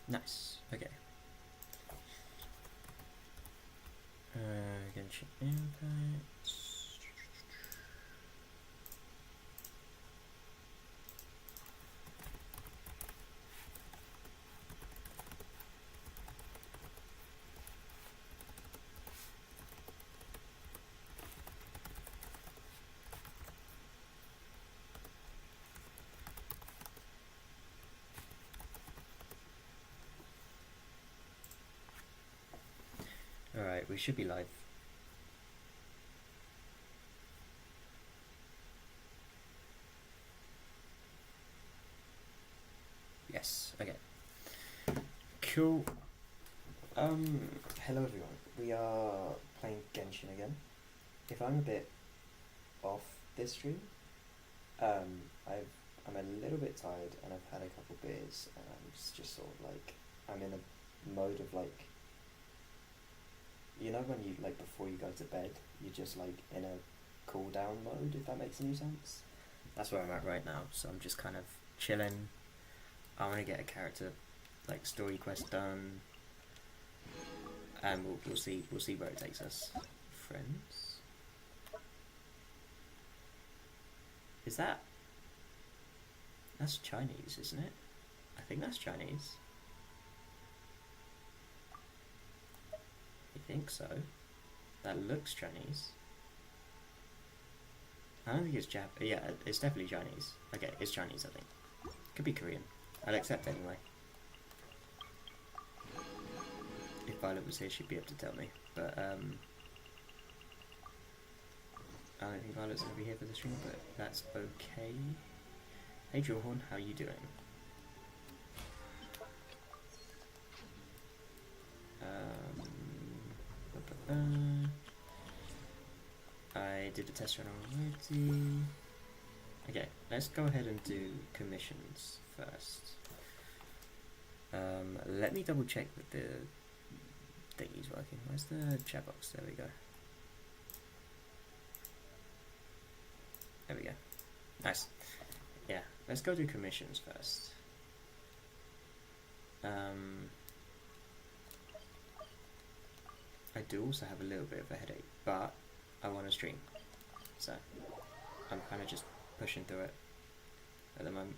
Nice. Okay. Genshin Impact. Alright, we should be live. Yes, okay. Cool. Hello everyone. We are playing Genshin again. If I'm a bit off this stream, I'm a little bit tired and I've had a couple beers and I'm just sort of like, I'm in a mode of like, you know when you, like before you go to bed, you're just like in a cool down mode, if that makes any sense? That's where I'm at right now, so I'm just kind of chilling. I want to get a character, like story quest done, and we'll see where it takes us. Friends? Is that... That's Chinese, isn't it? I think that's Chinese. I think so. That looks Chinese. I don't think it's Jap. Yeah, it's definitely Chinese. Okay, it's Chinese, I think. Could be Korean. I'll accept anyway. If Violet was here, she'd be able to tell me. But, I don't think Violet's going to be here for the stream, but that's okay. Hey Jawhorn, how are you doing? I did the test run already. Okay, let's go ahead and do commissions first. Let me double check that the thingy's working. Where's the chat box? There we go. There we go. Nice. Yeah, let's go do commissions first. I do also have a little bit of a headache, but I want to stream, so I'm kind of just pushing through it at the moment.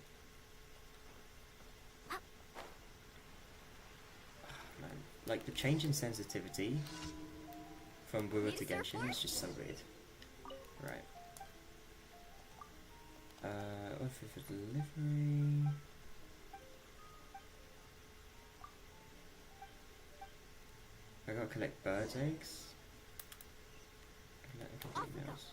Oh, man, like the change in sensitivity from Brewer to Genshin is just so weird. Right. Offer for delivery. I gotta collect birds' eggs. Collect a couple emails.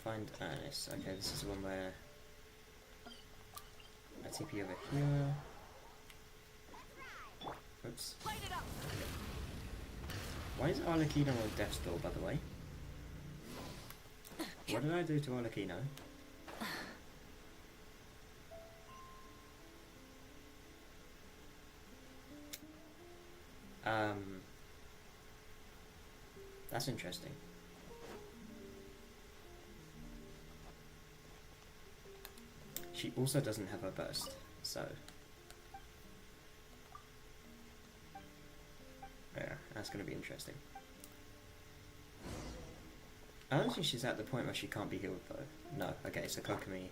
Find Ernest. Okay, this is the one where I TP over here. Oops. Why is Arlecchino on death's door, by the way? What did I do to Arlecchino? That's interesting. She also doesn't have a burst, so... yeah, that's going to be interesting. I don't think she's at the point where she can't be healed though. No, okay, so Kokomi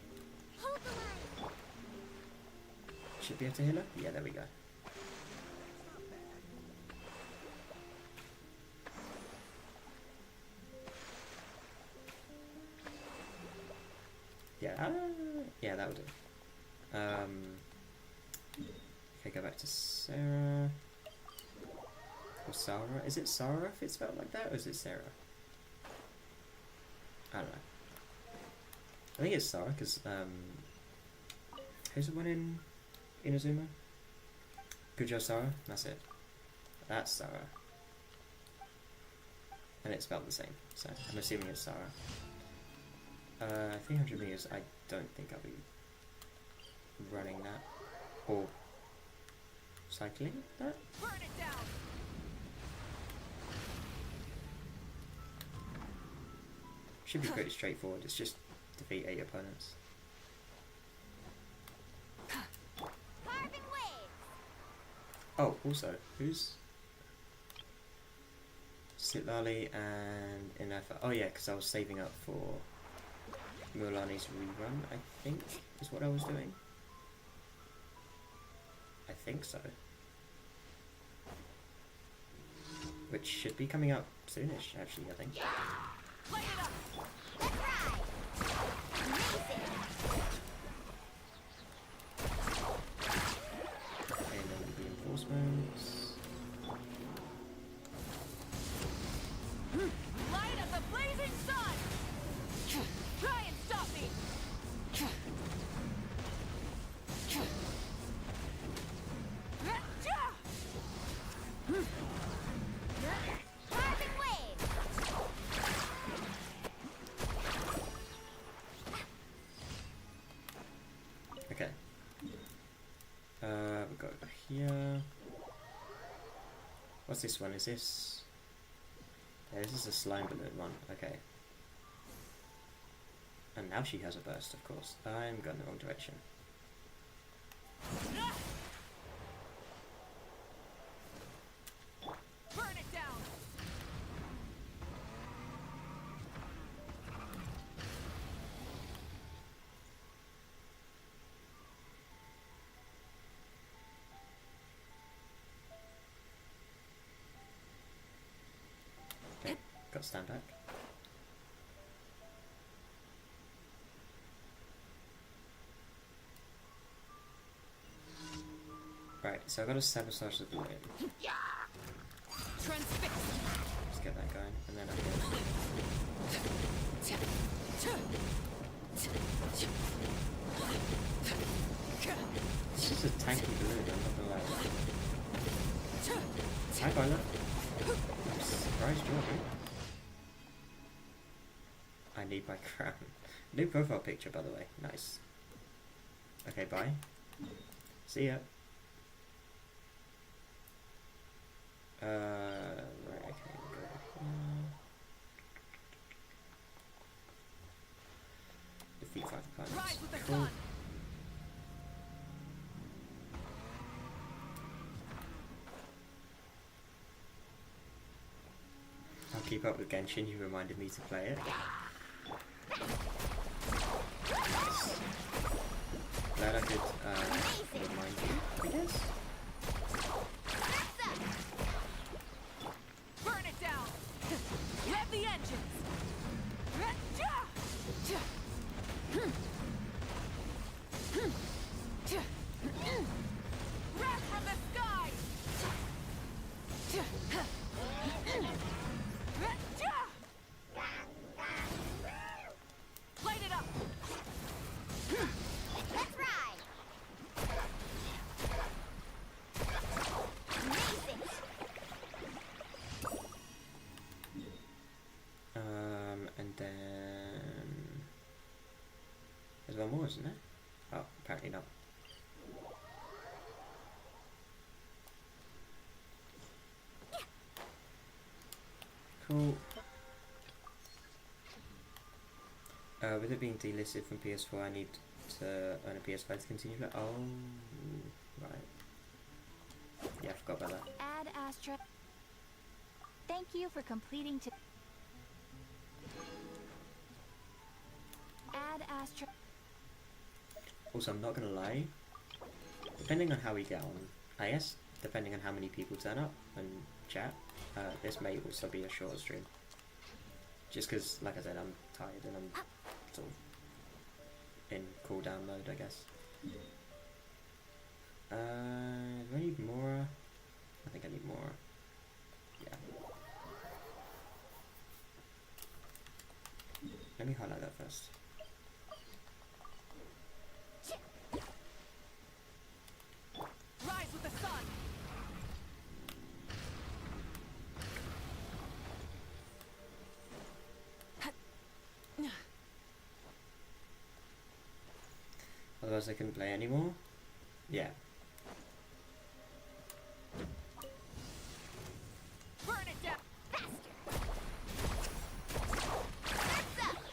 should be able to heal her? Yeah, there we go. Yeah, yeah, that would do. Okay, go back to Sarah. Or Sarah? Is it Sarah if it's spelled like that, or is it Sarah? I don't know. I think it's Sarah, because, who's the one in Inazuma? Kujo Sarah? That's it. That's Sarah. And it's spelled the same, so I'm assuming it's Sarah. 300 meters, I don't think I'll be running that. Or cycling that? Burn it down. Should be pretty straightforward. It's just defeat 8 opponents. Oh, also, who's Sitlali and Inefa? Oh yeah, because I was saving up for Mulani's rerun, I think, is what I was doing. I think so. Which should be coming out soonish, actually, I think. Light it up. That's right. Amazing. And then reinforcements. Light of the blazing sun. Try and stop me. Driving wave. Okay. We got here. What's this one? Is this? Yeah, this is a slime balloon one. Okay. And now she has a burst, of course. I'm going the wrong direction. Burn it down. Okay, got to stand back. Right, so I've got to sabotage the balloon. Transfix. Let's get that going, and then I can... This is a tanky balloon, I'm not gonna lie. Hi, Violet. I'm surprised you're here. I need my crown. New profile picture, by the way. Nice. Okay, bye. See ya. Right, okay, we'll go here. Defeat 5 opponents. Rise with the Cool. sun. I'll keep up with Genshin, you reminded me to play it. Nice. Glad I could remind you, I guess. Burn it down. Rev the engines. Wrath from the sky. Light it up. That's right. Amazing. And then there's one more, isn't there? Oh, apparently not. Cool. With it being delisted from PS4, I need to earn a PS5 to continue that. Oh, right. Yeah, I forgot about that. Add Astra. Thank you for completing to Add Astra. Also, I'm not gonna lie. Depending on how we get on, I guess, depending on how many people turn up and chat, this may also be a shorter stream. Just because, like I said, I'm tired and I'm sort of in cooldown mode, I guess. Do I need more? I think I need more. Yeah. Let me highlight that first. Rise with the sun. Otherwise I couldn't play anymore? Yeah. Burn it down. Faster. That's up.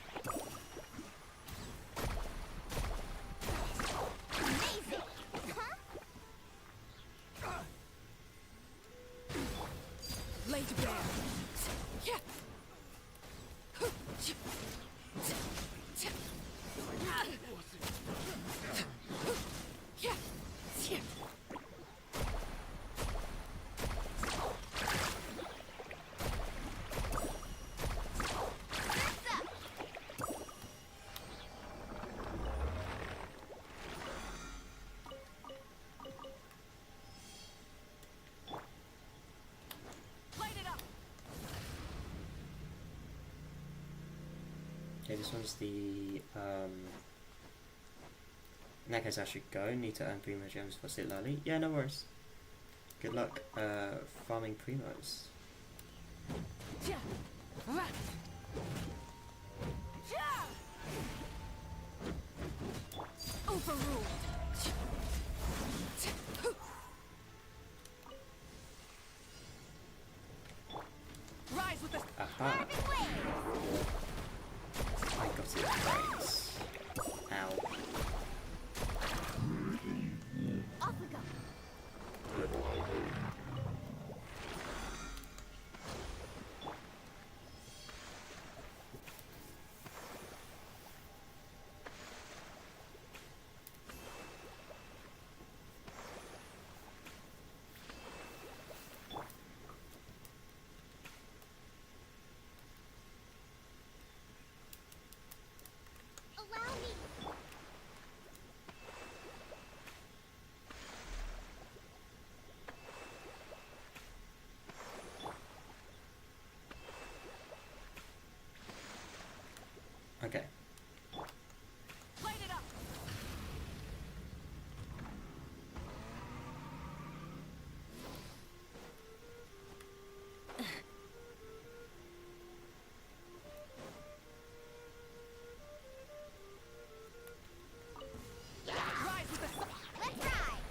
Okay, this one's the in that case I should go. Need to earn primo gems for Sit Lally. Yeah, no worries. Good luck farming primos. Overruled. Rise with the Aha! I got it right. Ow. Off we go. Allow me. Okay. light it up. Rise with the sun. Let's ride.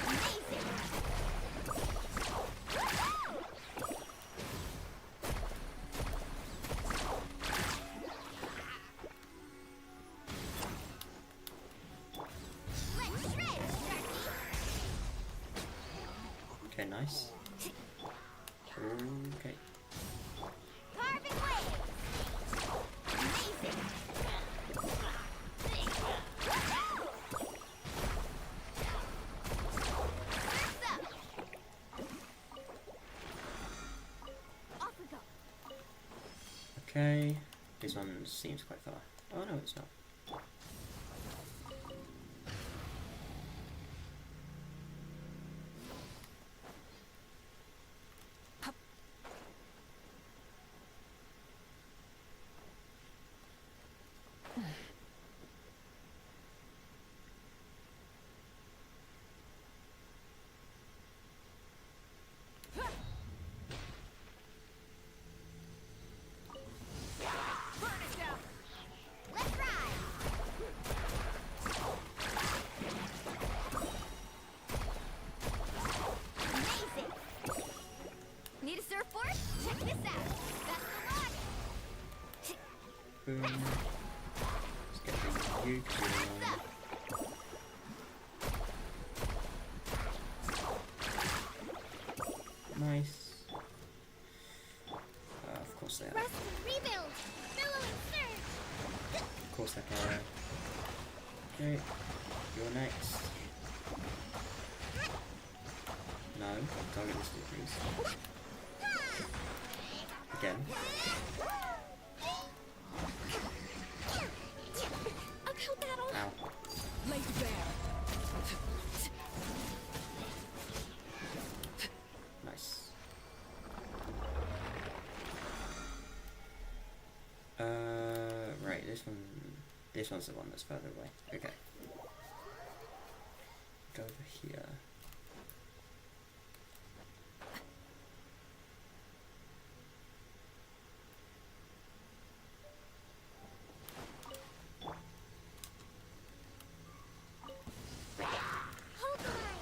Amazing. Let's shred, Sharky. Okay, nice. Okay. Carving waves. Amazing. Surf's up. Off we go. Okay. This one seems quite far. Oh no, it's not. Burn it down. Let's ride. Amazing. Need a surfboard? Check this out. That's the water. Boom. Let's get you. Surf's up. Nice. Of course they are. Rest and rebuild. Billowing surge. Of course they are. Okay. You're next. No. Target this dude, please. Again. I'll kill battle. Ow. Laid bare. Nice. Right, this one's the one that's further away. Okay. Go over here. Hold the line.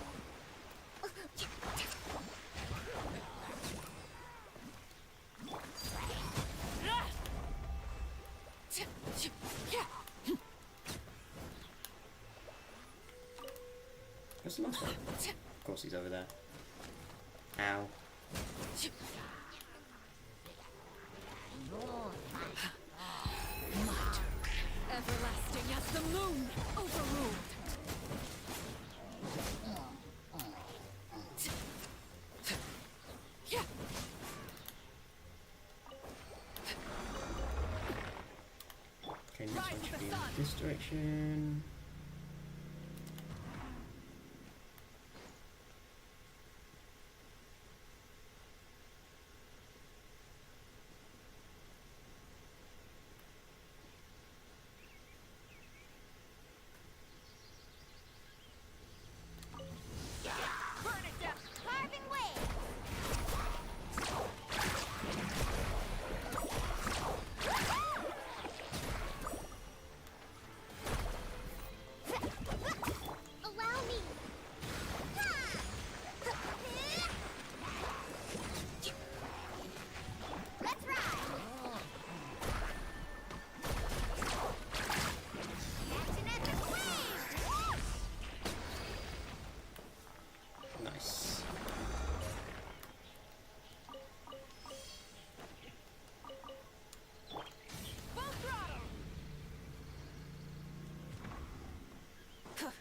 Where's the last one? Of course he's over there. Ow. Everlasting as the moon. Overruled. Yeah. Okay, next one should be in this direction.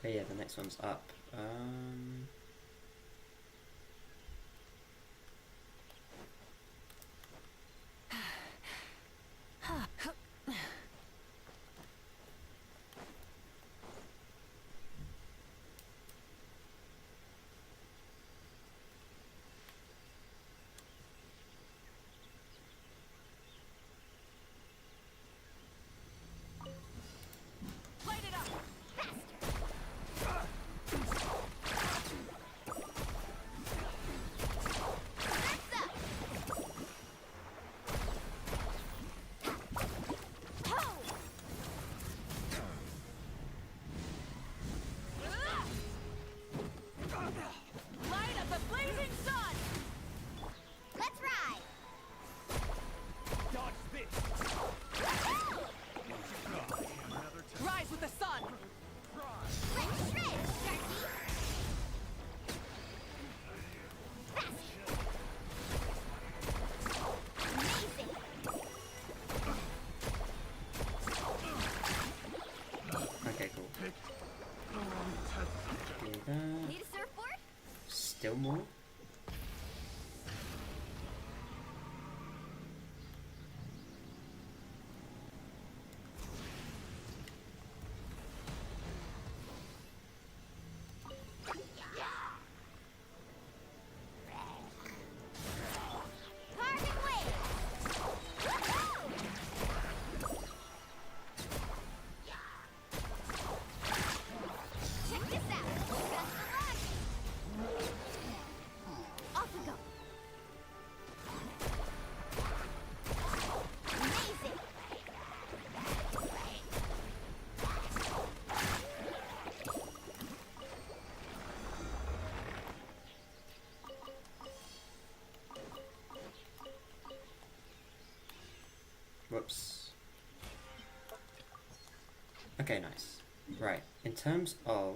Okay, yeah, the next one's up. Light it up! Light of the blazing sun! Let's ride! Dodge this! Rise with the sun! Let's shred, Sharky! Amazing! Okay, cool. Do that. Need a surfboard? Still more? Carving waves! Woohoo! Check this out! Best of luck! Off we go! Amazing! Whoops. Okay, nice. Right, in terms of...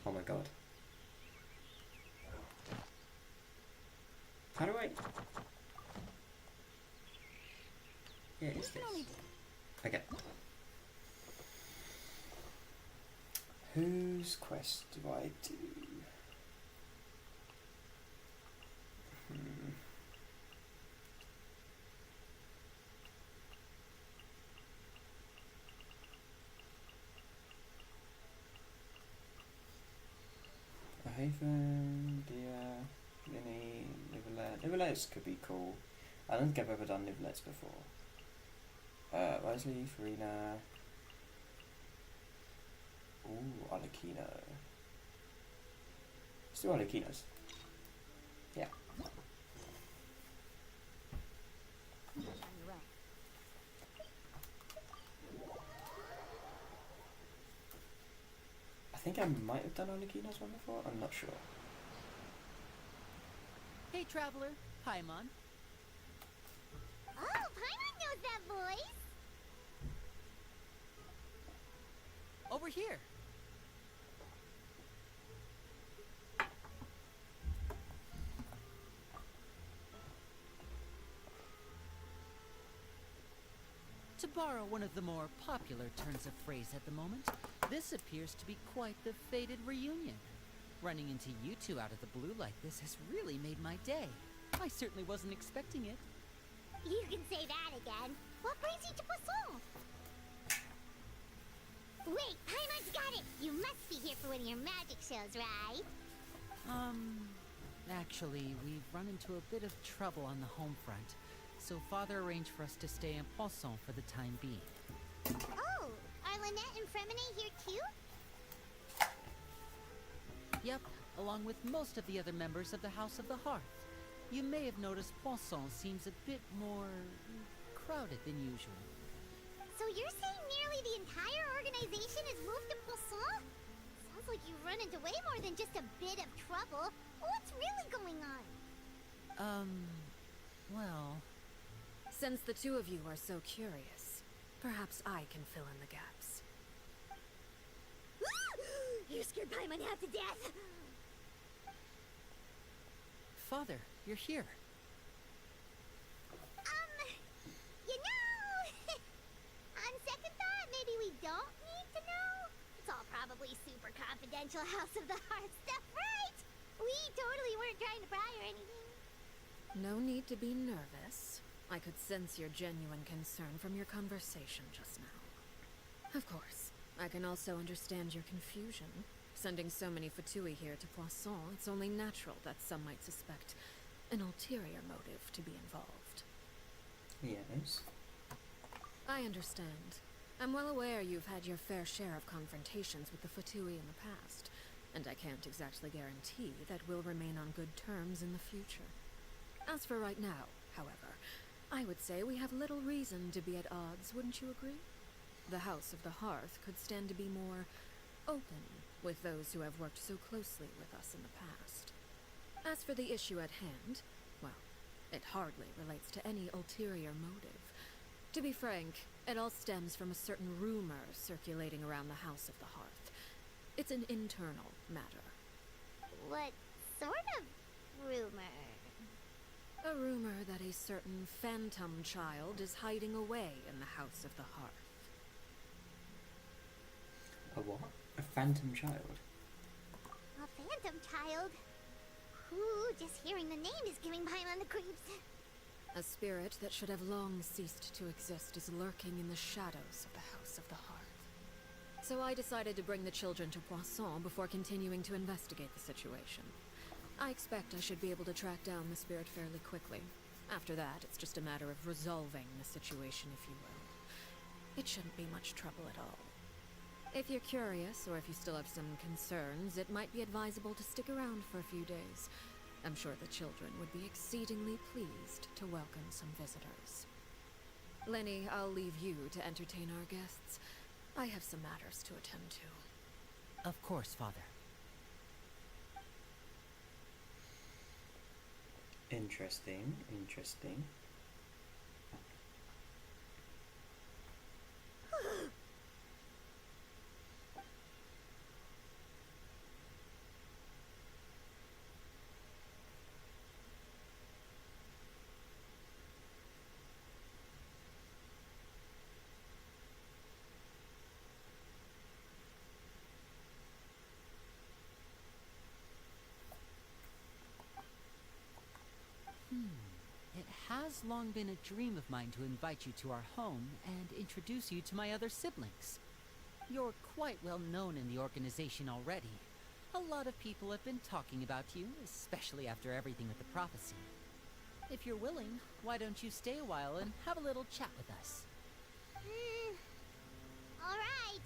Oh my god. How do I... Yeah, it's this. Okay. Whose quest do I do? A Haven, Dia, Linny, Nivelet. Nivelettes could be cool. I don't think I've ever done Nivelettes before. Wesley, Farina. Ooh, Arlecchino. Let's do Arlecchinos. Yeah. I think I might have done Arlecchino's one before, I'm not sure. Hey, traveler. Paimon. Oh, Paimon knows that voice! Over here. To borrow one of the more popular turns of phrase at the moment, this appears to be quite the fated reunion. Running into you two out of the blue like this has really made my day. I certainly wasn't expecting it. You can say that again. What brings you to Poisson? Wait, Paimon's got it! You must be here for one of your magic shows, right? Actually, we've run into a bit of trouble on the home front, so Father arranged for us to stay in Poisson for the time being. Oh, are Lynette and Fremine here too? Yep, along with most of the other members of the House of the Hearth. You may have noticed Poisson seems a bit more crowded than usual. So you're saying nearly the entire organization has moved to Poisson? Sounds like you've run into way more than just a bit of trouble. What's really going on? Well... Since the two of you are so curious, perhaps I can fill in the gaps. You scared Paimon half to death! Father, you're here. You know... totally super confidential House of the Heart stuff, right? We totally weren't trying to pry or anything. No need to be nervous. I could sense your genuine concern from your conversation just now. Of course, I can also understand your confusion. Sending so many Fatui here to Poisson, it's only natural that some might suspect an ulterior motive to be involved. Yes. I understand. I'm well aware you've had your fair share of confrontations with the Fatui in the past, and I can't exactly guarantee that we'll remain on good terms in the future. As for right now, however, I would say we have little reason to be at odds, wouldn't you agree? The House of the Hearth could stand to be more open with those who have worked so closely with us in the past. As for the issue at hand, well, it hardly relates to any ulterior motive. To be frank, it all stems from a certain rumor circulating around the House of the Hearth. It's an internal matter. What sort of rumor? A rumor that a certain phantom child is hiding away in the House of the Hearth. A what? A phantom child? A phantom child? Ooh, just hearing the name is giving Paimon the creeps. A spirit that should have long ceased to exist is lurking in the shadows of the House of the Hearth. So I decided to bring the children to Poisson before continuing to investigate the situation. I expect I should be able to track down the spirit fairly quickly. After that, it's just a matter of resolving the situation, if you will. It shouldn't be much trouble at all. If you're curious, or if you still have some concerns, it might be advisable to stick around for a few days. I'm sure the children would be exceedingly pleased to welcome some visitors. Lenny, I'll leave you to entertain our guests. I have some matters to attend to. Of course, Father. Interesting, interesting. It has long been a dream of mine to invite you to our home and introduce you to my other siblings. You're quite well known in the organization already. A lot of people have been talking about you, especially after everything with the prophecy. If you're willing, why don't you stay a while and have a little chat with us? Alright.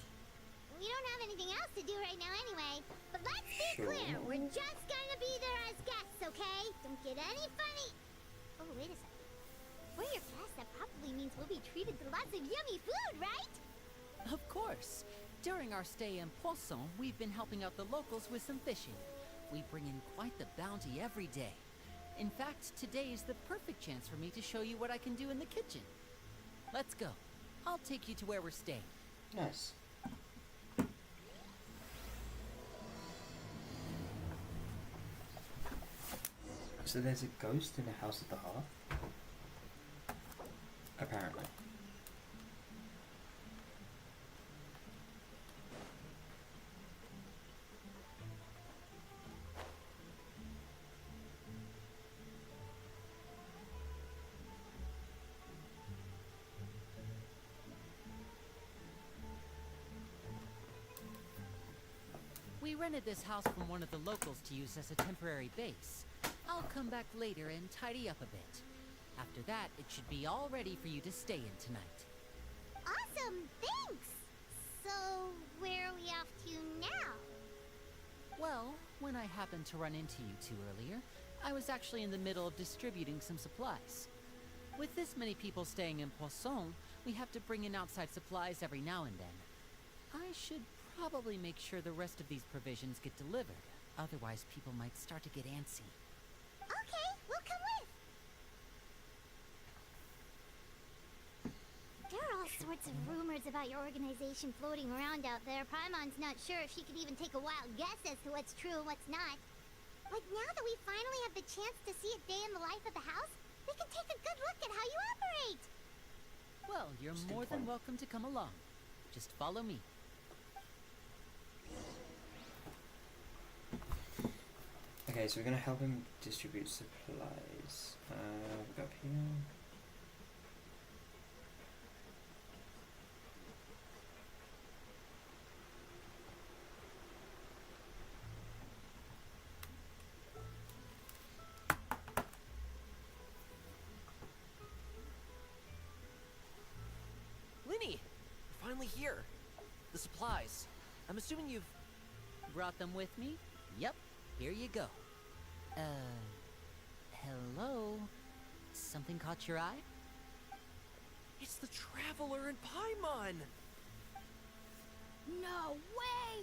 We don't have anything else to do right now anyway. But let's be Sure. clear, we're just gonna be there as guests, okay? Don't get any funny... Oh, wait a second. We're your guests, that probably means we'll be treated to lots of yummy food, right? Of course. During our stay in Poisson, we've been helping out the locals with some fishing. We bring in quite the bounty every day. In fact, today is the perfect chance for me to show you what I can do in the kitchen. Let's go. I'll take you to where we're staying. Nice. So there's a ghost in the House of the Hearth? Apparently. We rented this house from one of the locals to use as a temporary base. I'll come back later and tidy up a bit. After that, it should be all ready for you to stay in tonight. Awesome, thanks! So, where are we off to now? Well, when I happened to run into you two earlier, I was actually in the middle of distributing some supplies. With this many people staying in Poisson, we have to bring in outside supplies every now and then. I should probably make sure the rest of these provisions get delivered. Otherwise, people might start to get antsy. Okay, we'll come with. There are all sorts of rumors about your organization floating around out there. Paimon's not sure if she could even take a wild guess as to what's true and what's not. Like, now that we finally have the chance to see a day in the life of the house, we can take a good look at how you operate. Well, you're That's a good more than point. welcome to come along. Just follow me. Okay, so we're gonna help him distribute supplies. We go up here. Linny, we're finally here. The supplies. I'm assuming you've... Brought them with me? Yep, here you go. Hello? Something caught your eye? It's the Traveler and Paimon! No way!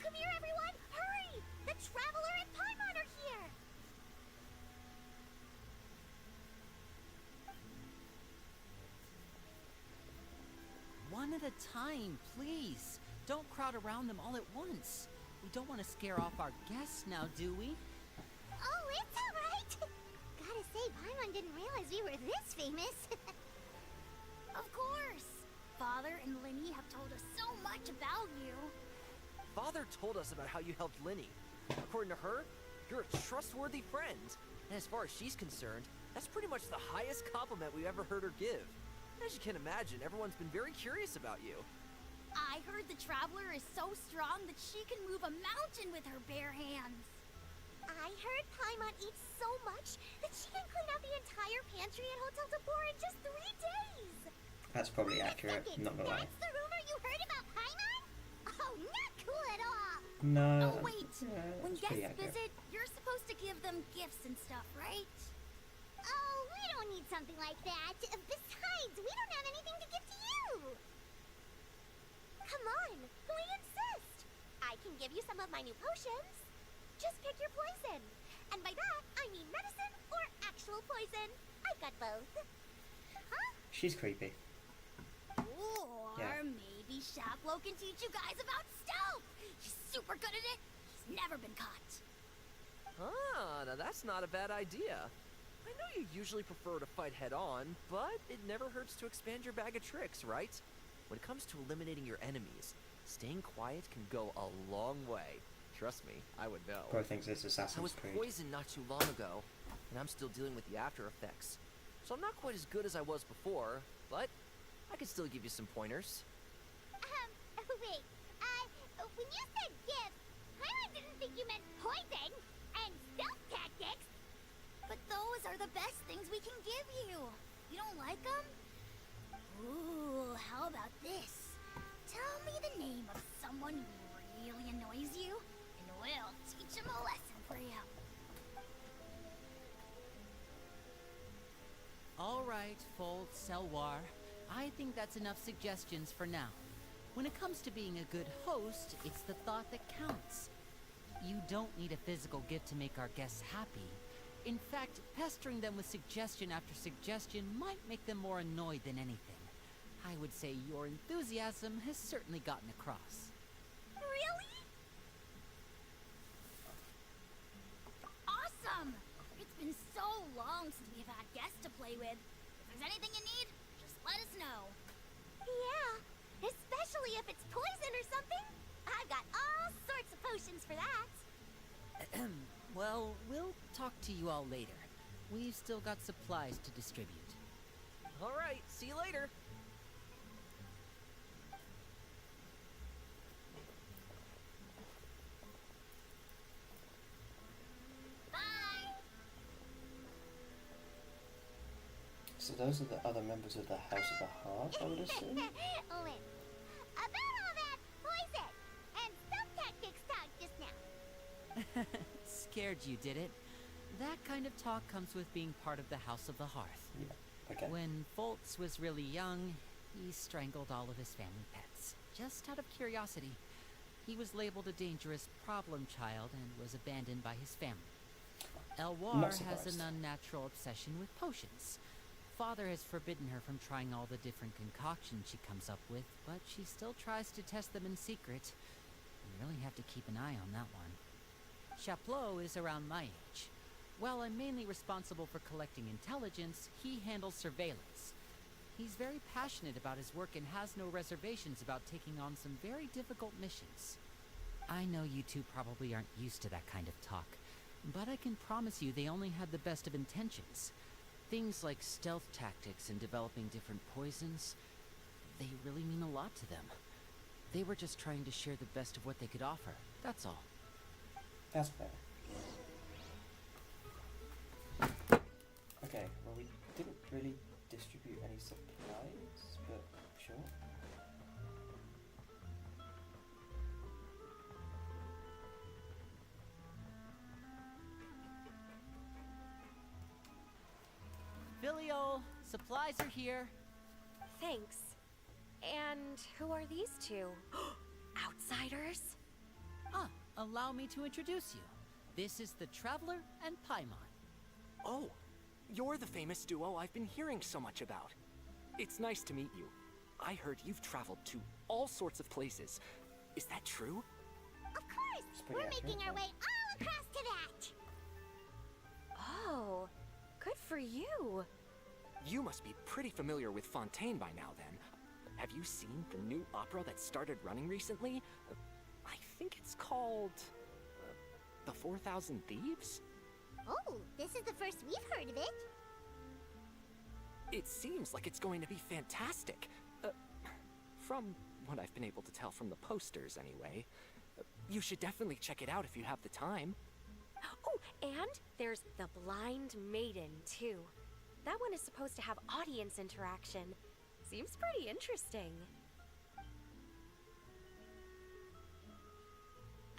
Come here, everyone! Hurry! The Traveler and Paimon are here! One at a time, please. Don't crowd around them all at once. We don't want to scare off our guests now, do we? Oh, it's alright! Gotta say, Paimon didn't realize we were this famous. Of course! Father and Linny have told us so much about you. Father told us about how you helped Linny. According to her, you're a trustworthy friend. And as far as she's concerned, that's pretty much the highest compliment we've ever heard her give. As you can imagine, everyone's been very curious about you. I heard the Traveler is so strong that she can move a mountain with her bare hands. I heard Paimon eats so much that she can clean out the entire pantry at Hotel Tabor in just 3 days. That's probably Wait a accurate, second, not gonna lie. That's the rumor you heard about Paimon? Oh, not cool at all. No. Oh, wait. When that's pretty guests accurate. visit, you're supposed to give them gifts and stuff, right? Oh, we don't need something like that. Besides, we don't have anything to give to you. Come on, we insist. I can give you some of my new potions. Just pick your poison. And by that, I mean medicine or actual poison. I've got both. Huh? She's creepy. Or Yeah. maybe Shaplo can teach you guys about stealth. He's super good at it. He's never been caught. Ah, now that's not a bad idea. I know you usually prefer to fight head-on, but it never hurts to expand your bag of tricks, right? When it comes to eliminating your enemies, staying quiet can go a long way. Trust me, I would know. Bro thinks it's I Assassin's was Creed. poisoned not too long ago, and I'm still dealing with the after effects. So I'm not quite as good as I was before, but I can still give you some pointers. Wait. When you said gift, I didn't think you meant poison and stealth tactics. But those are the best things we can give you. You don't like them? Ooh, how about this? Tell me the name of someone who really annoys you, and we'll teach him a lesson for you. All right, Fold Selwar. I think that's enough suggestions for now. When it comes to being a good host, it's the thought that counts. You don't need a physical gift to make our guests happy. In fact, pestering them with suggestion after suggestion might make them more annoyed than anything. I would say your enthusiasm has certainly gotten across. Really? Awesome! It's been so long since we've had guests to play with. If there's anything you need, just let us know. Yeah, especially if it's poison or something. I've got all sorts of potions for that. Well, we'll talk to you all later. We've still got supplies to distribute. All right, see you later. Bye! So those are the other members of the House of the Heart, I would assume? Oh, wait. About all that poison and stealth tactics talk just now. Scared you, did it? That kind of talk comes with being part of the House of the Hearth. Yeah, okay. When Foltz was really young, he strangled all of his family pets, just out of curiosity. He was labeled a dangerous problem child and was abandoned by his family. Elwar Not has surprised. an unnatural obsession with potions. Father has forbidden her from trying all the different concoctions she comes up with, but she still tries to test them in secret. You really have to keep an eye on that one. Chaplot is around my age. While I'm mainly responsible for collecting intelligence, he handles surveillance. He's very passionate about his work and has no reservations about taking on some very difficult missions. I know you two probably aren't used to that kind of talk, but I can promise you they only had the best of intentions. Things like stealth tactics and developing different poisons, they really mean a lot to them. They were just trying to share the best of what they could offer, that's all. That's fair. Okay, well we didn't really distribute any supplies, but sure. Filial, supplies are here. Thanks. And who are these two? Outsiders? Ah, allow me to introduce you. This is the Traveler and Paimon. Oh, you're the famous duo I've been hearing so much about. It's nice to meet you. I heard you've traveled to all sorts of places. Is that true? Of course! pretty We're accurate, making our yeah. way all across to that! Oh, good for you. You must be pretty familiar with Fontaine by now, then. Have you seen the new opera that started running recently? I think it's called... The 4,000 Thieves? Oh, this is the first we've heard of it. It seems like it's going to be fantastic. From what I've been able to tell from the posters, anyway. You should definitely check it out if you have the time. Oh, and there's The Blind Maiden, too. That one is supposed to have audience interaction. Seems pretty interesting.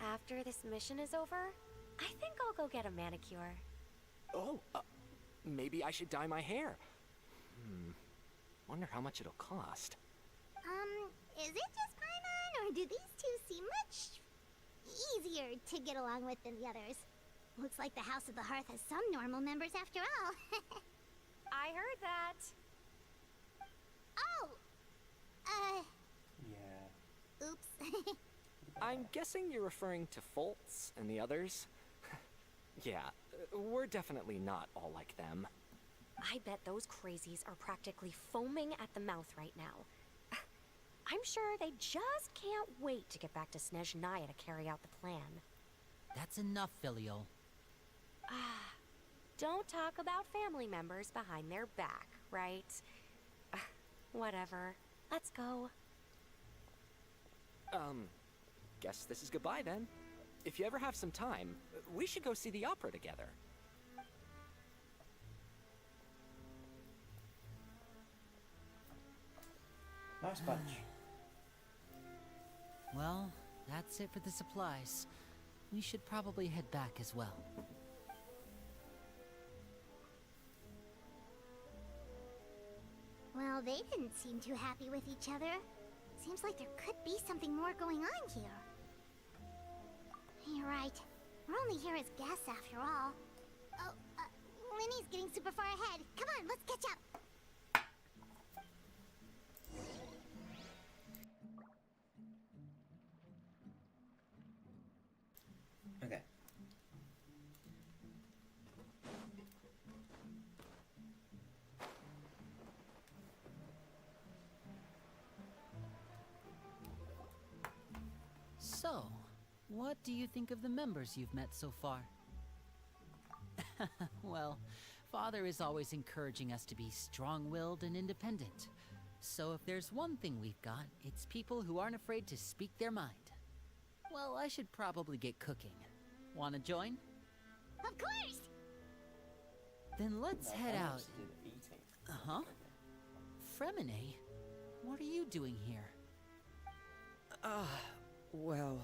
After this mission is over, I think I'll go get a manicure. Oh, maybe I should dye my hair. Wonder how much it'll cost. Is it just Paimon, or do these two seem much easier to get along with than the others? Looks like the House of the Hearth has some normal members after all. I heard that. Oh! Yeah. Oops. I'm guessing you're referring to Foltz and the others? Yeah, we're definitely not all like them. I bet those crazies are practically foaming at the mouth right now. I'm sure they just can't wait to get back to Snezhnaya to carry out the plan. That's enough, Filial. Don't talk about family members behind their back, right? Whatever. Let's go. Guess this is goodbye then. If you ever have some time, we should go see the opera together. Nice bunch. Well, that's it for the supplies. We should probably head back as well. Well, they didn't seem too happy with each other. Seems like there could be something more going on here. You're right. We're only here as guests after all. Oh, Linny's getting super far ahead. Come on, let's catch up. Okay. So, what do you think of the members you've met so far? Well, Father is always encouraging us to be strong-willed and independent. So if there's one thing we've got, it's people who aren't afraid to speak their mind. Well, I should probably get cooking. Wanna join? Of course! Then let's No, head I'm out. interested in eating. Uh-huh. Fremine, what are you doing here? Well,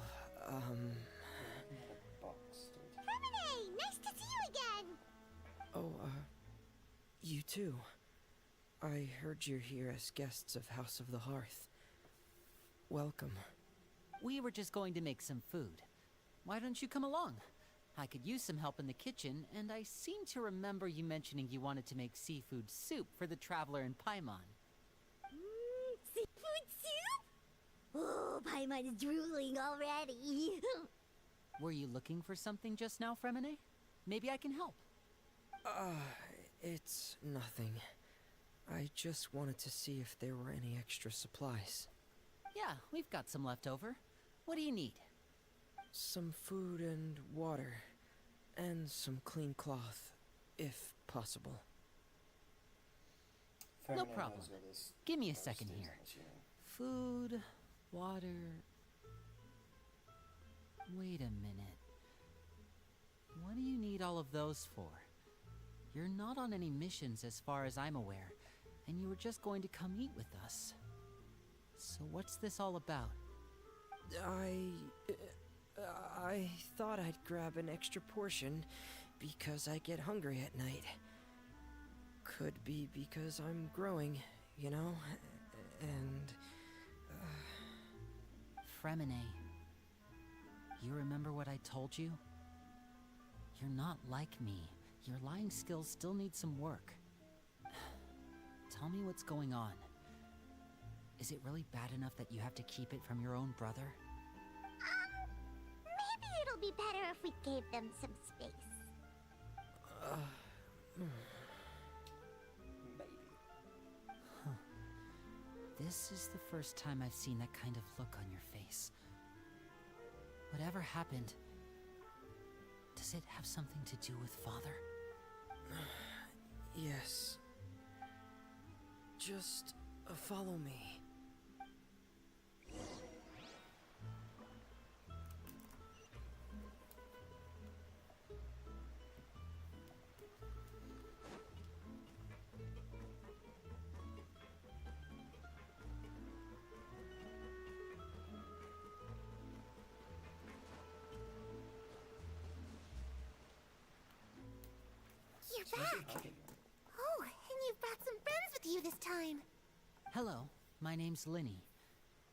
We had a box, didn't we? Remine, nice to see you again! oh, you too. I heard you're here as guests of House of the Hearth. Welcome. We were just going to make some food. Why don't you come along? I could use some help in the kitchen, and I seem to remember you mentioning you wanted to make seafood soup for the Traveler in Paimon. Seafood soup? Oh, Paimon is drooling already. Were you looking for something just now, Fremine? Maybe I can help. It's nothing. I just wanted to see if there were any extra supplies. Yeah, we've got some left over. What do you need? some food and water, and some clean cloth, if possible. Fair No enough, problem. knows where this Give me a house second is, here. I'm assuming. Food, water. Wait a minute. What do you need all of those for? You're not on any missions as far as I'm aware, and you were just going to come eat with us. So what's this all about? I thought I'd grab an extra portion because I get hungry at night. Could be because I'm growing, you know? And... Fremine, you remember what I told you? You're not like me. Your lying skills still need some work. Tell me what's going on. Is it really bad enough that you have to keep it from your own brother? Maybe it'll be better if we gave them some space. Maybe. This is the first time I've seen that kind of look on your face. Whatever happened, does it have something to do with Father? yes. Just follow me. You're So what's he back! hiding? Oh, and you've brought some friends with you this time. Hello, my name's Linny.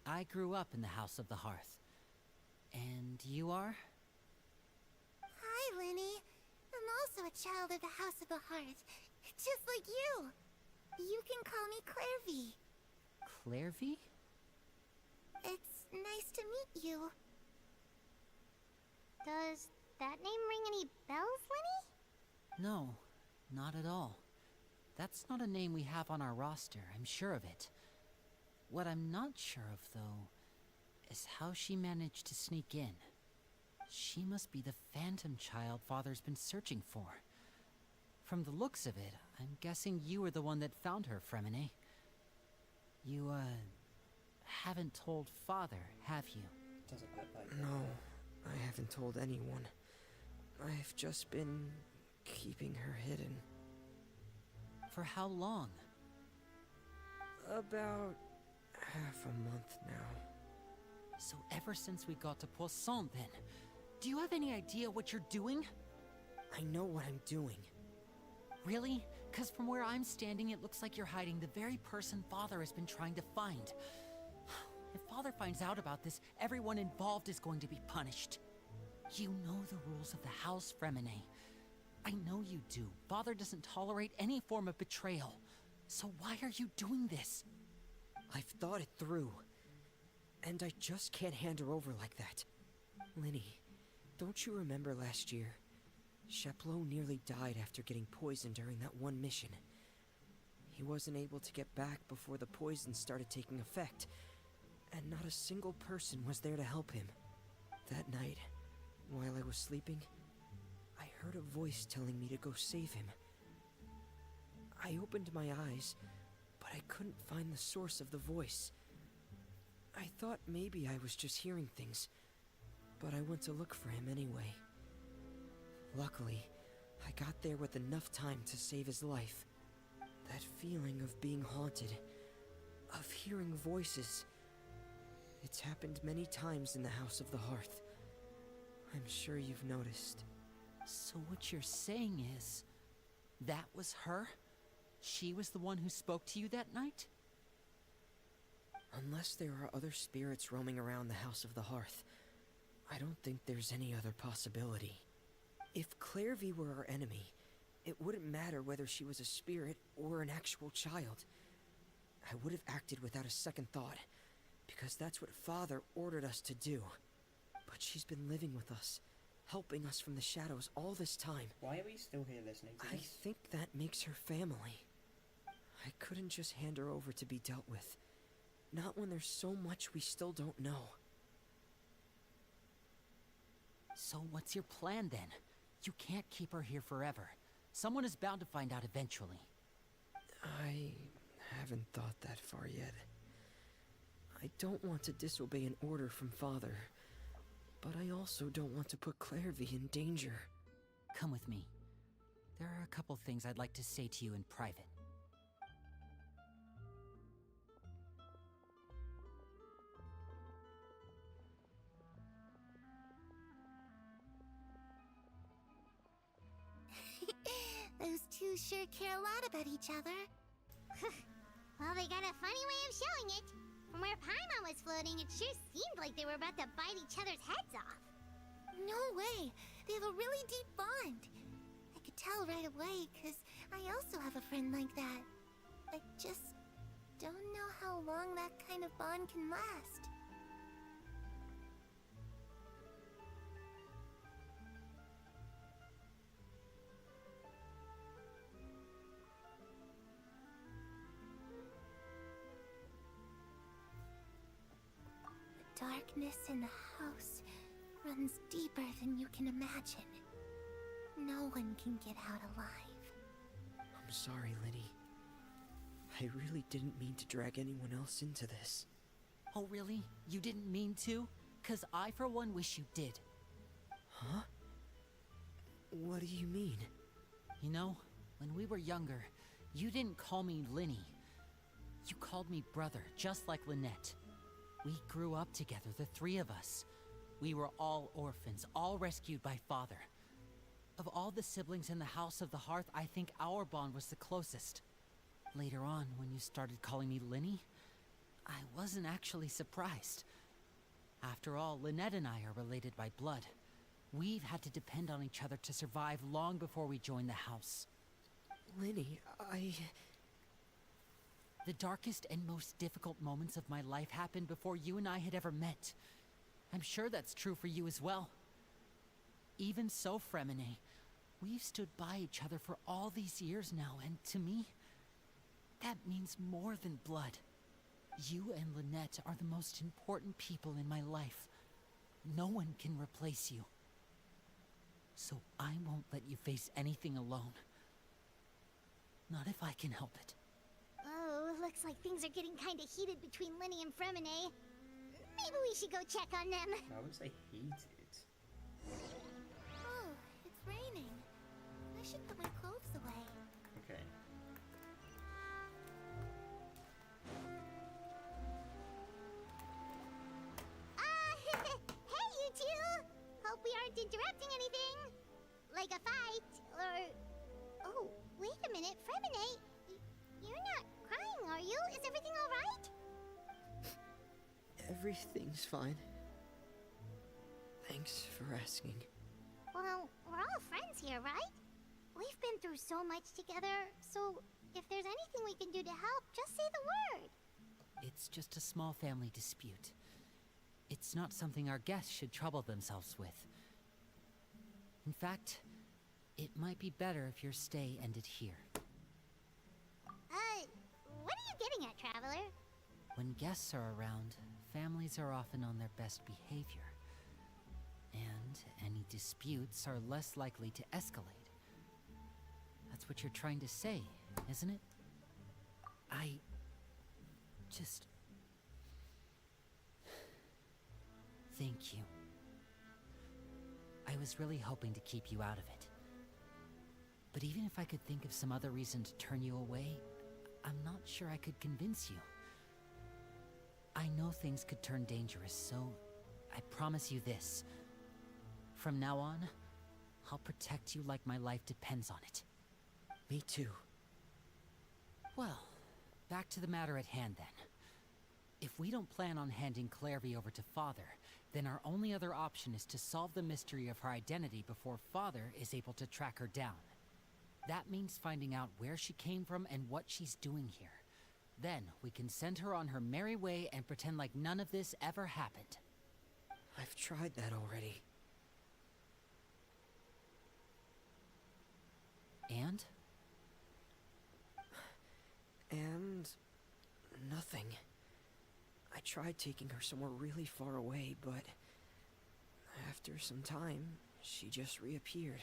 I grew up in the House of the Hearth. And you are? Hi, Linny. I'm also a child of the House of the Hearth, just like you. You can call me Clairvy. Clairvy? It's nice to meet you. Does that name ring any bells, Linny? No, not at all. That's not a name we have on our roster, I'm sure of it. What I'm not sure of, though, is how she managed to sneak in. She must be the phantom child Father's been searching for. From the looks of it, I'm guessing you were the one that found her, Fremine. You, haven't told Father, have you? Doesn't look like it. No, I haven't told anyone. I've just been keeping her hidden. For how long? About half a month now. So ever since we got to Poisson, then, do you have any idea what you're doing? I know what I'm doing. Really? Because from where I'm standing, it looks like you're hiding the very person Father has been trying to find. If Father finds out about this, everyone involved is going to be punished. You know the rules of the house, Fremine. I know you do. Father doesn't tolerate any form of betrayal. So why are you doing this? I've thought it through. And I just can't hand her over like that. Linny, don't you remember last year? Sheplo nearly died after getting poisoned during that one mission. He wasn't able to get back before the poison started taking effect, and not a single person was there to help him. That night, while I was sleeping, I heard a voice telling me to go save him. I opened my eyes, but I couldn't find the source of the voice. I thought maybe I was just hearing things, but I went to look for him anyway. Luckily, I got there with enough time to save his life. That feeling of being haunted, of hearing voices, it's happened many times in the House of the Hearth. I'm sure you've noticed. So what you're saying is, that was her? She was the one who spoke to you that night? Unless there are other spirits roaming around the House of the Hearth, I don't think there's any other possibility. If Clairvy were our enemy, it wouldn't matter whether she was a spirit or an actual child. I would have acted without a second thought, because that's what Father ordered us to do. But she's been living with us, helping us from the shadows all this time. Why are we still here listening to I this? think that makes her family. I couldn't just hand her over to be dealt with. Not when there's so much we still don't know. So what's your plan then? You can't keep her here forever. Someone is bound to find out eventually. I haven't thought that far yet. I don't want to disobey an order from Father, but I also don't want to put Clairvy in danger. Come with me. There are a couple things I'd like to say to you in private. Those two sure care a lot about each other. Well, they got a funny way of showing it. From where Paimon was floating, it sure seemed like they were about to bite each other's heads off. No way! They have a really deep bond. I could tell right away, because I also have a friend like that. I just don't know how long that kind of bond can last. The darkness in the house runs deeper than you can imagine. No one can get out alive. I'm sorry, Linny. I really didn't mean to drag anyone else into this. Oh, really? You didn't mean to? 'Cause I, for one, wish you did. Huh? What do you mean? You know, when we were younger, you didn't call me Linny. You called me brother, just like Lynette. We grew up together, the three of us. We were all orphans, all rescued by Father. Of all the siblings in the House of the Hearth, I think our bond was the closest. Later on, when you started calling me Linny, I wasn't actually surprised. After all, Lynette and I are related by blood. We've had to depend on each other to survive long before we joined the house. Linny, The darkest and most difficult moments of my life happened before you and I had ever met. I'm sure that's true for you as well. Even so, Fremine, we've stood by each other for all these years now, and to me, that means more than blood. You and Lynette are the most important people in my life. No one can replace you. So I won't let you face anything alone. Not if I can help it. Oh, looks like things are getting kinda heated between Linny and Fremine. Maybe we should go check on them. I would say heated. Oh, it's raining. I should put my clothes away. Okay. Hey, you two! Hope we aren't interrupting anything. Like a fight, or... Oh, wait a minute, Fremine. You're not crying, are you? Is everything alright? everything's fine. Thanks for asking. Well, we're all friends here, right? We've been through so much together, so if there's anything we can do to help, just say the word. It's just a small family dispute. It's not something our guests should trouble themselves with. In fact, it might be better if your stay ended here. What are you getting at, Traveler? When guests are around, families are often on their best behavior. And any disputes are less likely to escalate. That's what you're trying to say, isn't it? I just... Thank you. I was really hoping to keep you out of it. But even if I could think of some other reason to turn you away, I'm not sure I could convince you. I know things could turn dangerous, so I promise you this. From now on, I'll protect you like my life depends on it. Me too. Well, back to the matter at hand then. If we don't plan on handing Clairvy over to Father, then our only other option is to solve the mystery of her identity before Father is able to track her down. That means finding out where she came from and what she's doing here. Then we can send her on her merry way and pretend like none of this ever happened. I've tried that already. And? And... nothing. I tried taking her somewhere really far away, but... After some time, she just reappeared.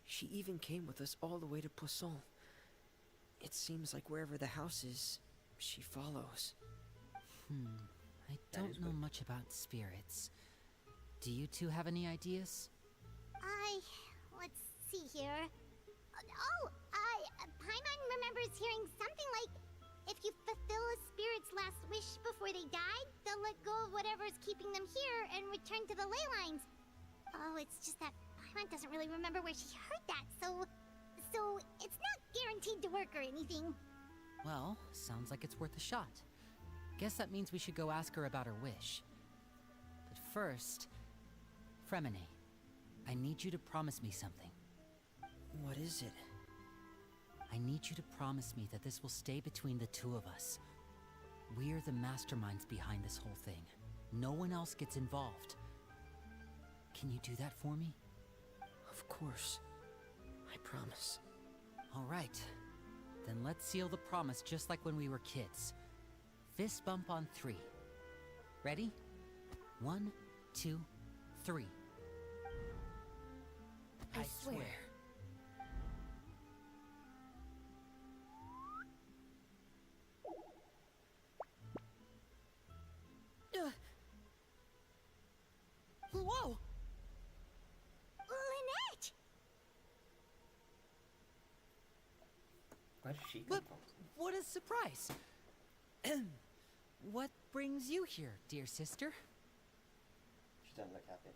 She even came with us all the way to Poisson. It seems like wherever the house is, she follows. I don't know much about spirits. Do you two have any ideas? Let's see here. Paimon remembers hearing something like, if you fulfill a spirit's last wish before they died, they'll let go of whatever's keeping them here and return to the ley lines. Oh, it's just that Paimon doesn't really remember where she heard that, so it's not guaranteed to work or anything. Well, sounds like it's worth a shot. Guess that means we should go ask her about her wish. But first, Fremine, I need you to promise me something. What is it? I need you to promise me that this will stay between the two of us. We're the masterminds behind this whole thing. No one else gets involved. Can you do that for me? Of course. I promise. All right. Then let's seal the promise just like when we were kids. Fist bump on 3. Ready? 1, 2, 3. I swear. Whoa! Lynette! Where did she come But from? what a surprise! What brings you here, dear sister? She doesn't look happy.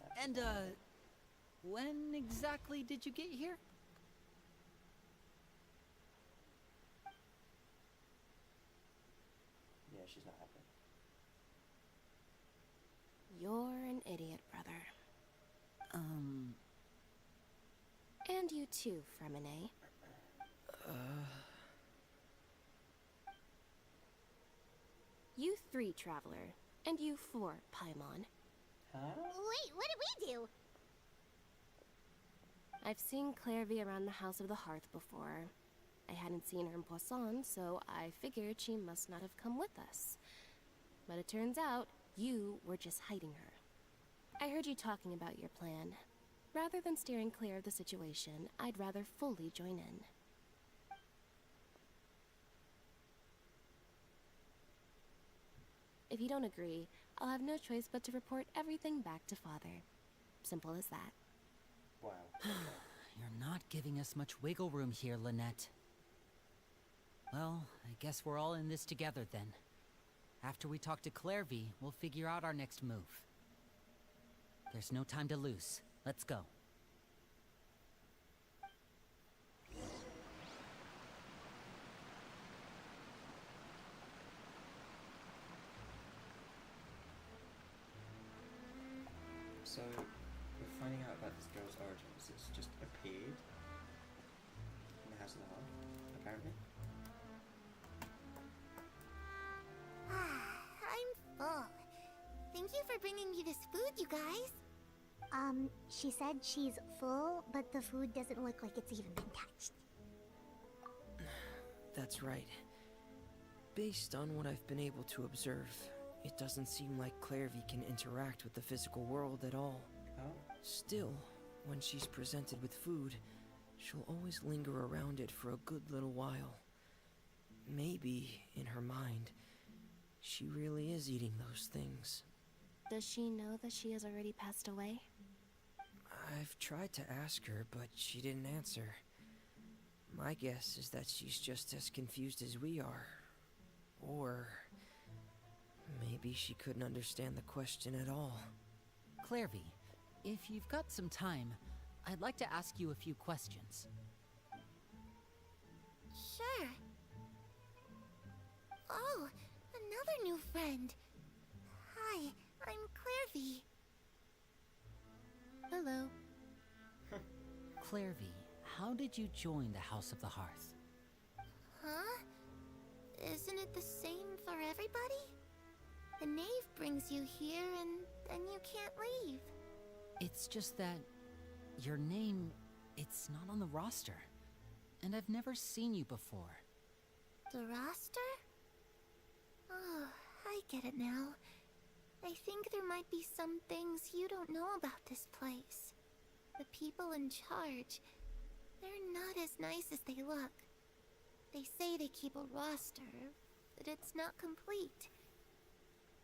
No, And, she's not happy. when exactly did you get here? Yeah, she's not happy. You're an idiot, brother. And you too, Fremine. You 3, Traveler. And you 4, Paimon. Huh? Wait, what did we do? I've seen Clairvy around the House of the Hearth before. I hadn't seen her in Poisson, so I figured she must not have come with us. But it turns out, you were just hiding her. I heard you talking about your plan. Rather than steering clear of the situation, I'd rather fully join in. If you don't agree, I'll have no choice but to report everything back to Father. Simple as that. Wow. Okay. You're not giving us much wiggle room here, Lynette. Well, I guess we're all in this together then. After we talk to Clairvy, we'll figure out our next move. There's no time to lose. Let's go. So, we're finding out about this girl's origins. It's just appeared in the House of the Heart, apparently. I'm full. Thank you for bringing me this food, you guys. She said she's full, but the food doesn't look like it's even been touched. That's right. Based on what I've been able to observe, it doesn't seem like Clairvy can interact with the physical world at all. Oh? Still, when she's presented with food, she'll always linger around it for a good little while. Maybe, in her mind, she really is eating those things. Does she know that she has already passed away? I've tried to ask her, but she didn't answer. My guess is that she's just as confused as we are. Or maybe she couldn't understand the question at all. Clairvy, if you've got some time, I'd like to ask you a few questions. Sure. Oh, another new friend. Hi, I'm Clairvy. Hello. Clairvy, how did you join the House of the Hearth? Huh? Isn't it the same for everybody? The knave brings you here and then you can't leave. It's just that your name, it's not on the roster. And I've never seen you before. The roster? Oh, I get it now. I think there might be some things you don't know about this place. The people in charge, they're not as nice as they look. They say they keep a roster, but it's not complete.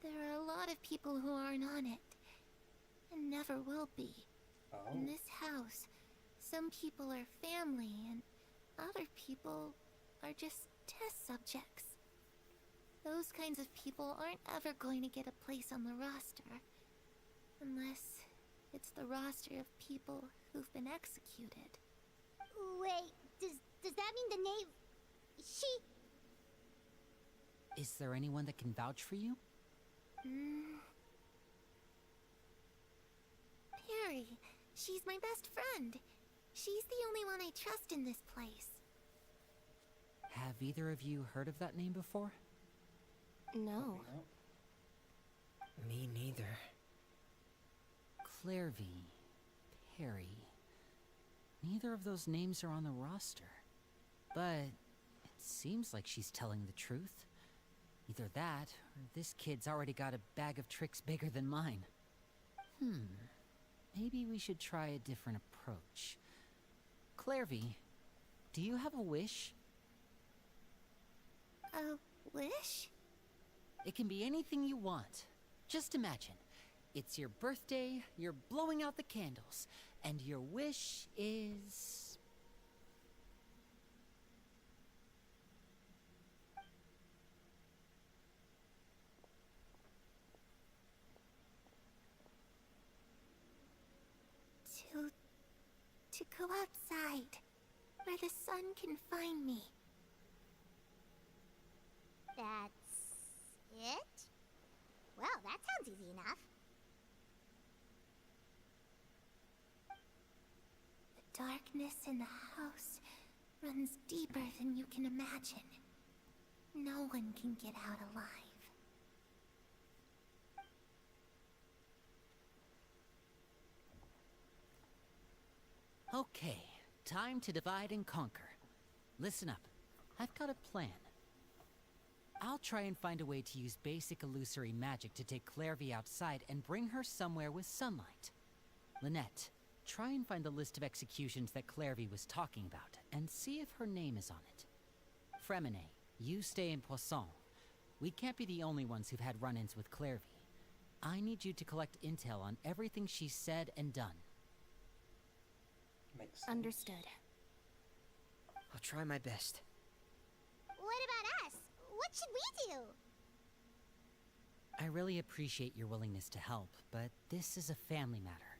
There are a lot of people who aren't on it, and never will be. Oh. In this house, some people are family, and other people are just test subjects. Those kinds of people aren't ever going to get a place on the roster, unless it's the roster of people who've been executed. Wait, does that mean the name... She... Is there anyone that can vouch for you? Perry. She's my best friend. She's the only one I trust in this place. Have either of you heard of that name before? No. Me neither. Clairvy, Perry. Neither of those names are on the roster. But it seems like she's telling the truth. Either that, or this kid's already got a bag of tricks bigger than mine. Maybe we should try a different approach. Clairvy, do you have a wish? A wish? It can be anything you want. Just imagine. It's your birthday, you're blowing out the candles, and your wish is... To go outside, where the sun can find me. That's... it? Well, that sounds easy enough. The darkness in the house runs deeper than you can imagine. No one can get out alive. Okay, time to divide and conquer. Listen up, I've got a plan. I'll try and find a way to use basic illusory magic to take Clairvy outside and bring her somewhere with sunlight. Lynette, try and find the list of executions that Clairvy was talking about, and see if her name is on it. Fremine, you stay in Poisson. We can't be the only ones who've had run-ins with Clairvy. I need you to collect intel on everything she's said and done. Makes sense. Understood. I'll try my best. What about us? What should we do? I really appreciate your willingness to help, but this is a family matter.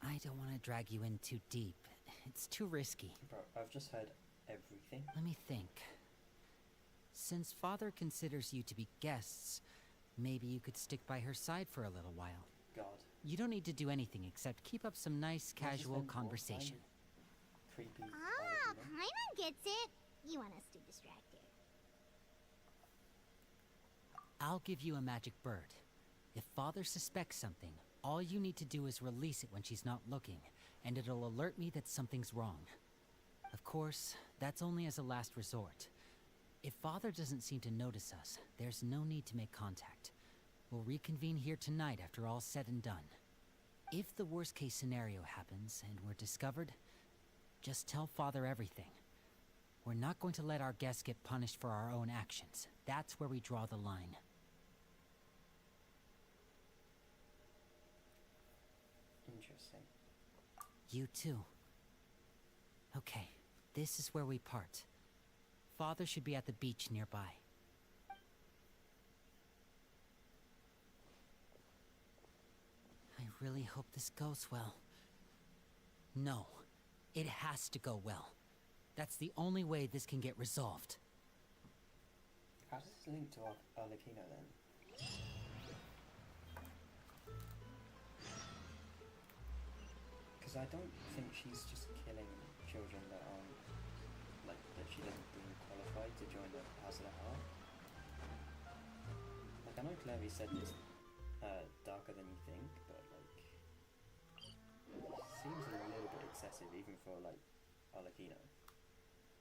I don't want to drag you in too deep. It's too risky. Bro, I've just heard everything. Let me think. Since Father considers you to be guests, maybe you could stick by her side for a little while. God. You don't need to do anything except keep up some nice casual conversation. Creepy. Ah, old, you know? Paimon gets it. You want us to distract her. I'll give you a magic bird. If Father suspects something, all you need to do is release it when she's not looking, and it'll alert me that something's wrong. Of course, that's only as a last resort. If Father doesn't seem to notice us, there's no need to make contact. We'll reconvene here tonight after all's said and done. If the worst-case scenario happens and we're discovered, just tell Father everything. We're not going to let our guests get punished for our own actions. That's where we draw the line. Interesting. You too. Okay, this is where we part. Father should be at the beach nearby. I really hope this goes well. No, it has to go well. That's the only way this can get resolved. How does this link to Arlecchino then? Because I don't think she's just killing children that aren't, like, that she doesn't deem qualified to join the House of the Heart. Like, I know Clairvy said it's darker than you think, but, like, seems a little bit excessive even for, like, Arlecchino.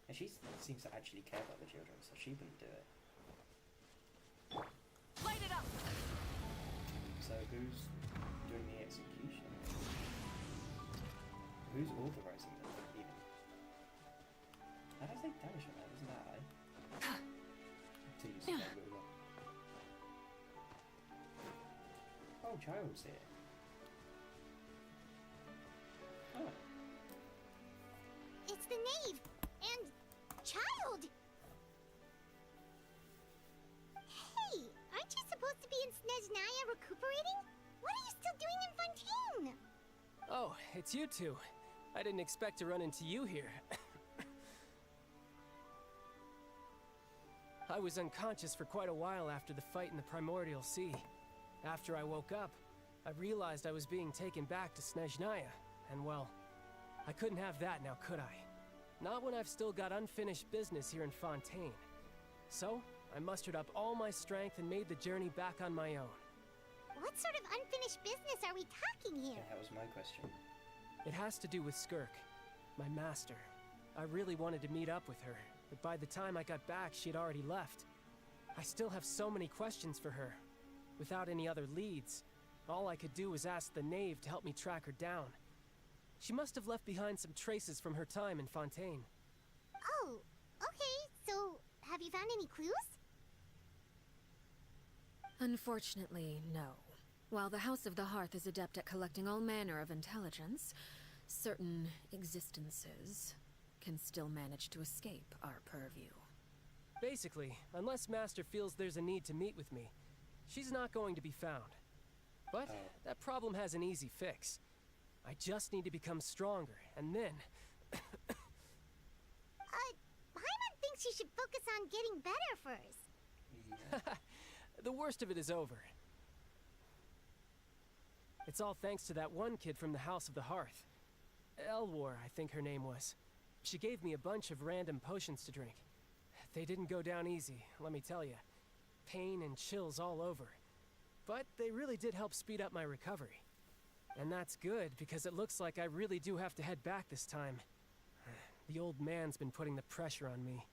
And she seems to actually care about the children, so she wouldn't do it. Light it up! So who's doing the execution? Who's authorizing them even? How does they damage on that? Isn't that high? Until you spell ruler. Oh, Child's here. Oh. It's the knave and Child. Hey, aren't you supposed to be in Snezhnaya recuperating? What are you still doing in Fontaine? Oh, it's you two. I didn't expect to run into you here. I was unconscious for quite a while after the fight in the Primordial Sea. After I woke up, I realized I was being taken back to Snezhnaya, and well, I couldn't have that now, could I? Not when I've still got unfinished business here in Fontaine. So, I mustered up all my strength and made the journey back on my own. What sort of unfinished business are we talking here? Yeah, that was my question. It has to do with Skirk, my master. I really wanted to meet up with her, but by the time I got back, she'd already left. I still have so many questions for her. Without any other leads, all I could do was ask the knave to help me track her down. She must have left behind some traces from her time in Fontaine. Oh, okay, so have you found any clues? Unfortunately, no. While the House of the Hearth is adept at collecting all manner of intelligence, certain existences can still manage to escape our purview. Basically, unless Master feels there's a need to meet with me, she's not going to be found. But that problem has an easy fix. I just need to become stronger, and then... Paimon thinks you should focus on getting better first. Yeah. The worst of it is over. It's all thanks to that one kid from the House of the Hearth. Elwar, I think her name was. She gave me a bunch of random potions to drink. They didn't go down easy, let me tell you. Pain and chills all over. But they really did help speed up my recovery. And that's good, because it looks like I really do have to head back this time. The old man's been putting the pressure on me.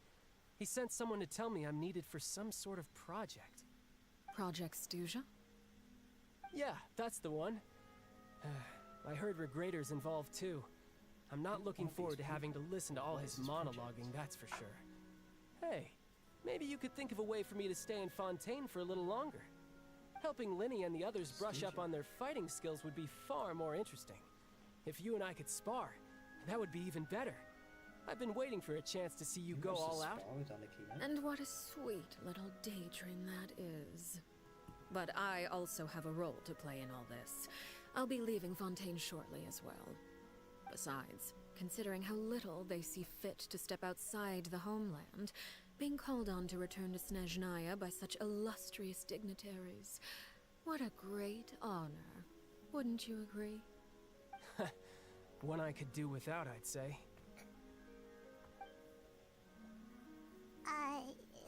He sent someone to tell me I'm needed for some sort of project. Project Stuja? Yeah, that's the one. I heard Regrader's involved too. I'm not looking forward to having to listen to all his monologuing, that's for sure. Hey, maybe you could think of a way for me to stay in Fontaine for a little longer. Helping Linny and the others brush up on their fighting skills would be far more interesting. If you and I could spar, that would be even better. I've been waiting for a chance to see you go all out. And what a sweet little daydream that is. But I also have a role to play in all this. I'll be leaving Fontaine shortly as well. Besides, considering how little they see fit to step outside the homeland, being called on to return to Snezhnaya by such illustrious dignitaries, what a great honor. Wouldn't you agree? One I could do without, I'd say.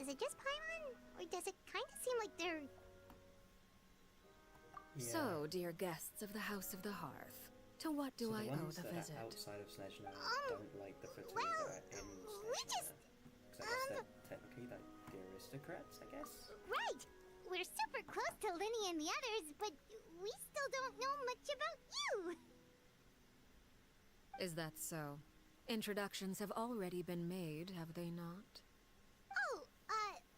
Is it just Paimon? Or does it kind of seem like they're... Yeah. So, dear guests of the House of the Hearth, to what do I owe the visit? Outside of Snezhnaya don't like the Fraternity that are in Snezhnaya. Because I guess they're technically like the aristocrats, I guess? Right! We're super close to Linny and the others, but we still don't know much about you! Is that so? Introductions have already been made, have they not? Oh,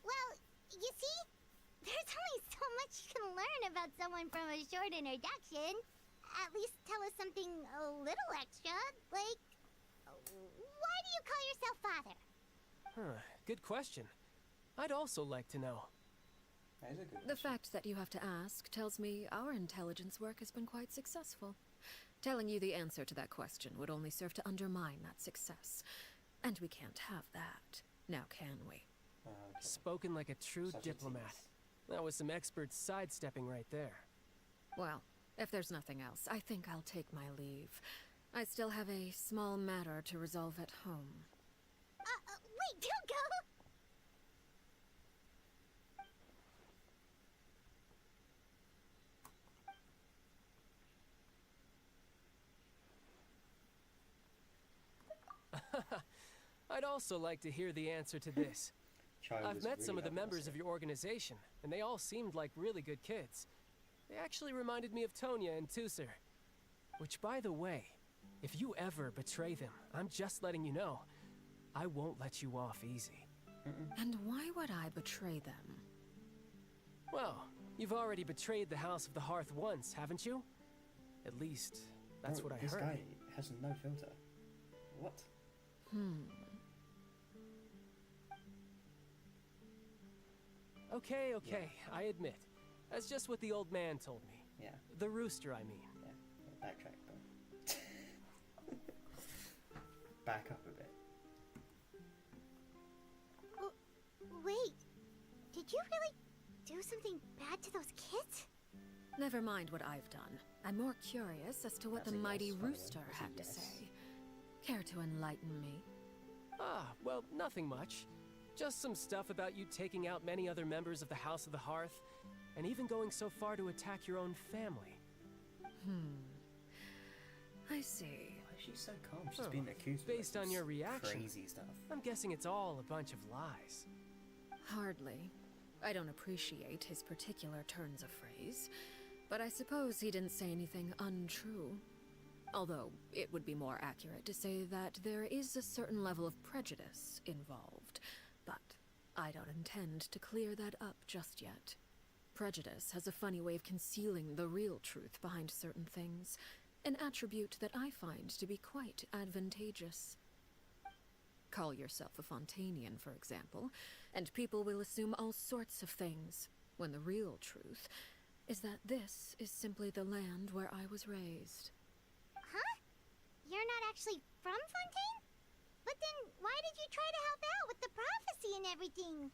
well, you see? There's only so much you can learn about someone from a short introduction. At least tell us something a little extra, like... Why do you call yourself father? Huh, good question. I'd also like to know. That is a good question. The fact that you have to ask tells me our intelligence work has been quite successful. Telling you the answer to that question would only serve to undermine that success. And we can't have that, now can we? Okay. Spoken like a true Such a diplomat. tease. That was some expert sidestepping right there. Well, if there's nothing else, I think I'll take my leave. I still have a small matter to resolve at home. Wait, don't go! I'd also like to hear the answer to this. Child I've was met really some of the happy to members see of it. your organization, and they all seemed like really good kids. They actually reminded me of Tonya and Tusser. Which, by the way, if you ever betray them, I'm just letting you know, I won't let you off easy. And why would I betray them? Well, you've already betrayed the House of the Hearth once, haven't you? At least, that's what I this heard. guy has no filter. What? Okay, I admit. That's just what the old man told me. Yeah. The rooster, I mean. Yeah. Backtrack, bro. Back up a bit. Oh, wait. Did you really do something bad to those kids? Never mind what I've done. I'm more curious as to what That's the a mighty yes, by the way. rooster That's a had to yes. say. Care to enlighten me? Ah, well, nothing much. Just some stuff about you taking out many other members of the House of the Hearth, and even going so far to attack your own family. I see. Why is she so calm? She's been accused of Based like, on your some reaction, crazy stuff. I'm guessing it's all a bunch of lies. Hardly. I don't appreciate his particular turns of phrase, but I suppose he didn't say anything untrue. Although, it would be more accurate to say that there is a certain level of prejudice involved, but I don't intend to clear that up just yet. Prejudice has a funny way of concealing the real truth behind certain things, an attribute that I find to be quite advantageous. Call yourself a Fontanian, for example, and people will assume all sorts of things, when the real truth is that this is simply the land where I was raised. Huh? You're not actually from Fontaine? But then why did you try to help out with the prophecy and everything?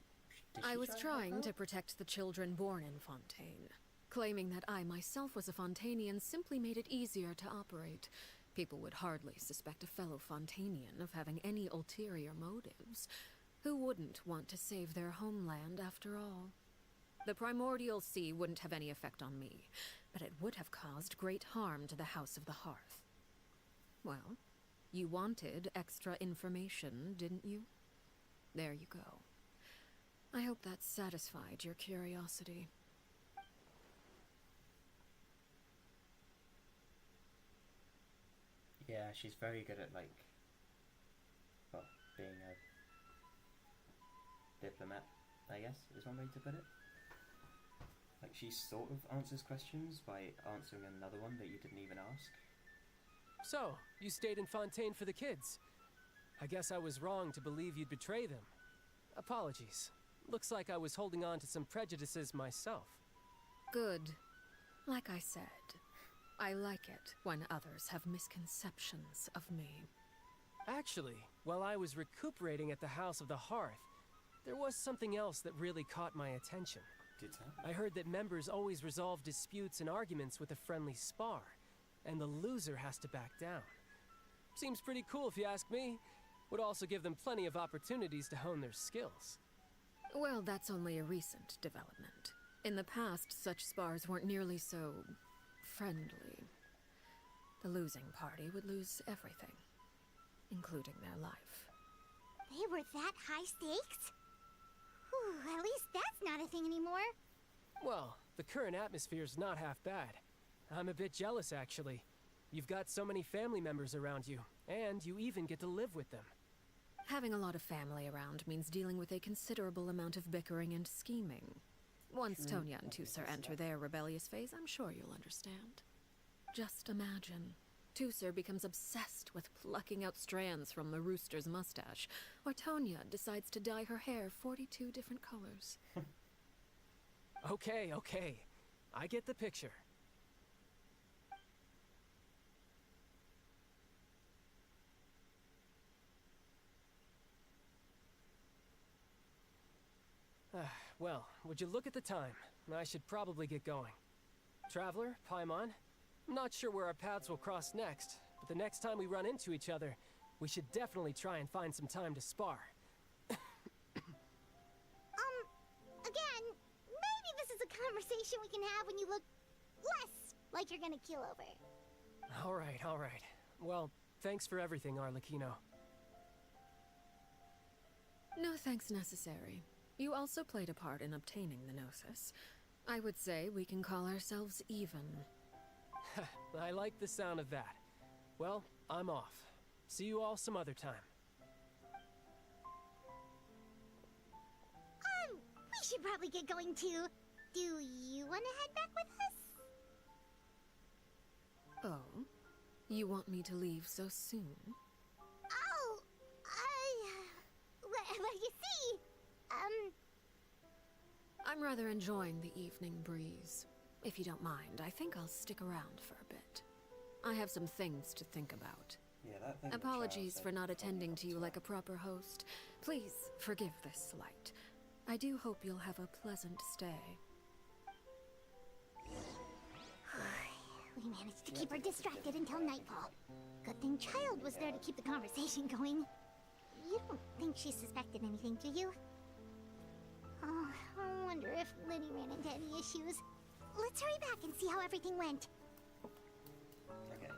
Did I she was try trying help to out? protect the children born in Fontaine. Claiming that I myself was a Fontanian simply made it easier to operate. People would hardly suspect a fellow Fontanian of having any ulterior motives. Who wouldn't want to save their homeland after all? The primordial sea wouldn't have any effect on me, but it would have caused great harm to the House of the Hearth. Well, you wanted extra information, didn't you? There you go. I hope that satisfied your curiosity. Yeah, she's very good at, like, well, being a diplomat, I guess, is one way to put it. Like, she sort of answers questions by answering another one that you didn't even ask. So, you stayed in Fontaine for the kids. I guess I was wrong to believe you'd betray them. Apologies. Looks like I was holding on to some prejudices myself. Good. Like I said, I like it when others have misconceptions of me. Actually, while I was recuperating at the House of the Hearth, there was something else that really caught my attention. Did that? I heard that members always resolve disputes and arguments with a friendly spar, and the loser has to back down. Seems pretty cool if you ask me. Would also give them plenty of opportunities to hone their skills. Well, that's only a recent development. In the past, such spars weren't nearly so friendly. The losing party would lose everything, including their life. They were that high stakes? Whew, at least that's not a thing anymore. Well, the current atmosphere's not half bad. I'm a bit jealous, actually. You've got so many family members around you, and you even get to live with them. Having a lot of family around means dealing with a considerable amount of bickering and scheming. Once Tonya and Tusser enter their rebellious phase, I'm sure you'll understand. Just imagine. Tusser becomes obsessed with plucking out strands from the rooster's mustache, or Tonya decides to dye her hair 42 different colors. Okay. I get the picture. Well, would you look at the time? I should probably get going. Traveler, Paimon, I'm not sure where our paths will cross next, but the next time we run into each other, we should definitely try and find some time to spar. Again, maybe this is a conversation we can have when you look less like you're gonna keel over. All right. Well, thanks for everything, Arlecchino. No thanks necessary. You also played a part in obtaining the Gnosis. I would say we can call ourselves even. I like the sound of that. Well, I'm off. See you all some other time. We should probably get going too. Do you want to head back with us? Oh? You want me to leave so soon? Oh, well, you see, I'm rather enjoying the evening breeze. If you don't mind, I think I'll stick around for a bit. I have some things to think about. Yeah, that thing. Apologies for not attending to you like a proper host. Please forgive this slight. I do hope you'll have a pleasant stay. we managed to keep her distracted until nightfall. Good thing Child was there to keep the conversation going. You don't think she suspected anything, do you? Oh, I wonder if Liddy ran into any issues. Let's hurry back and see how everything went. Okay.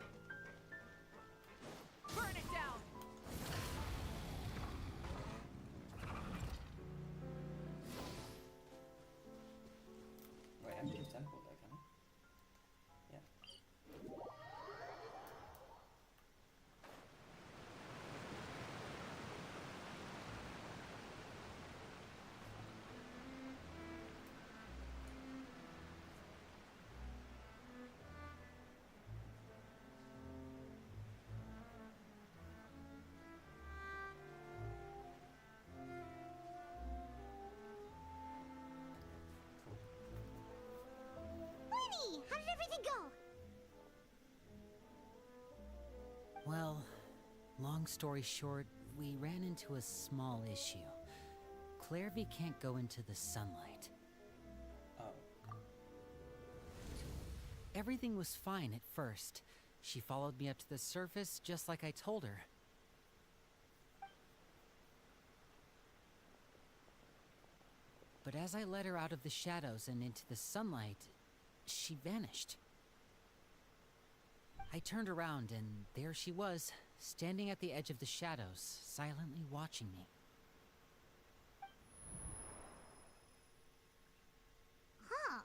Burn it down! Wait, I can just teleport there, can I? Yeah. Lenny, how did everything go? Well, long story short, we ran into a small issue. Clairvy can't go into the sunlight. Oh. Everything was fine at first. She followed me up to the surface just like I told her. But as I led her out of the shadows and into the sunlight, she vanished. I turned around and there she was, standing at the edge of the shadows, silently watching me. Huh.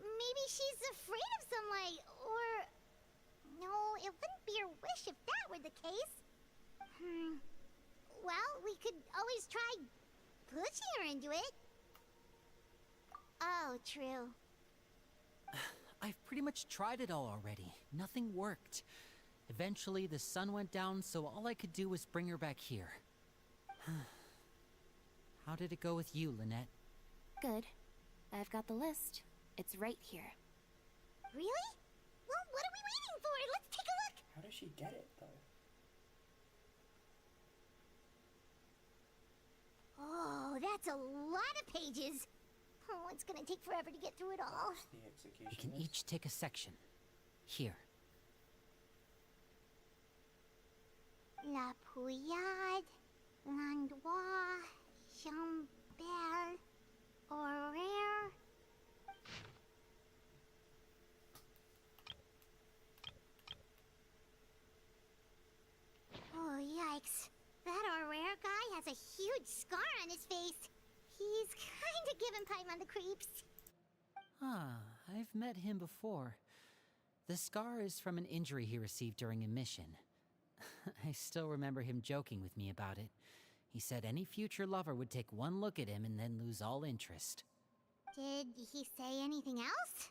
Maybe she's afraid of sunlight, or... No, it wouldn't be her wish if that were the case. Well, we could always try pushing her into it. Oh, true. I've pretty much tried it all already. Nothing worked. Eventually, the sun went down, so all I could do was bring her back here. How did it go with you, Lynette? Good. I've got the list. It's right here. Really? Well, what are we waiting for? Let's take a look! How does she get it, though? Oh, that's a lot of pages. Oh, it's gonna take forever to get through it all. The execution We can list? each take a section. Here. La Pouillade, Landois, Chambert, Horaire. Oh, yikes. That Horaire guy has a huge scar on his face. He's kinda giving Paimon the creeps. Ah, I've met him before. The scar is from an injury he received during a mission. I still remember him joking with me about it. He said any future lover would take one look at him and then lose all interest. Did he say anything else?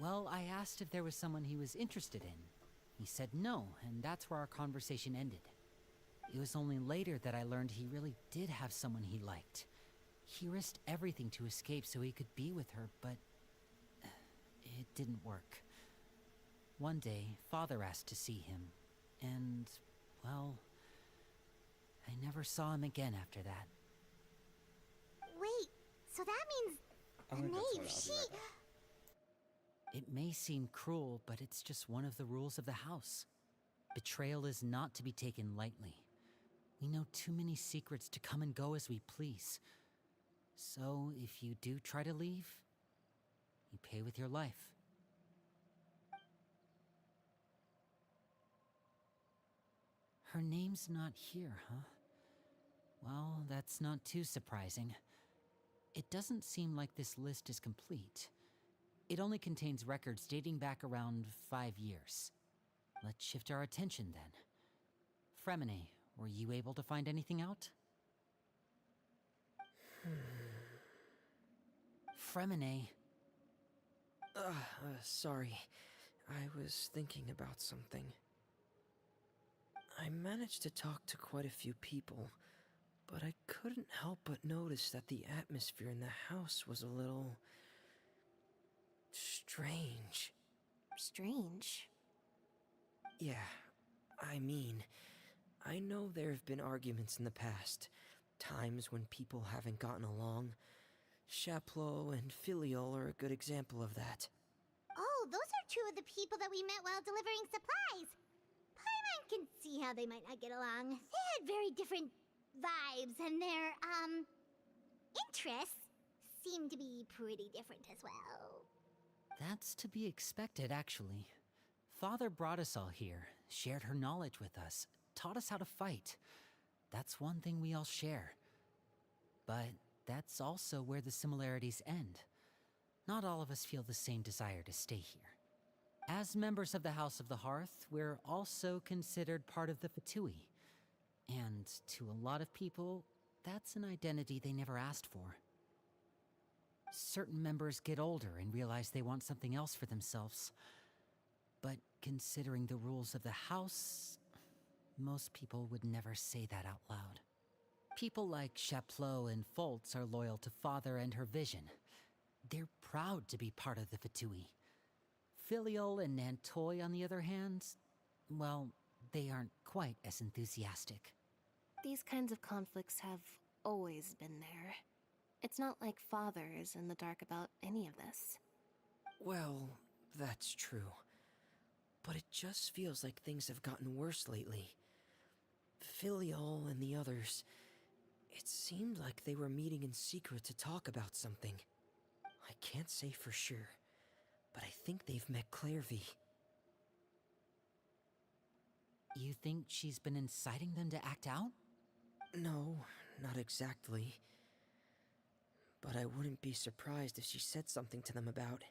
Well, I asked if there was someone he was interested in. He said no, and that's where our conversation ended. It was only later that I learned he really did have someone he liked. He risked everything to escape so he could be with her, but it didn't work. One day, Father asked to see him, and, well, I never saw him again after that. Wait, so that means I'm gonna go to the Nave, toilet, I'll be right back. It may seem cruel, but it's just one of the rules of the house. Betrayal is not to be taken lightly. We know too many secrets to come and go as we please. So, if you do try to leave, you pay with your life. Her name's not here, huh? Well, that's not too surprising. It doesn't seem like this list is complete. It only contains records dating back around 5 years. Let's shift our attention then. Fremine, were you able to find anything out? Fremine. Sorry. I was thinking about something. I managed to talk to quite a few people, but I couldn't help but notice that the atmosphere in the house was a little... strange. Strange. Yeah, I mean, I know there have been arguments in the past, times when people haven't gotten along. Chaplot and Filial are a good example of that. Oh, those are two of the people that we met while delivering supplies. Paimon can see how they might not get along. They had very different vibes, and their, interests seem to be pretty different as well. That's to be expected, actually. Father brought us all here, shared her knowledge with us, taught us how to fight. That's one thing we all share. But that's also where the similarities end. Not all of us feel the same desire to stay here. As members of the House of the Hearth, we're also considered part of the Fatui. And to a lot of people, that's an identity they never asked for. Certain members get older and realize they want something else for themselves. But considering the rules of the House, most people would never say that out loud. People like Chaplot and Foltz are loyal to Father and her vision. They're proud to be part of the Fatui. Filial and Nantoy, on the other hand, well, they aren't quite as enthusiastic. These kinds of conflicts have always been there. It's not like Father is in the dark about any of this. Well, that's true. But it just feels like things have gotten worse lately. Filial and the others, it seemed like they were meeting in secret to talk about something. I can't say for sure, but I think they've met Clairvy. You think she's been inciting them to act out? No, not exactly. But I wouldn't be surprised if she said something to them about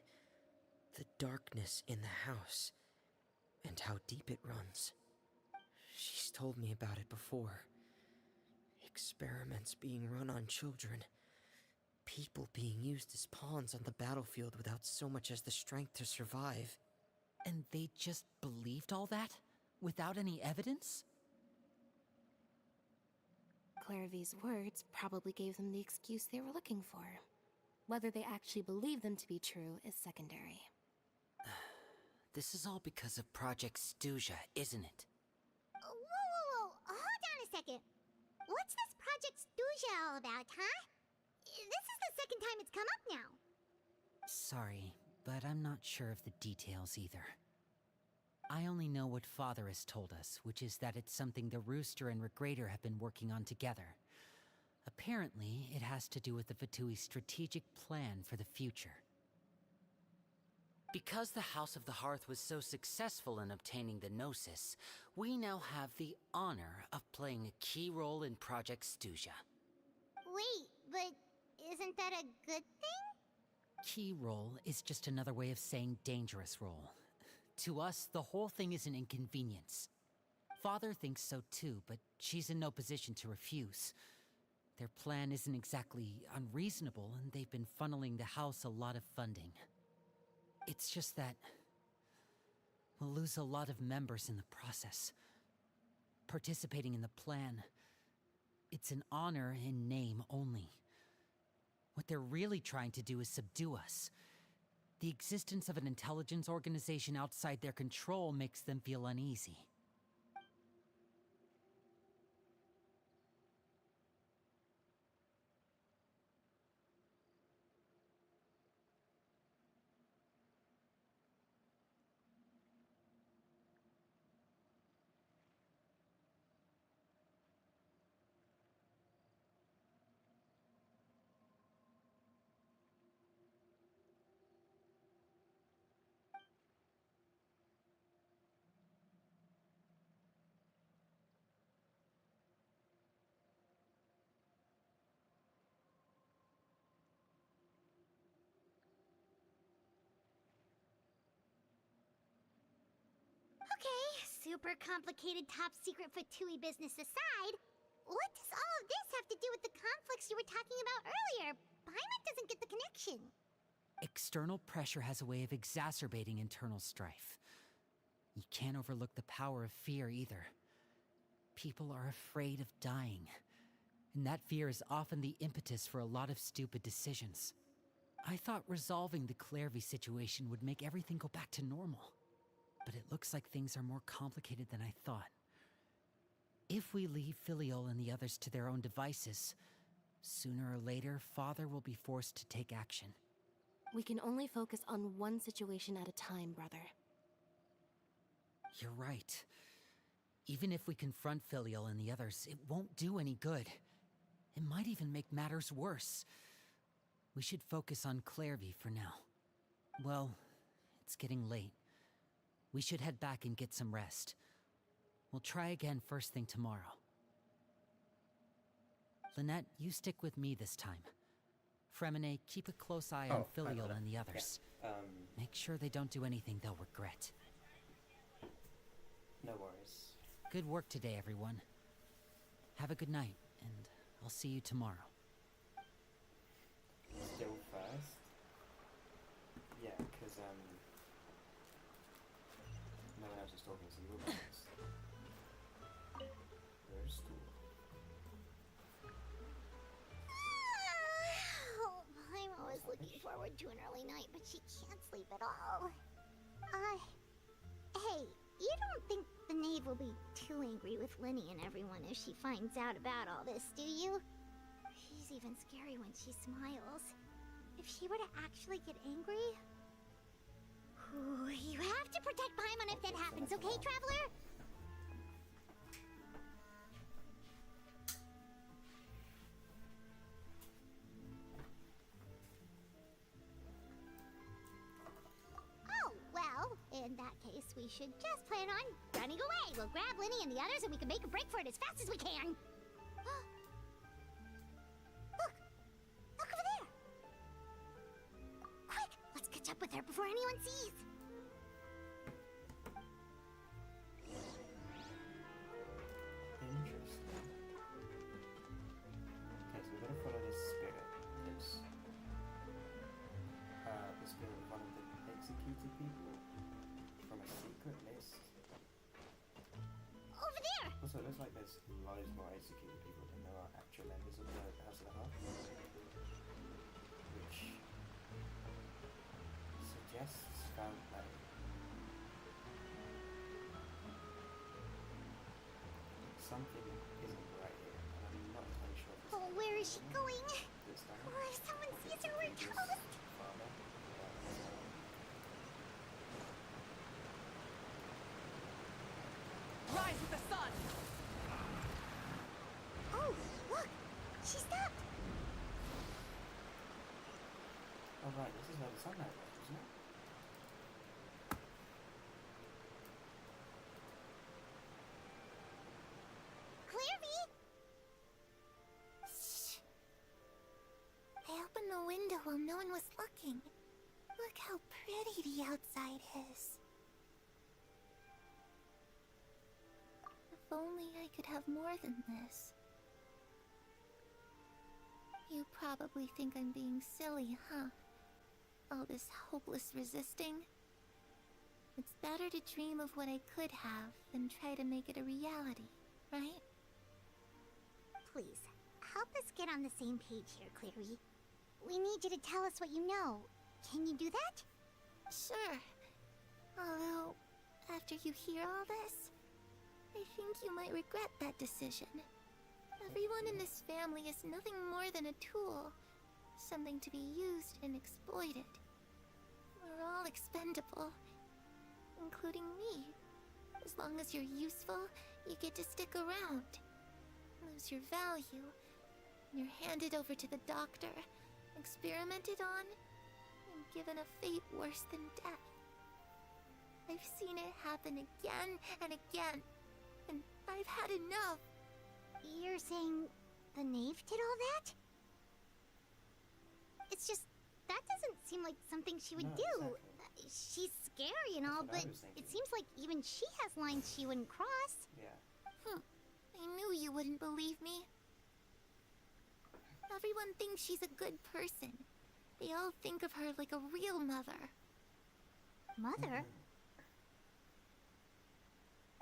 the darkness in the house and how deep it runs. She's told me about it before. Experiments being run on children. People being used as pawns on the battlefield without so much as the strength to survive. And they just believed all that? Without any evidence? Clairvy's words probably gave them the excuse they were looking for. Whether they actually believe them to be true is secondary. This is all because of Project Stuja, isn't it? Whoa. Hold on a second. What's this Project Stuja all about, huh? This is the second time it's come up now. Sorry, but I'm not sure of the details either. I only know what Father has told us, which is that it's something the Rooster and Regrader have been working on together. Apparently, it has to do with the Fatui's strategic plan for the future. Because the House of the Hearth was so successful in obtaining the Gnosis, we now have the honor of playing a key role in Project Stuja. Wait, but isn't that a good thing? Key role is just another way of saying dangerous role. To us, the whole thing is an inconvenience. Father thinks so too, but she's in no position to refuse. Their plan isn't exactly unreasonable, and they've been funneling the house a lot of funding. It's just that we'll lose a lot of members in the process. Participating in the plan, it's an honor in name only. What they're really trying to do is subdue us. The existence of an intelligence organization outside their control makes them feel uneasy. super complicated top secret Fatui business aside, what does all of this have to do with the conflicts you were talking about earlier? Paimon doesn't get the connection. External pressure has a way of exacerbating internal strife. You can't overlook the power of fear either. People are afraid of dying, and that fear is often the impetus for a lot of stupid decisions. I thought resolving the Clairvy situation would make everything go back to normal, but it looks like things are more complicated than I thought. If we leave Filiol and the others to their own devices, sooner or later, Father will be forced to take action. We can only focus on one situation at a time, brother. You're right. Even if we confront Filiol and the others, it won't do any good. It might even make matters worse. We should focus on Clairvy for now. Well, it's getting late. We should head back and get some rest. We'll try again first thing tomorrow. Lynette, you stick with me this time. Fremine, keep a close eye on Filiol and the others. Yeah. Make sure they don't do anything they'll regret. No worries. Good work today, everyone. Have a good night, and I'll see you tomorrow. Still first? Yeah, because, no one else is talking, so you will go first. Where's school? I'm always looking forward to an early night, but she can't sleep at all. Hey, you don't think the knave will be too angry with Lenny and everyone if she finds out about all this, do you? She's even scary when she smiles. If she were to actually get angry... Ooh, you have to protect Paimon if that happens, okay, Traveler? Oh, well, in that case, we should just plan on running away. We'll grab Lenny and the others and we can make a break for it as fast as we can. Look over there! Quick, let's catch up with her before anyone sees. Interesting. Okay, so we're gonna follow this spirit. It's the spirit of one of the executed people from a secret list. Over there! Also, it looks like there's loads more executed people than there are actual members of the House of the Heart, which suggests foul play. Something isn't right here, and I'm not entirely sure if it's Oh, where is she going? this time. Oh, if someone sees her, we're toast! Father. Rise with the sun! Oh, look! She stopped! Oh right, this is where the sunlight was, isn't it? Clairvy! Shh. I opened the window while no one was looking. Look how pretty the outside is. If only I could have more than this. You probably think I'm being silly, huh? All this hopeless resisting. It's better to dream of what I could have than try to make it a reality, right? Please, help us get on the same page here, Clary. We need you to tell us what you know. Can you do that? Sure. Although, after you hear all this, I think you might regret that decision. Everyone in this family is nothing more than a tool. Something to be used and exploited. We're all expendable. Including me. As long as you're useful, you get to stick around. Lose your value. You're handed over to the doctor, experimented on, and given a fate worse than death. I've seen it happen again and again, and I've had enough. You're saying the knave did all that? It's just, that doesn't seem like something she would No, do. exactly. She's scary and all, That's what I but was thinking. it seems like even she has lines she wouldn't cross. Yeah. I knew you wouldn't believe me. Everyone thinks she's a good person. They all think of her like a real mother. Mother?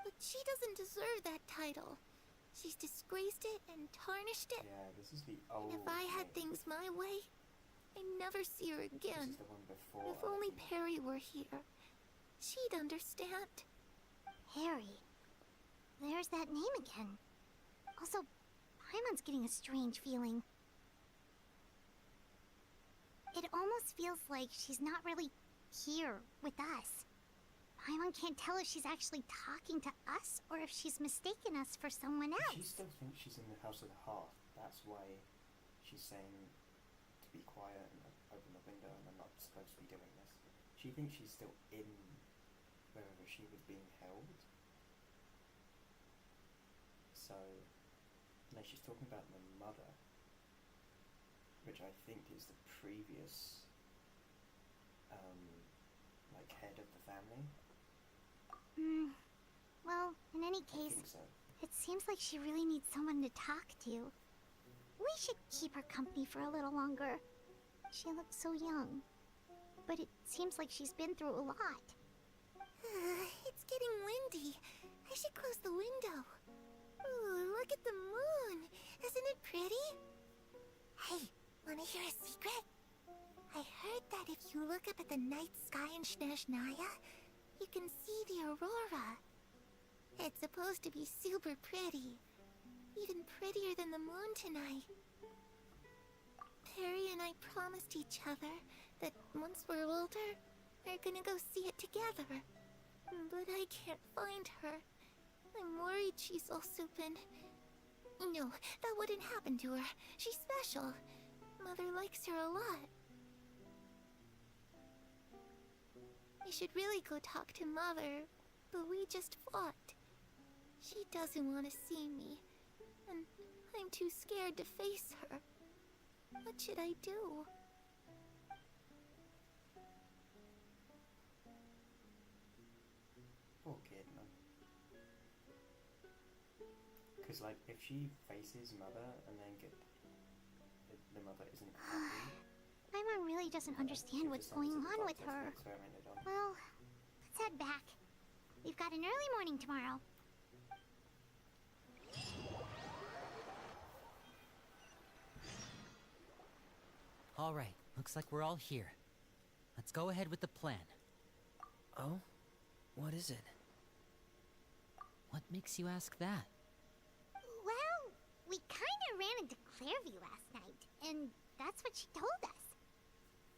But she doesn't deserve that title. She's disgraced it and tarnished it. Yeah, this is the old And if I had name. things my way, I'd never see her This again. is the one before. If only Perry were here, she'd understand. Harry. There's that name again. Also, Paimon's getting a strange feeling. It almost feels like she's not really here with us. Paimon can't tell if she's actually talking to us or if she's mistaken us for someone else. She still thinks she's in the House of the Hearth. That's why she's saying to be quiet and open the window and I'm not supposed to be doing this. She thinks she's still in wherever she was being held. So, no, she's talking about the mother, which I think is the previous, like, head of the family. Well, in any I case, think so. it seems like she really needs someone to talk to. We should keep her company for a little longer. She looks so young. But it seems like she's been through a lot. It's getting windy. I should close the window. Ooh, look at the moon. Isn't it pretty? Hey, wanna hear a secret? I heard that if you look up at the night sky in Snezhnaya, you can see the aurora. It's supposed to be super pretty. Even prettier than the moon tonight. Perry and I promised each other that once we're older, we're gonna go see it together. But I can't find her. I'm worried she's also been... No, that wouldn't happen to her. She's special. Mother likes her a lot. We should really go talk to Mother, but we just fought. She doesn't want to see me, and I'm too scared to face her. What should I do? Poor kid, man. Because, like, if she faces Mother and then the Mother isn't happy... Paimon really doesn't understand what's going on with her. Well, let's head back. We've got an early morning tomorrow. All right, looks like we're all here. Let's go ahead with the plan. Oh? What is it? What makes you ask that? Well, we kinda ran into Clairview last night, and that's what she told us.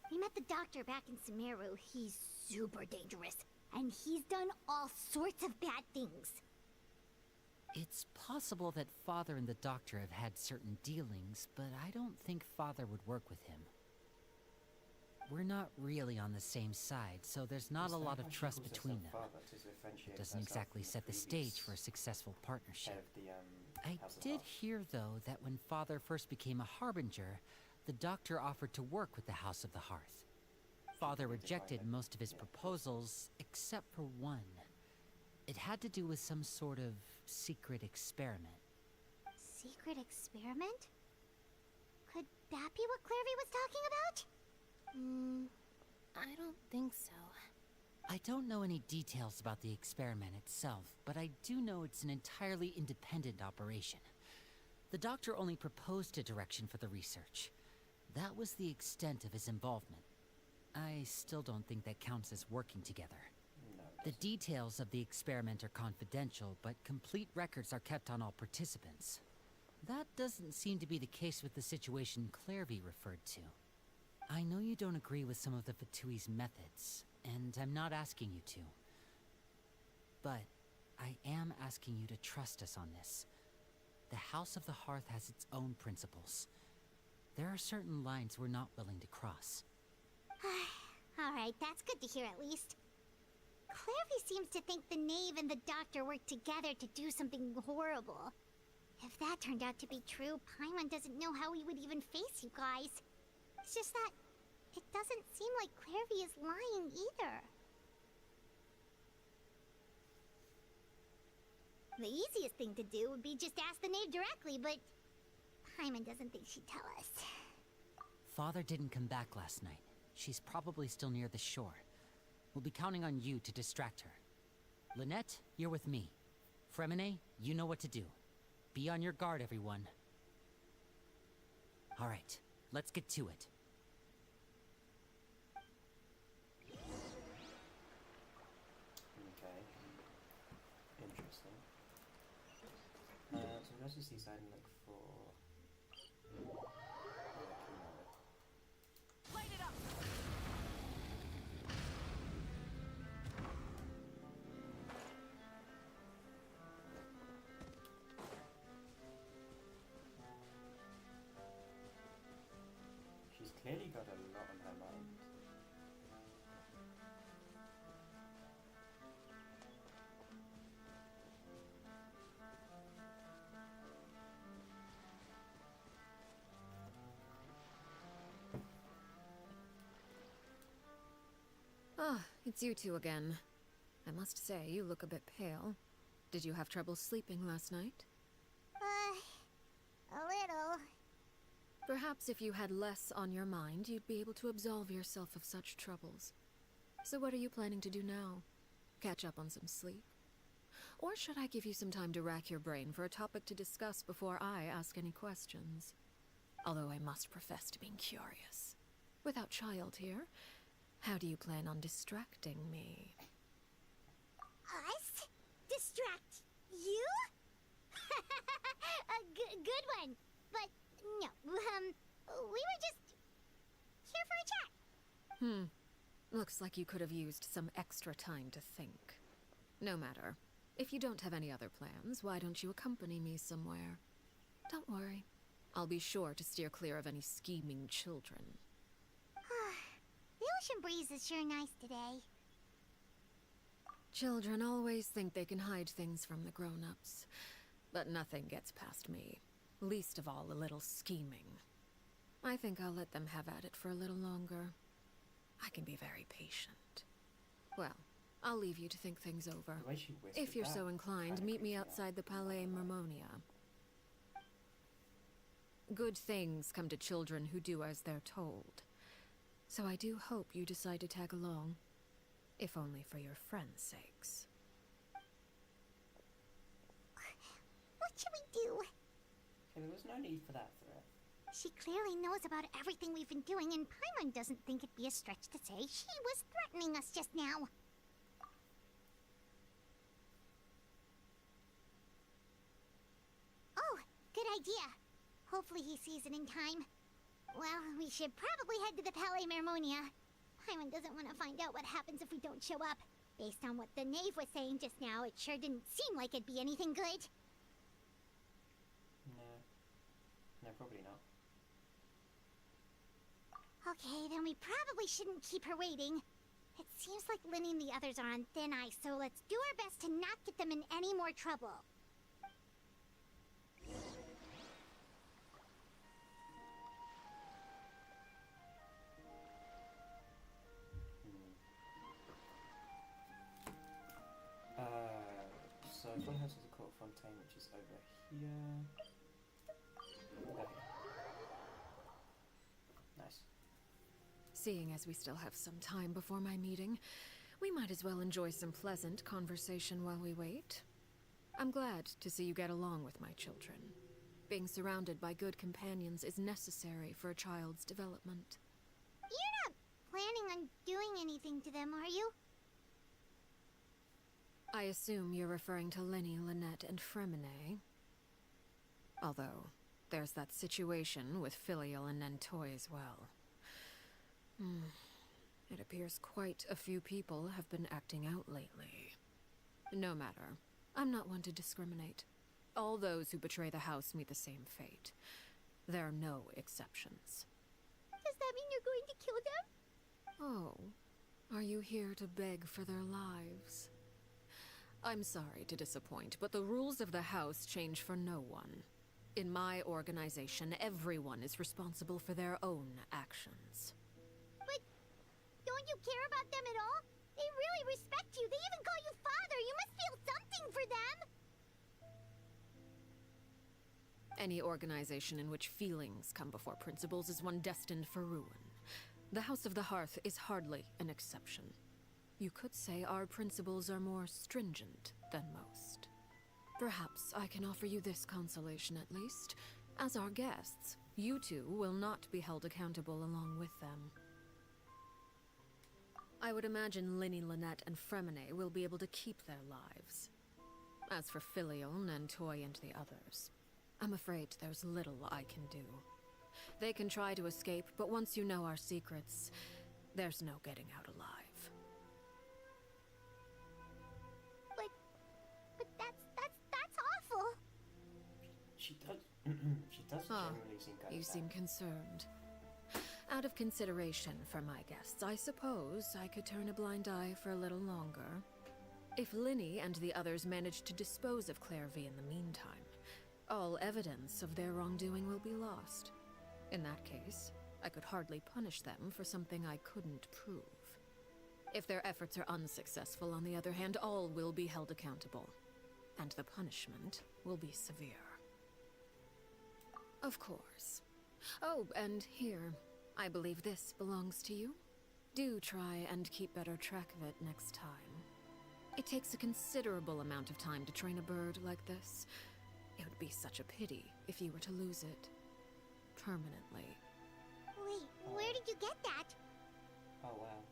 We met the doctor back in Sumeru. He's super dangerous, and he's done all sorts of bad things. It's possible that Father and the Doctor have had certain dealings, but I don't think Father would work with him. We're not really on the same side, so there's not a lot of trust between them. It doesn't exactly set the stage for a successful partnership. I did hear, though, that when Father first became a Harbinger, the Doctor offered to work with the House of the Hearth. Father rejected most of his proposals, except for one. It had to do with some sort of secret experiment. Secret experiment? Could that be what Clairview was talking about? I don't think so. I don't know any details about the experiment itself, but I do know it's an entirely independent operation. The Doctor only proposed a direction for the research. That was the extent of his involvement. I still don't think that counts as working together. The details of the experiment are confidential, but complete records are kept on all participants. That doesn't seem to be the case with the situation Clairview referred to. I know you don't agree with some of the Fatui's methods, and I'm not asking you to. But I am asking you to trust us on this. The House of the Hearth has its own principles. There are certain lines we're not willing to cross. Alright, that's good to hear at least. Clairview seems to think the Knave and the Doctor worked together to do something horrible. If that turned out to be true, Paimon doesn't know how he would even face you guys. It's just that it doesn't seem like Clairview is lying either. The easiest thing to do would be just ask the knave directly, but Paimon doesn't think she'd tell us. Father didn't come back last night. She's probably still near the shore. We'll be counting on you to distract her. Lynette, you're with me. Fremine, you know what to do. Be on your guard, everyone. All right, let's get to it. Okay. Interesting. So we'll go to the seaside and look for... Light it up! She's clearly got a lot on her mind. Ah, it's you two again. I must say, you look a bit pale. Did you have trouble sleeping last night? A little. Perhaps if you had less on your mind, you'd be able to absolve yourself of such troubles. So what are you planning to do now? Catch up on some sleep? Or should I give you some time to rack your brain for a topic to discuss before I ask any questions? Although I must profess to being curious. Without Child here, how do you plan on distracting me? Us? Distract you? A good one. But no, we were just here for a chat. Looks like you could have used some extra time to think. No matter. If you don't have any other plans, why don't you accompany me somewhere? Don't worry. I'll be sure to steer clear of any scheming children. The ocean breeze is sure nice today. Children always think they can hide things from the grown-ups. But nothing gets past me. Least of all a little scheming. I think I'll let them have at it for a little longer. I can be very patient. Well, I'll leave you to think things over. The way she whispered If you're that so inclined, kinda meet me creeped out. outside the Palais Mermonia. Good things come to children who do as they're told. So I do hope you decide to tag along. If only for your friends' sakes. What should we do? Okay, there was no need for that threat. She clearly knows about everything we've been doing, and Paimon doesn't think it'd be a stretch to say she was threatening us just now. Oh, good idea. Hopefully he sees it in time. Well, we should probably head to the Palais Mermonia. Paimon doesn't want to find out what happens if we don't show up. Based on what the knave was saying just now, it sure didn't seem like it'd be anything good. No, probably not. Okay, then we probably shouldn't keep her waiting. It seems like Linny and the others are on thin ice, so let's do our best to not get them in any more trouble. So Full House is a court fontaine, which is over here. Okay. Nice. Seeing as we still have some time before my meeting, we might as well enjoy some pleasant conversation while we wait. I'm glad to see you get along with my children. Being surrounded by good companions is necessary for a child's development. You're not planning on doing anything to them, are you? I assume you're referring to Linny, Lynette, and Fremine. Although, there's that situation with Filial and Nentoy as well. It appears quite a few people have been acting out lately. No matter. I'm not one to discriminate. All those who betray the house meet the same fate. There are no exceptions. Does that mean you're going to kill them? Oh, are you here to beg for their lives? I'm sorry to disappoint, but the rules of the house change for no one. In my organization, everyone is responsible for their own actions. But don't you care about them at all? They really respect you. They even call you father. You must feel something for them. Any organization in which feelings come before principles is one destined for ruin. The House of the Hearth is hardly an exception. You could say our principles are more stringent than most. Perhaps I can offer you this consolation at least. As our guests, you two will not be held accountable along with them. I would imagine Linny, Lynette, and Fremine will be able to keep their lives. As for Filion and Toy and the others, I'm afraid there's little I can do. They can try to escape, but once you know our secrets, there's no getting out alive. But that's awful. She does. She does generally seem kind of You sad. seem concerned. Out of consideration for my guests, I suppose I could turn a blind eye for a little longer. If Linny and the others manage to dispose of Clairvy in the meantime, all evidence of their wrongdoing will be lost. In that case, I could hardly punish them for something I couldn't prove. If their efforts are unsuccessful, on the other hand, all will be held accountable. And the punishment will be severe. Of course. Oh, and here, I believe this belongs to you. Do try and keep better track of it next time. It takes a considerable amount of time to train a bird like this. It would be such a pity if you were to lose it. Permanently. Wait, where did you get that? Oh wow.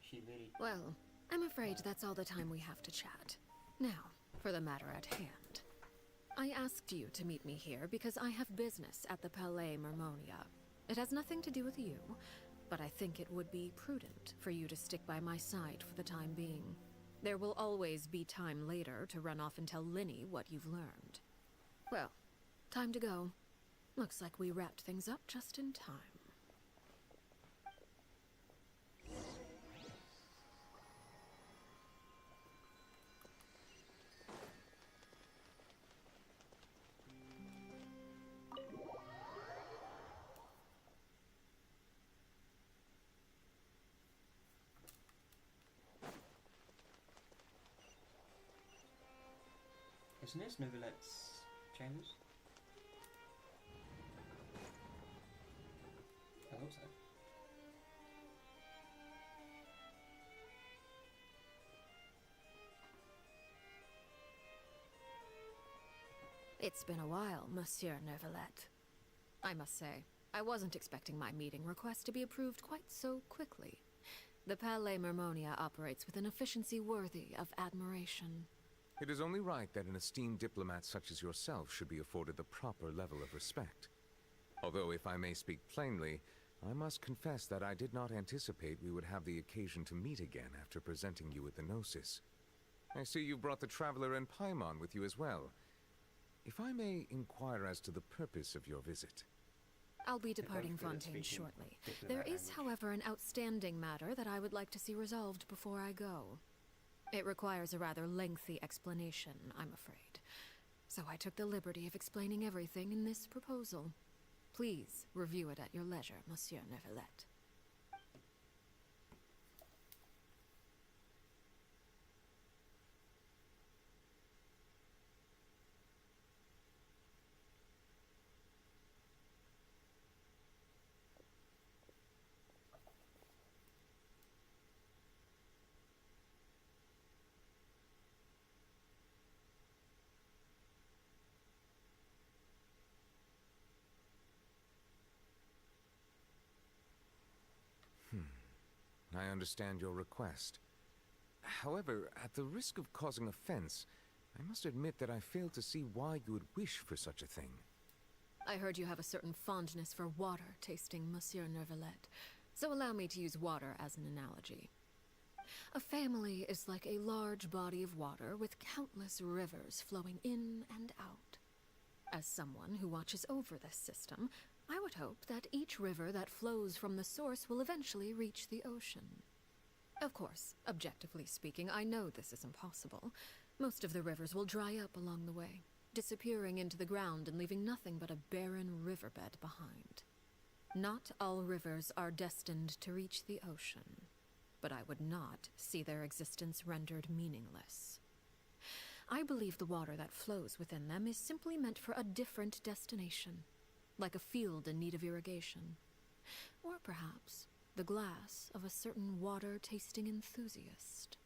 She really. Well, I'm afraid that's all the time we have to chat. Now, for the matter at hand. I asked you to meet me here because I have business at the Palais Mermonia. It has nothing to do with you, but I think it would be prudent for you to stick by my side for the time being. There will always be time later to run off and tell Linny what you've learned. Well, time to go. Looks like we wrapped things up just in time. Isn't this Novelette's chambers? I hope so. It's been a while, Monsieur Neuvillette. I must say, I wasn't expecting my meeting request to be approved quite so quickly. The Palais Mermonia operates with an efficiency worthy of admiration. It is only right that an esteemed diplomat such as yourself should be afforded the proper level of respect. Although, if I may speak plainly, I must confess that I did not anticipate we would have the occasion to meet again after presenting you with the Gnosis. I see you brought the Traveler and Paimon with you as well. If I may inquire as to the purpose of your visit. I'll be departing Fontaine shortly. There is, however, an outstanding matter that I would like to see resolved before I go. It requires a rather lengthy explanation, I'm afraid. So I took the liberty of explaining everything in this proposal. Please review it at your leisure, Monsieur Neuvillette. I understand your request. However, at the risk of causing offense, I must admit that I fail to see why you would wish for such a thing. I heard you have a certain fondness for water tasting, Monsieur Neuvillette, so allow me to use water as an analogy. A family is like a large body of water with countless rivers flowing in and out. As someone who watches over this system, I would hope that each river that flows from the source will eventually reach the ocean. Of course, objectively speaking, I know this is impossible. Most of the rivers will dry up along the way, disappearing into the ground and leaving nothing but a barren riverbed behind. Not all rivers are destined to reach the ocean, but I would not see their existence rendered meaningless. I believe the water that flows within them is simply meant for a different destination, like a field in need of irrigation. Or perhaps the glass of a certain water-tasting enthusiast.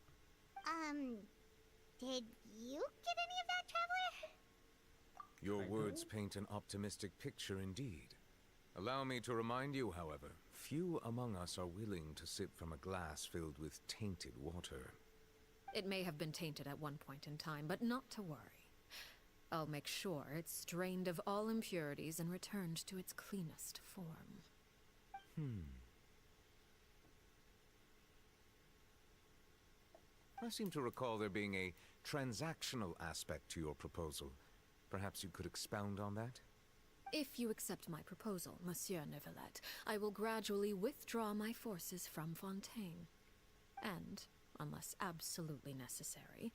Did you get any of that, Traveler? Your words paint an optimistic picture indeed. Allow me to remind you, however, few among us are willing to sip from a glass filled with tainted water. It may have been tainted at one point in time, but not to worry. I'll make sure it's drained of all impurities and returned to its cleanest form. I seem to recall there being a transactional aspect to your proposal. Perhaps you could expound on that? If you accept my proposal, Monsieur Neuvillette, I will gradually withdraw my forces from Fontaine. And, unless absolutely necessary,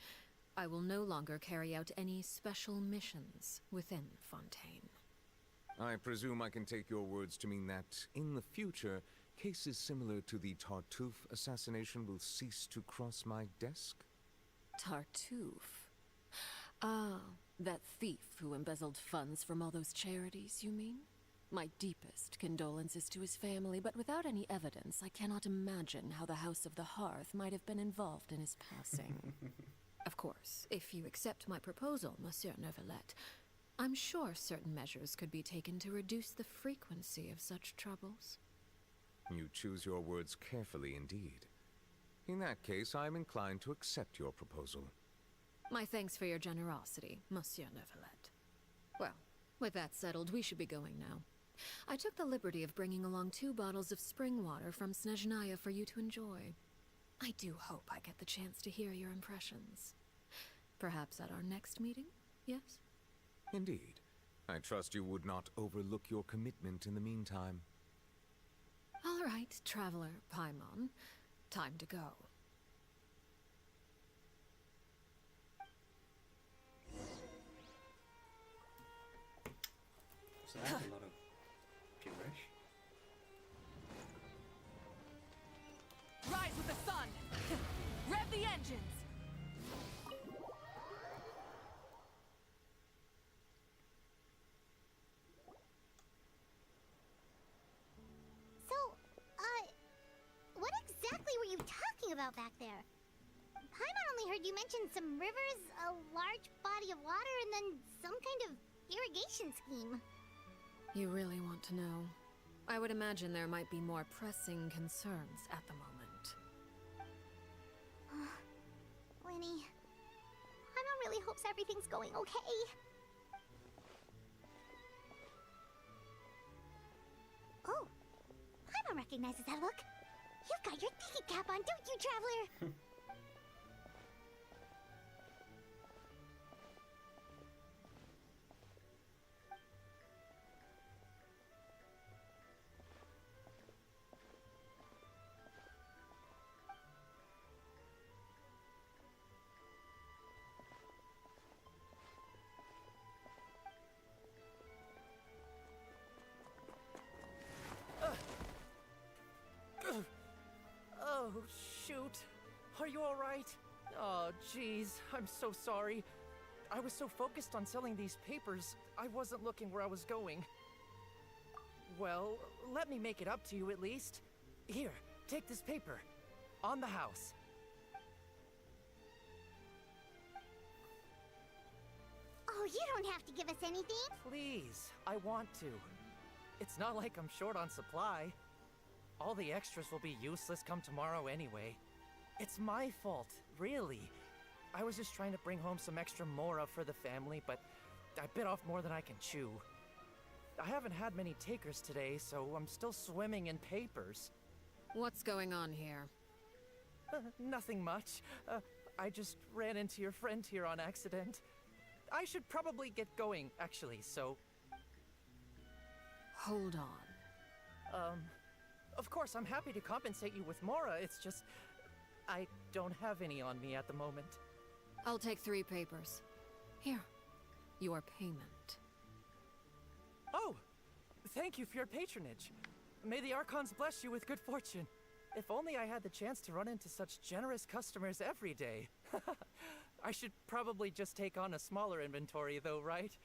I will no longer carry out any special missions within Fontaine. I presume I can take your words to mean that, in the future, cases similar to the Tartuffe assassination will cease to cross my desk? Tartuffe? Ah, that thief who embezzled funds from all those charities, you mean? My deepest condolences to his family, but without any evidence, I cannot imagine how the House of the Hearth might have been involved in his passing. Of course, if you accept my proposal, Monsieur Neuvillette, I'm sure certain measures could be taken to reduce the frequency of such troubles. You choose your words carefully indeed. In that case, I am inclined to accept your proposal. My thanks for your generosity, Monsieur Neuvillette. Well, with that settled, we should be going now. I took the liberty of bringing along 2 bottles of spring water from Snezhnaya for you to enjoy. I do hope I get the chance to hear your impressions. Perhaps at our next meeting, yes? Indeed. I trust you would not overlook your commitment in the meantime. All right, Traveler Paimon. Time to go. So that's a lot of gibberish. Rise with the sun! Rev the engines! So, what exactly were you talking about back there? Paimon only heard you mention some rivers, a large body of water, and then some kind of irrigation scheme. You really want to know? I would imagine there might be more pressing concerns at the moment. Lenny, Paimon really hopes everything's going okay. Oh, Paimon recognizes that look. You've got your thinking cap on, don't you, Traveler? Oh, shoot. Are you alright? Oh, jeez. I'm so sorry. I was so focused on selling these papers, I wasn't looking where I was going. Well, let me make it up to you at least. Here, take this paper. On the house. Oh, you don't have to give us anything. Please, I want to. It's not like I'm short on supply. All the extras will be useless come tomorrow anyway. It's my fault, really. I was just trying to bring home some extra mora for the family, but I bit off more than I can chew. I haven't had many takers today, so I'm still swimming in papers. What's going on here? Nothing much. I just ran into your friend here on accident. I should probably get going, actually, so... Hold on. Of course, I'm happy to compensate you with mora, it's just... I don't have any on me at the moment. I'll take 3 papers. Here, your payment. Oh! Thank you for your patronage. May the Archons bless you with good fortune. If only I had the chance to run into such generous customers every day. I should probably just take on a smaller inventory though, right?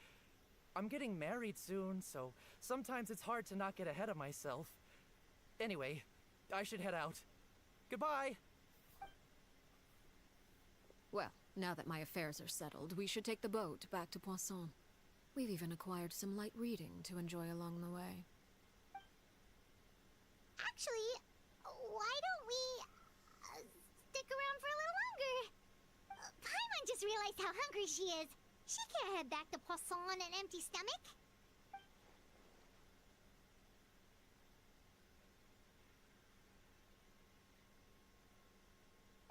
I'm getting married soon, so sometimes it's hard to not get ahead of myself. Anyway, I should head out. Goodbye! Well, now that my affairs are settled, we should take the boat back to Poisson. We've even acquired some light reading to enjoy along the way. Actually, why don't we stick around for a little longer? Paimon just realized how hungry she is. She can't head back to Poisson on an empty stomach.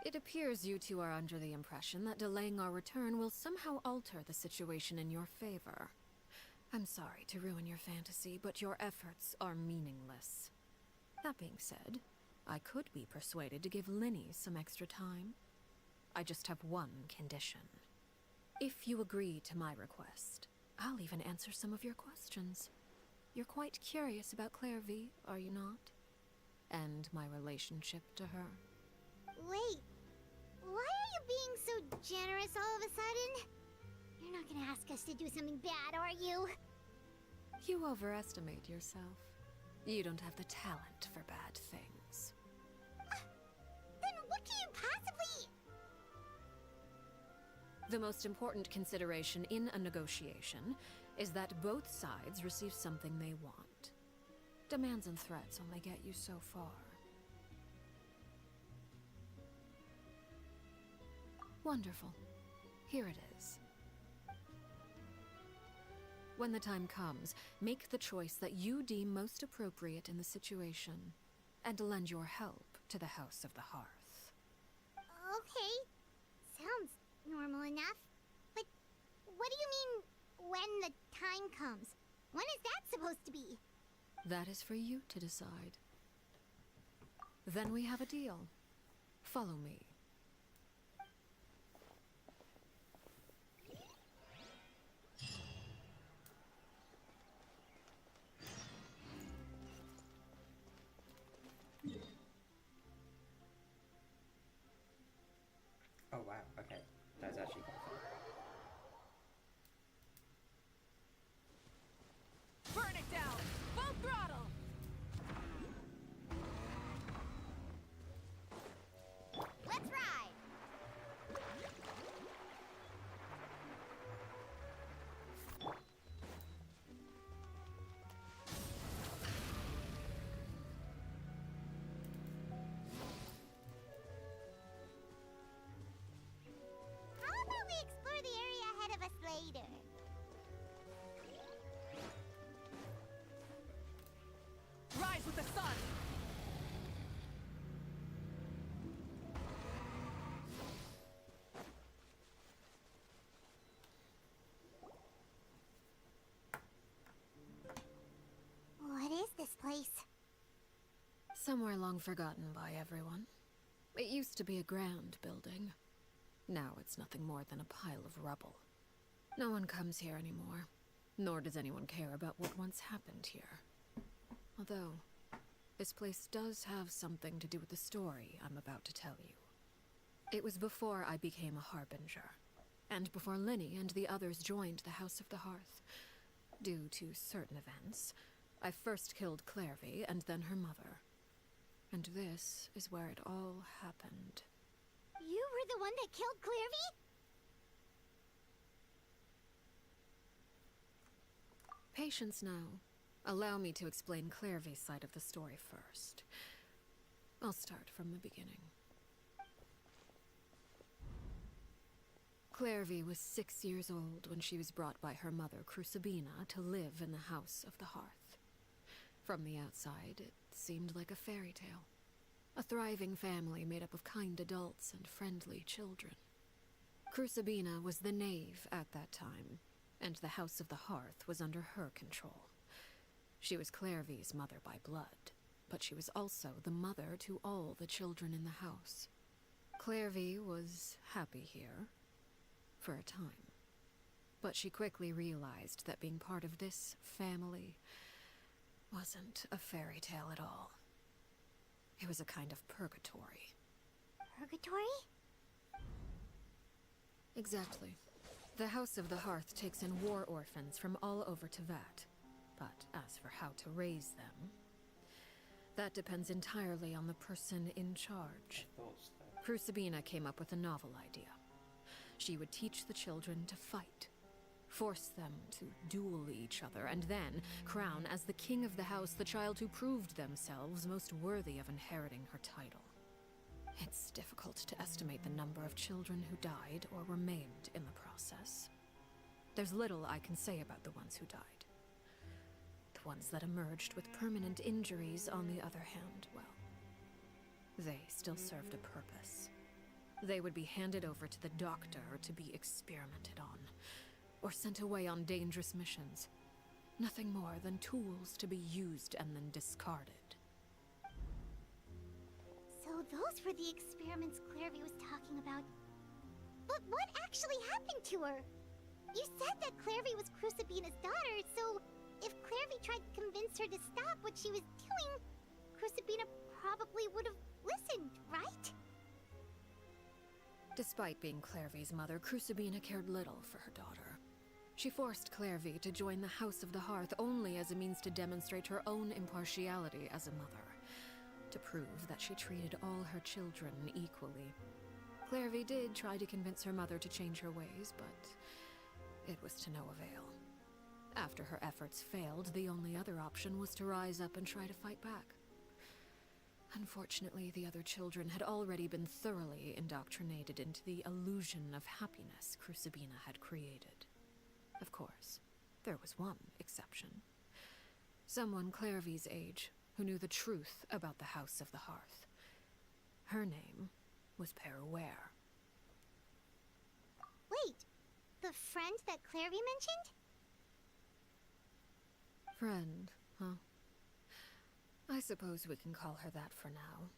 It appears you two are under the impression that delaying our return will somehow alter the situation in your favor. I'm sorry to ruin your fantasy, but your efforts are meaningless. That being said, I could be persuaded to give Linny some extra time. I just have one condition. If you agree to my request, I'll even answer some of your questions. You're quite curious about Claire V, are you not? And my relationship to her. Wait, why are you being so generous all of a sudden? You're not gonna ask us to do something bad, are you? You overestimate yourself. You don't have the talent for bad things. Then what can you possibly... The most important consideration in a negotiation is that both sides receive something they want. Demands and threats only get you so far. Wonderful. Here it is. When the time comes, make the choice that you deem most appropriate in the situation, and lend your help to the House of the Hearth. Okay, sounds normal enough. But what do you mean, when the time comes? When is that supposed to be? That is for you to decide. Then we have a deal. Follow me. Oh wow, okay. That's actually quite fun. Burn it down! Full throttle! Let's ride! How about we explore the area ahead of us later? Rise with the sun! What is this place? Somewhere long forgotten by everyone. It used to be a grand building. Now it's nothing more than a pile of rubble. No one comes here anymore, nor does anyone care about what once happened here. Although, this place does have something to do with the story I'm about to tell you. It was before I became a Harbinger, and before Linny and the others joined the House of the Hearth. Due to certain events, I first killed Clairvy and then her mother. And this is where it all happened. You were the one that killed Clairvy? Patience now. Allow me to explain Clairvy's side of the story first. I'll start from the beginning. Clairvy was 6 years old when she was brought by her mother, Crucibina, to live in the House of the Hearth. From the outside, it seemed like a fairy tale. A thriving family made up of kind adults and friendly children. Crucibina was the knave at that time, and the House of the Hearth was under her control. She was Clairvy's mother by blood, but she was also the mother to all the children in the house. Clairvy was happy here, for a time. But she quickly realized that being part of this family wasn't a fairy tale at all. It was a kind of purgatory. Purgatory? Exactly. The House of the Hearth takes in war orphans from all over Teyvat. But as for how to raise them, that depends entirely on the person in charge. I thought so. Crucibina came up with a novel idea. She would teach the children to fight, force them to duel each other, and then crown as the king of the house the child who proved themselves most worthy of inheriting her title. It's difficult to estimate the number of children who died or were maimed in the process. There's little I can say about the ones who died. The ones that emerged with permanent injuries, on the other hand, well, they still served a purpose. They would be handed over to the doctor to be experimented on, or sent away on dangerous missions. Nothing more than tools to be used and then discarded. So those were the experiments Clairvy was talking about. But what actually happened to her? You said that Clairvy was Crucibina's daughter, so if Clairvy tried to convince her to stop what she was doing, Crucibina probably would have listened, right? Despite being Clairvy's mother, Crucibina cared little for her daughter. She forced Clairvy to join the House of the Hearth only as a means to demonstrate her own impartiality as a mother, to prove that she treated all her children equally. Clairvy did try to convince her mother to change her ways, but it was to no avail. After her efforts failed, the only other option was to rise up and try to fight back. Unfortunately, the other children had already been thoroughly indoctrinated into the illusion of happiness Crucibina had created. Of course, there was one exception. Someone Clairvy's age who knew the truth about the House of the Hearth. Her name was Peruere. Wait, the friend that Clairvy mentioned? Friend, huh? I suppose we can call her that for now.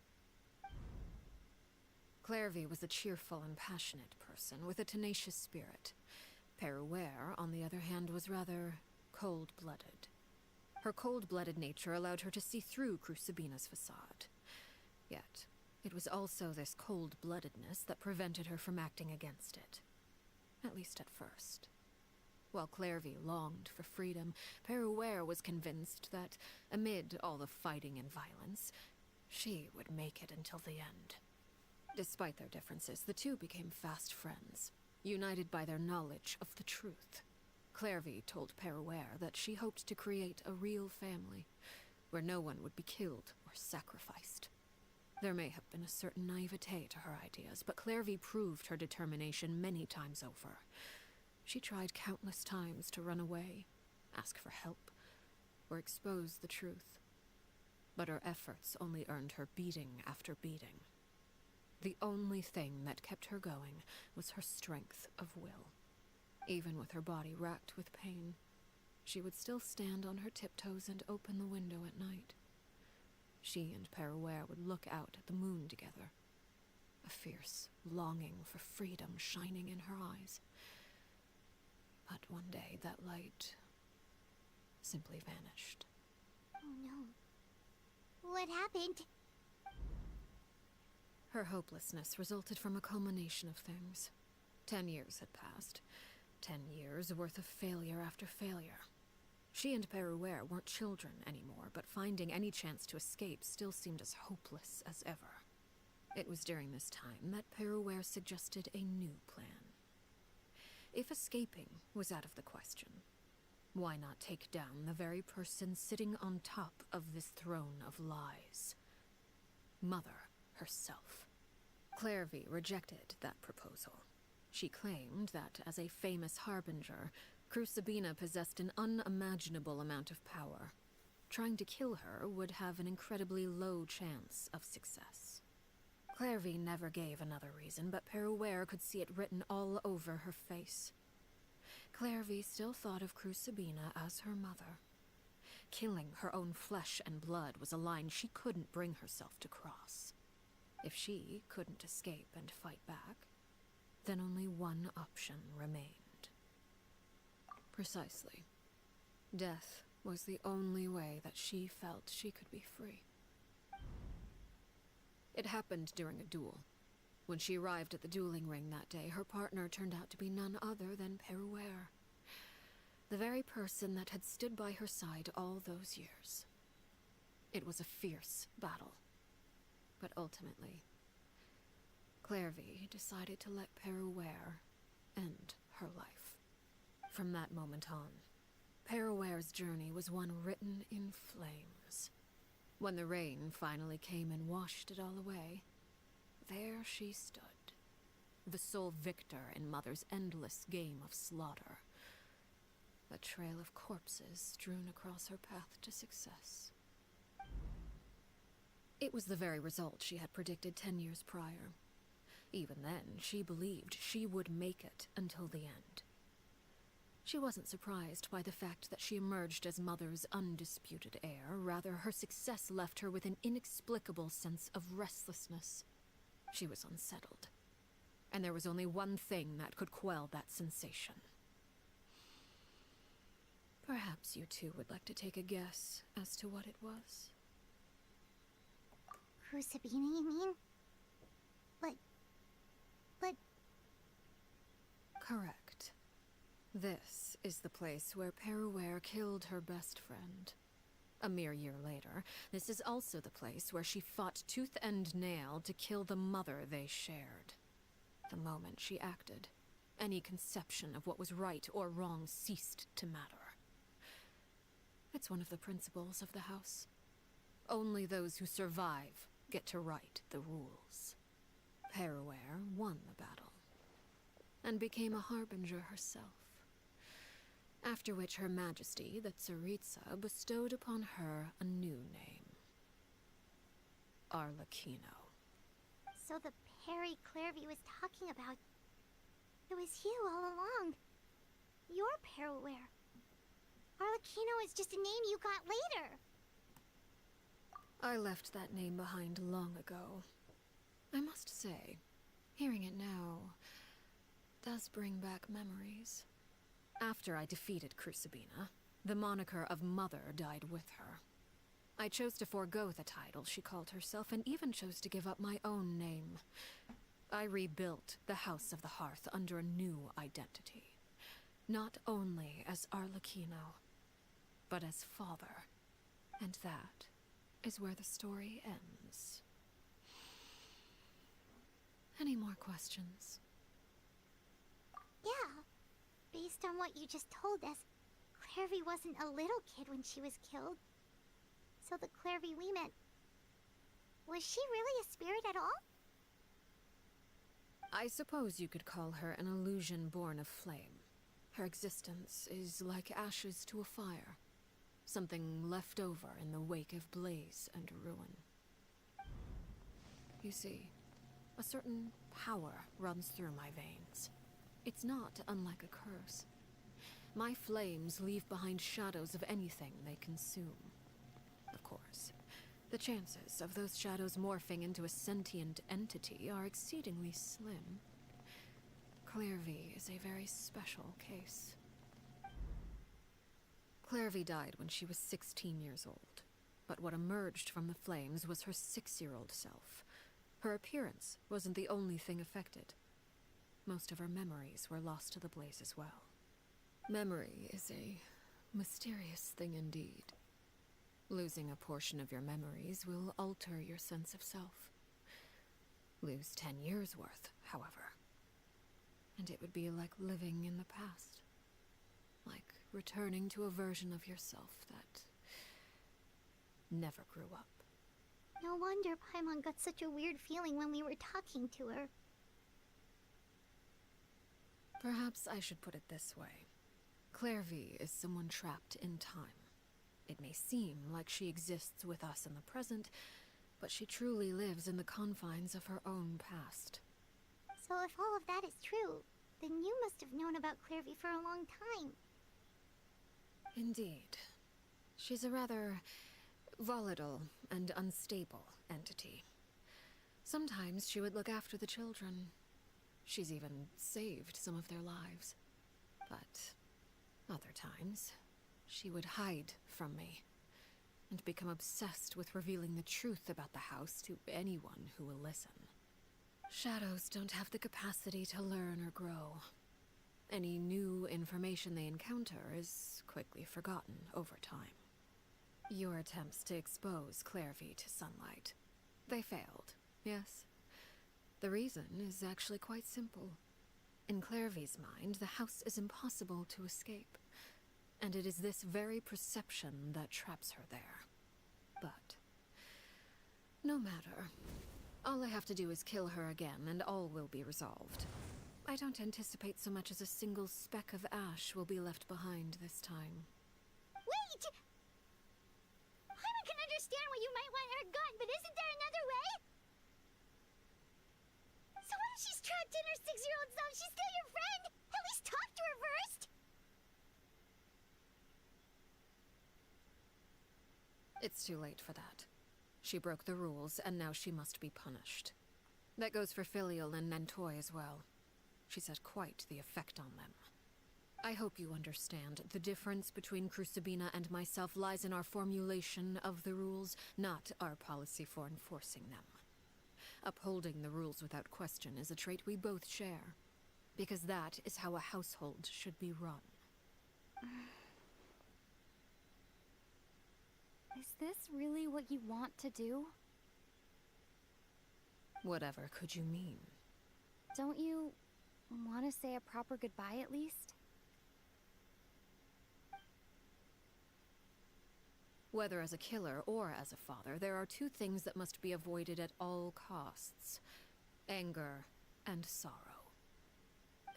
Clairvy was a cheerful and passionate person with a tenacious spirit. Peruere, on the other hand, was rather cold-blooded. Her cold-blooded nature allowed her to see through Crucibina's facade. Yet, it was also this cold-bloodedness that prevented her from acting against it. At least at first. While Clairvy longed for freedom, Peruere was convinced that, amid all the fighting and violence, she would make it until the end. Despite their differences, the two became fast friends, united by their knowledge of the truth. Clairvy told Peruere that she hoped to create a real family, where no one would be killed or sacrificed. There may have been a certain naivete to her ideas, but Clairvy proved her determination many times over. She tried countless times to run away, ask for help, or expose the truth. But her efforts only earned her beating after beating. The only thing that kept her going was her strength of will. Even with her body racked with pain, she would still stand on her tiptoes and open the window at night. She and Peruere would look out at the moon together, a fierce longing for freedom shining in her eyes. But one day that light simply vanished. Oh no. What happened? Her hopelessness resulted from a culmination of things. 10 years had passed. 10 years worth of failure after failure. She and Peruere weren't children anymore, but finding any chance to escape still seemed as hopeless as ever. It was during this time that Peruere suggested a new plan. If escaping was out of the question, why not take down the very person sitting on top of this throne of lies? Mother herself. Clairvy rejected that proposal. She claimed that, as a famous harbinger, Crucibina possessed an unimaginable amount of power. Trying to kill her would have an incredibly low chance of success. Clairvy never gave another reason, but Peruere could see it written all over her face. Clairvy still thought of Crucibina as her mother. Killing her own flesh and blood was a line she couldn't bring herself to cross. If she couldn't escape and fight back, then only one option remained. Precisely. Death was the only way that she felt she could be free. It happened during a duel, When she arrived at the dueling ring that day, her partner turned out to be none other than Peruere. The very person that had stood by her side all those years. It was a fierce battle. But ultimately, Clairvy decided to let Peruere end her life. From that moment on, Peruere's journey was one written in flames. When the rain finally came and washed it all away, there she stood, the sole victor in Mother's endless game of slaughter. A trail of corpses strewn across her path to success. It was the very result she had predicted 10 years prior. Even then, she believed she would make it until the end. She wasn't surprised by the fact that she emerged as Mother's undisputed heir. Rather, her success left her with an inexplicable sense of restlessness. She was unsettled, and there was only one thing that could quell that sensation. Perhaps you two would like to take a guess as to what it was? Sabina, you mean? But... Correct. This is the place where Peruere killed her best friend. A mere year later, this is also the place where she fought tooth and nail to kill the mother they shared. The moment she acted, any conception of what was right or wrong ceased to matter. It's one of the principles of the house. Only those who survive get to write the rules. Peruere won the battle, and became a harbinger herself. After which Her Majesty, the Tsaritsa, bestowed upon her a new name. Arlecchino. So the Perry Clairvy was talking about... It was you all along. You're Peruere. Arlecchino is just a name you got later. I left that name behind long ago. I must say, hearing it now does bring back memories. After I defeated Crucibina, the moniker of Mother died with her. I chose to forego the title she called herself, and even chose to give up my own name. I rebuilt the House of the Hearth under a new identity. Not only as Arlecchino, but as father. And that is where the story ends. Any more questions? Yeah. Based on what you just told us, Clairvy wasn't a little kid when she was killed. So the Clairvy we met... Was she really a spirit at all? I suppose you could call her an illusion born of flame. Her existence is like ashes to a fire. Something left over in the wake of blaze and ruin. You see, a certain power runs through my veins. It's not unlike a curse. My flames leave behind shadows of anything they consume. Of course, the chances of those shadows morphing into a sentient entity are exceedingly slim. Clairvy is a very special case. Clairvy died when she was 16 years old, but what emerged from the flames was her 6-year-old self. Her appearance wasn't the only thing affected. Most of her memories were lost to the blaze as well. Memory is a mysterious thing indeed. Losing a portion of your memories will alter your sense of self. Lose 10 years' worth, however, and it would be like living in the past. Like returning to a version of yourself that never grew up. No wonder Paimon got such a weird feeling when we were talking to her. Perhaps I should put it this way. Clairvy is someone trapped in time. It may seem like she exists with us in the present, but she truly lives in the confines of her own past. So if all of that is true, then you must have known about Clairvy for a long time. Indeed. She's a rather volatile and unstable entity. Sometimes she would look after the children. She's even saved some of their lives. But other times, she would hide from me and become obsessed with revealing the truth about the house to anyone who will listen. Shadows don't have the capacity to learn or grow. Any new information they encounter is quickly forgotten over time. Your attempts to expose Clairvy to sunlight, they failed, yes? The reason is actually quite simple. In Clairvy's mind, the house is impossible to escape, and it is this very perception that traps her there. But no matter. All I have to do is kill her again, and all will be resolved. I don't anticipate so much as a single speck of ash will be left behind this time. Wait! I can understand why you might want her gone, but isn't there another way? So what if she's trapped in her 6-year-old self? She's still your friend! At least talk to her first! It's too late for that. She broke the rules, and now she must be punished. That goes for Filial and Nantoy as well. She's had quite the effect on them. I hope you understand. The difference between Crucibina and myself lies in our formulation of the rules, not our policy for enforcing them. Upholding the rules without question is a trait we both share, because that is how a household should be run. Is this really what you want to do? Whatever could you mean? Don't you want to say a proper goodbye at least? Whether as a killer or as a father, there are two things that must be avoided at all costs: anger and sorrow.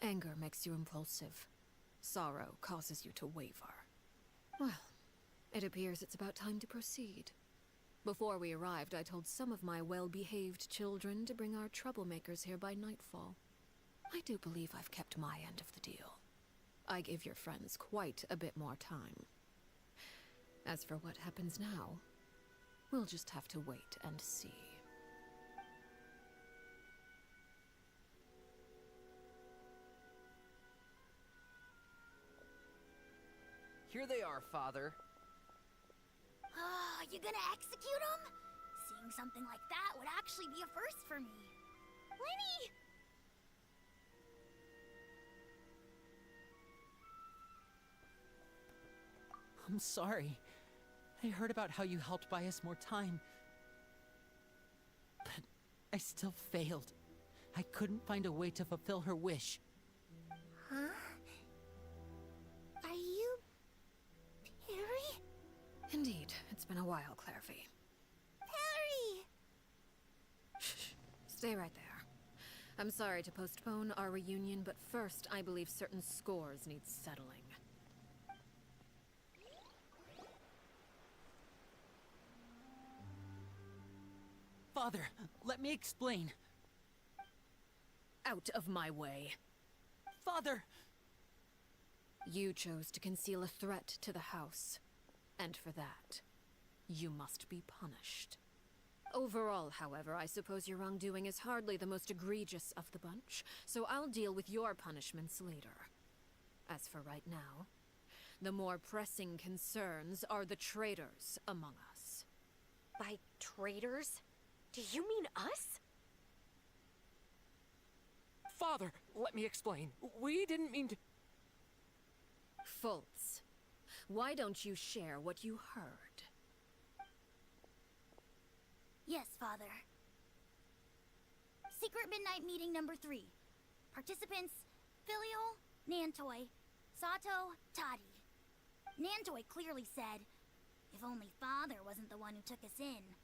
Anger makes you impulsive. Sorrow causes you to waver. Well, it appears it's about time to proceed. Before we arrived, I told some of my well-behaved children to bring our troublemakers here by nightfall. I do believe I've kept my end of the deal. I give your friends quite a bit more time. As for what happens now, we'll just have to wait and see. Here they are, Father. Oh, you gonna execute him? Seeing something like that would actually be a first for me. Lenny! I'm sorry. I heard about how you helped buy us more time. But I still failed. I couldn't find a way to fulfill her wish. Huh? Are you... Perry? Indeed, it's been a while, Clairvy. Perry! Shh, stay right there. I'm sorry to postpone our reunion, but first I believe certain scores need settling. Father, let me explain. Out of my way. Father! You chose to conceal a threat to the house. And for that, you must be punished. Overall, however, I suppose your wrongdoing is hardly the most egregious of the bunch, so I'll deal with your punishments later. As for right now, the more pressing concerns are the traitors among us. By traitors? Do you mean us? Father, let me explain. We didn't mean to... Fultz, why don't you share what you heard? Yes, Father. Secret Midnight Meeting number 3. Participants: Filial, Nantoy, Sato, Toddy. Nantoy clearly said, "If only Father wasn't the one who took us in."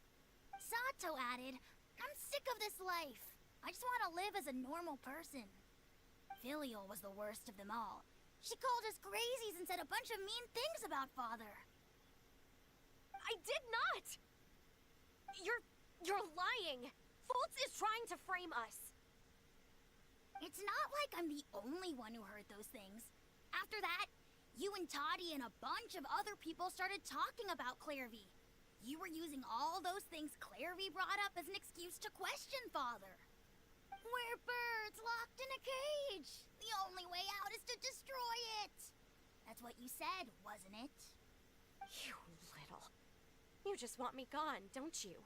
Sato added, "I'm sick of this life. I just want to live as a normal person." Filial was the worst of them all. She called us crazies and said a bunch of mean things about Father. I did not! You're lying! Fultz is trying to frame us. It's not like I'm the only one who heard those things. After that, you and Toddy and a bunch of other people started talking about Clairvy. You were using all those things Clairvy brought up as an excuse to question Father. We're birds locked in a cage. The only way out is to destroy it. That's what you said, wasn't it? You little... You just want me gone, don't you?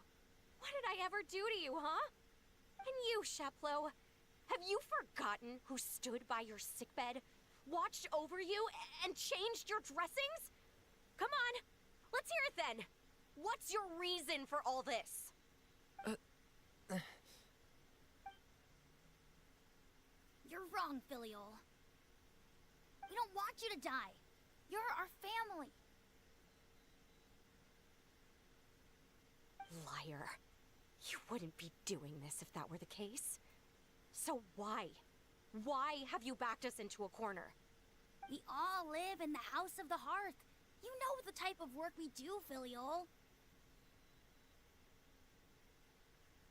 What did I ever do to you, huh? And you, Sheplo, have you forgotten who stood by your sickbed, watched over you, and changed your dressings? Come on, let's hear it then. What's your reason for all this? You're wrong, Filial. We don't want you to die. You're our family. Liar. You wouldn't be doing this if that were the case. So why? Why have you backed us into a corner? We all live in the House of the Hearth. You know the type of work we do, Filial.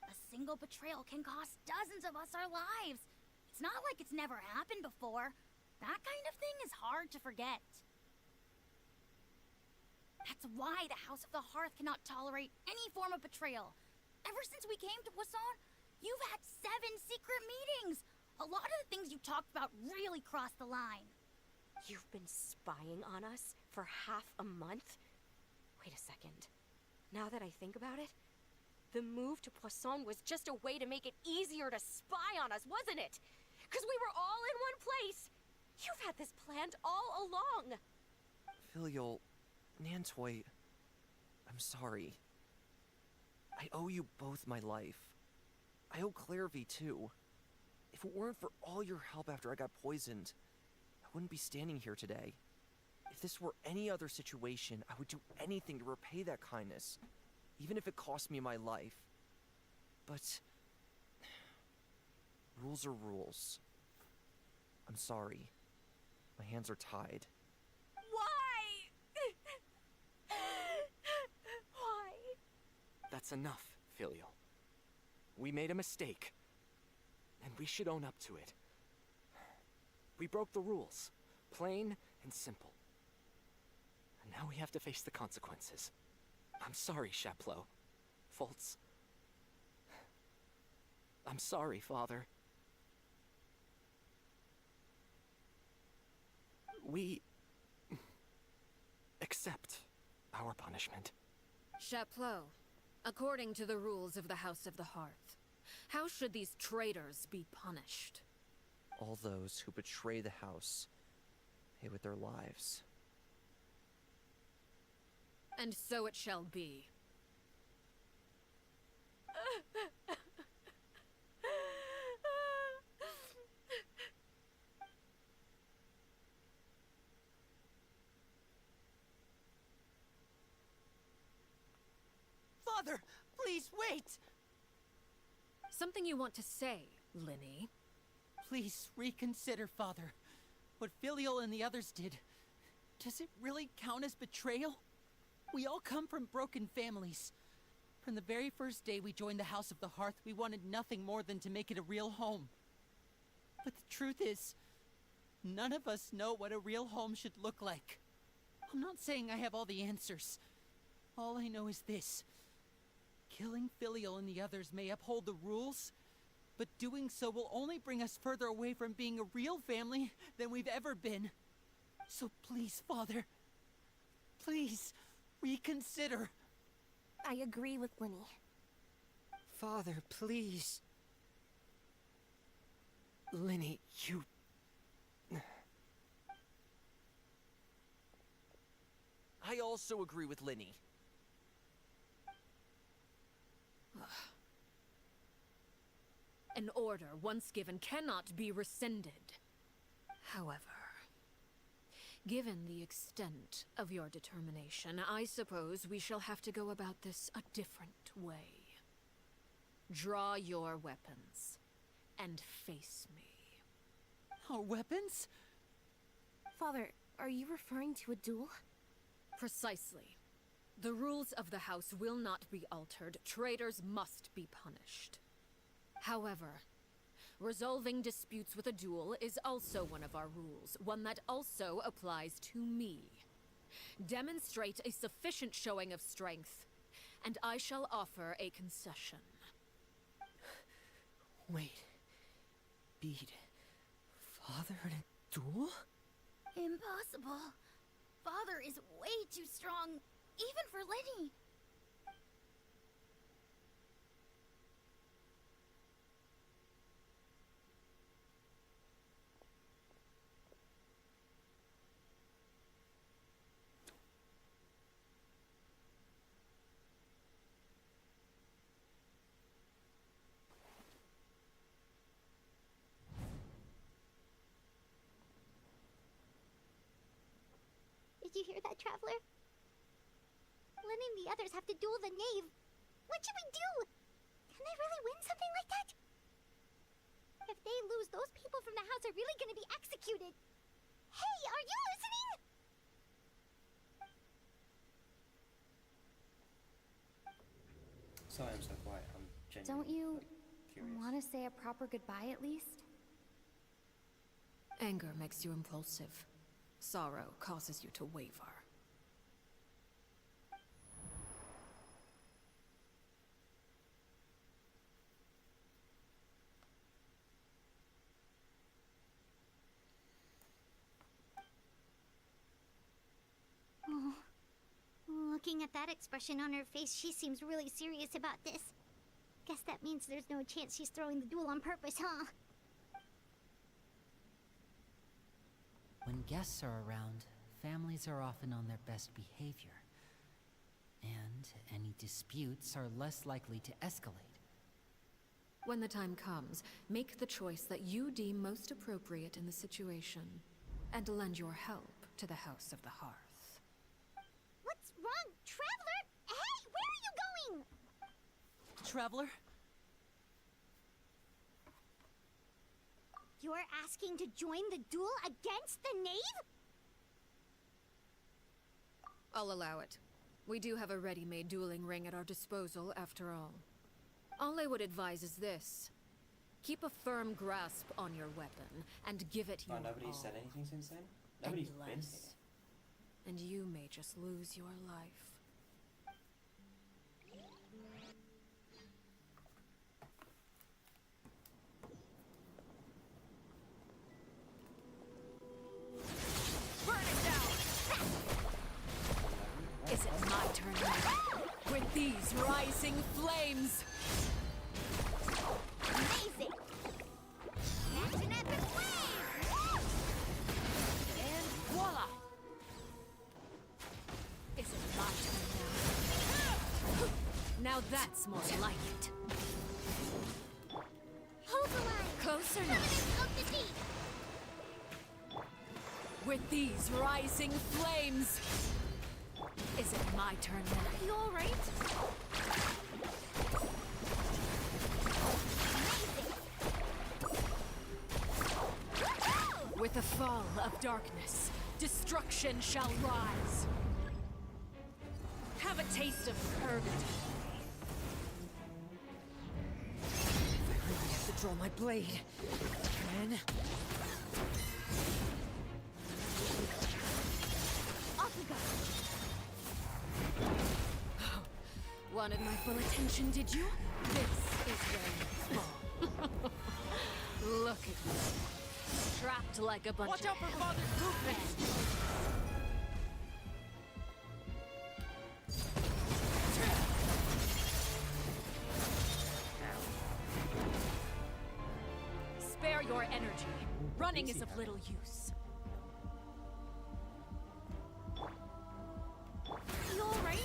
A single betrayal can cost dozens of us our lives. It's not like it's never happened before. That kind of thing is hard to forget. That's why the House of the Hearth cannot tolerate any form of betrayal. Ever since we came to Poisson, you've had 7 secret meetings. A lot of the things you talked about really crossed the line. You've been spying on us for half a month? Wait a second. Now that I think about it, the move to Poisson was just a way to make it easier to spy on us, wasn't it? Because we were all in one place. You've had this planned all along. Filial, Nantoy, I'm sorry. I owe you both my life. I owe Clairvy too. If it weren't for all your help after I got poisoned, I wouldn't be standing here today. If this were any other situation, I would do anything to repay that kindness, even if it cost me my life. But rules are rules. I'm sorry. My hands are tied. Why? Why? That's enough, Filial. We made a mistake, and we should own up to it. We broke the rules, plain and simple. And now we have to face the consequences. I'm sorry, Chapleau. Foltz. I'm sorry, Father. We accept our punishment. Chapleau, according to the rules of the House of the Hearth, how should these traitors be punished? All those who betray the house pay with their lives. And so it shall be. Father, please wait! Something you want to say, Linny? Please reconsider, Father. What Filial and the others did, does it really count as betrayal? We all come from broken families. From the very first day we joined the House of the Hearth, we wanted nothing more than to make it a real home. But the truth is, none of us know what a real home should look like. I'm not saying I have all the answers. All I know is this. Killing Filial and the others may uphold the rules, but doing so will only bring us further away from being a real family than we've ever been. So please, Father, please, reconsider. I agree with Linny. Father, please. Linny, you... I also agree with Linny. An order once given cannot be rescinded. However, given the extent of your determination, I suppose we shall have to go about this a different way. Draw your weapons and face me. Our weapons? Father, are you referring to a duel? Precisely. The rules of the house will not be altered. Traitors must be punished. However, resolving disputes with a duel is also one of our rules, one that also applies to me. Demonstrate a sufficient showing of strength, and I shall offer a concession. Wait. Beat Father in a duel? Impossible. Father is way too strong, even for Linny. Did you hear that, Traveler? Lynn and the others have to duel the knave. What should we do? Can they really win something like that? If they lose, those people from the house are really gonna be executed. Hey, are you listening? Sorry I'm so quiet. I'm genuinely Don't you curious. want to say a proper goodbye at least? Anger makes you impulsive. Sorrow causes you to waver. Oh. Looking at that expression on her face, she seems really serious about this. Guess that means there's no chance she's throwing the duel on purpose, huh? When guests are around, families are often on their best behavior. And any disputes are less likely to escalate. When the time comes, make the choice that you deem most appropriate in the situation, and lend your help to the House of the Hearth. What's wrong, Traveler? Hey, where are you going? Traveler? You're asking to join the duel against the knave? I'll allow it. We do have a ready-made dueling ring at our disposal, after all. All I would advise is this. Keep a firm grasp on your weapon, and give it your all. Nobody's said anything since then? Nobody's been here. And you may just lose your life. Is it my turn now? With these rising flames! Amazing! That's an epic flame! And voila! Is it my turn now? Now that's more like it. Hold the line! Closer now. Of the deep! With these rising flames! Is it my turn now? You alright? With the fall of darkness, destruction shall rise. Have a taste of purgatory. If I really have to draw my blade, then... Off we go! Wanted my full attention, did you? This is where you fall. Look at me. Trapped like a bunch Watch of... out for Father's movement! Spare your energy. Running is of little use. You alright?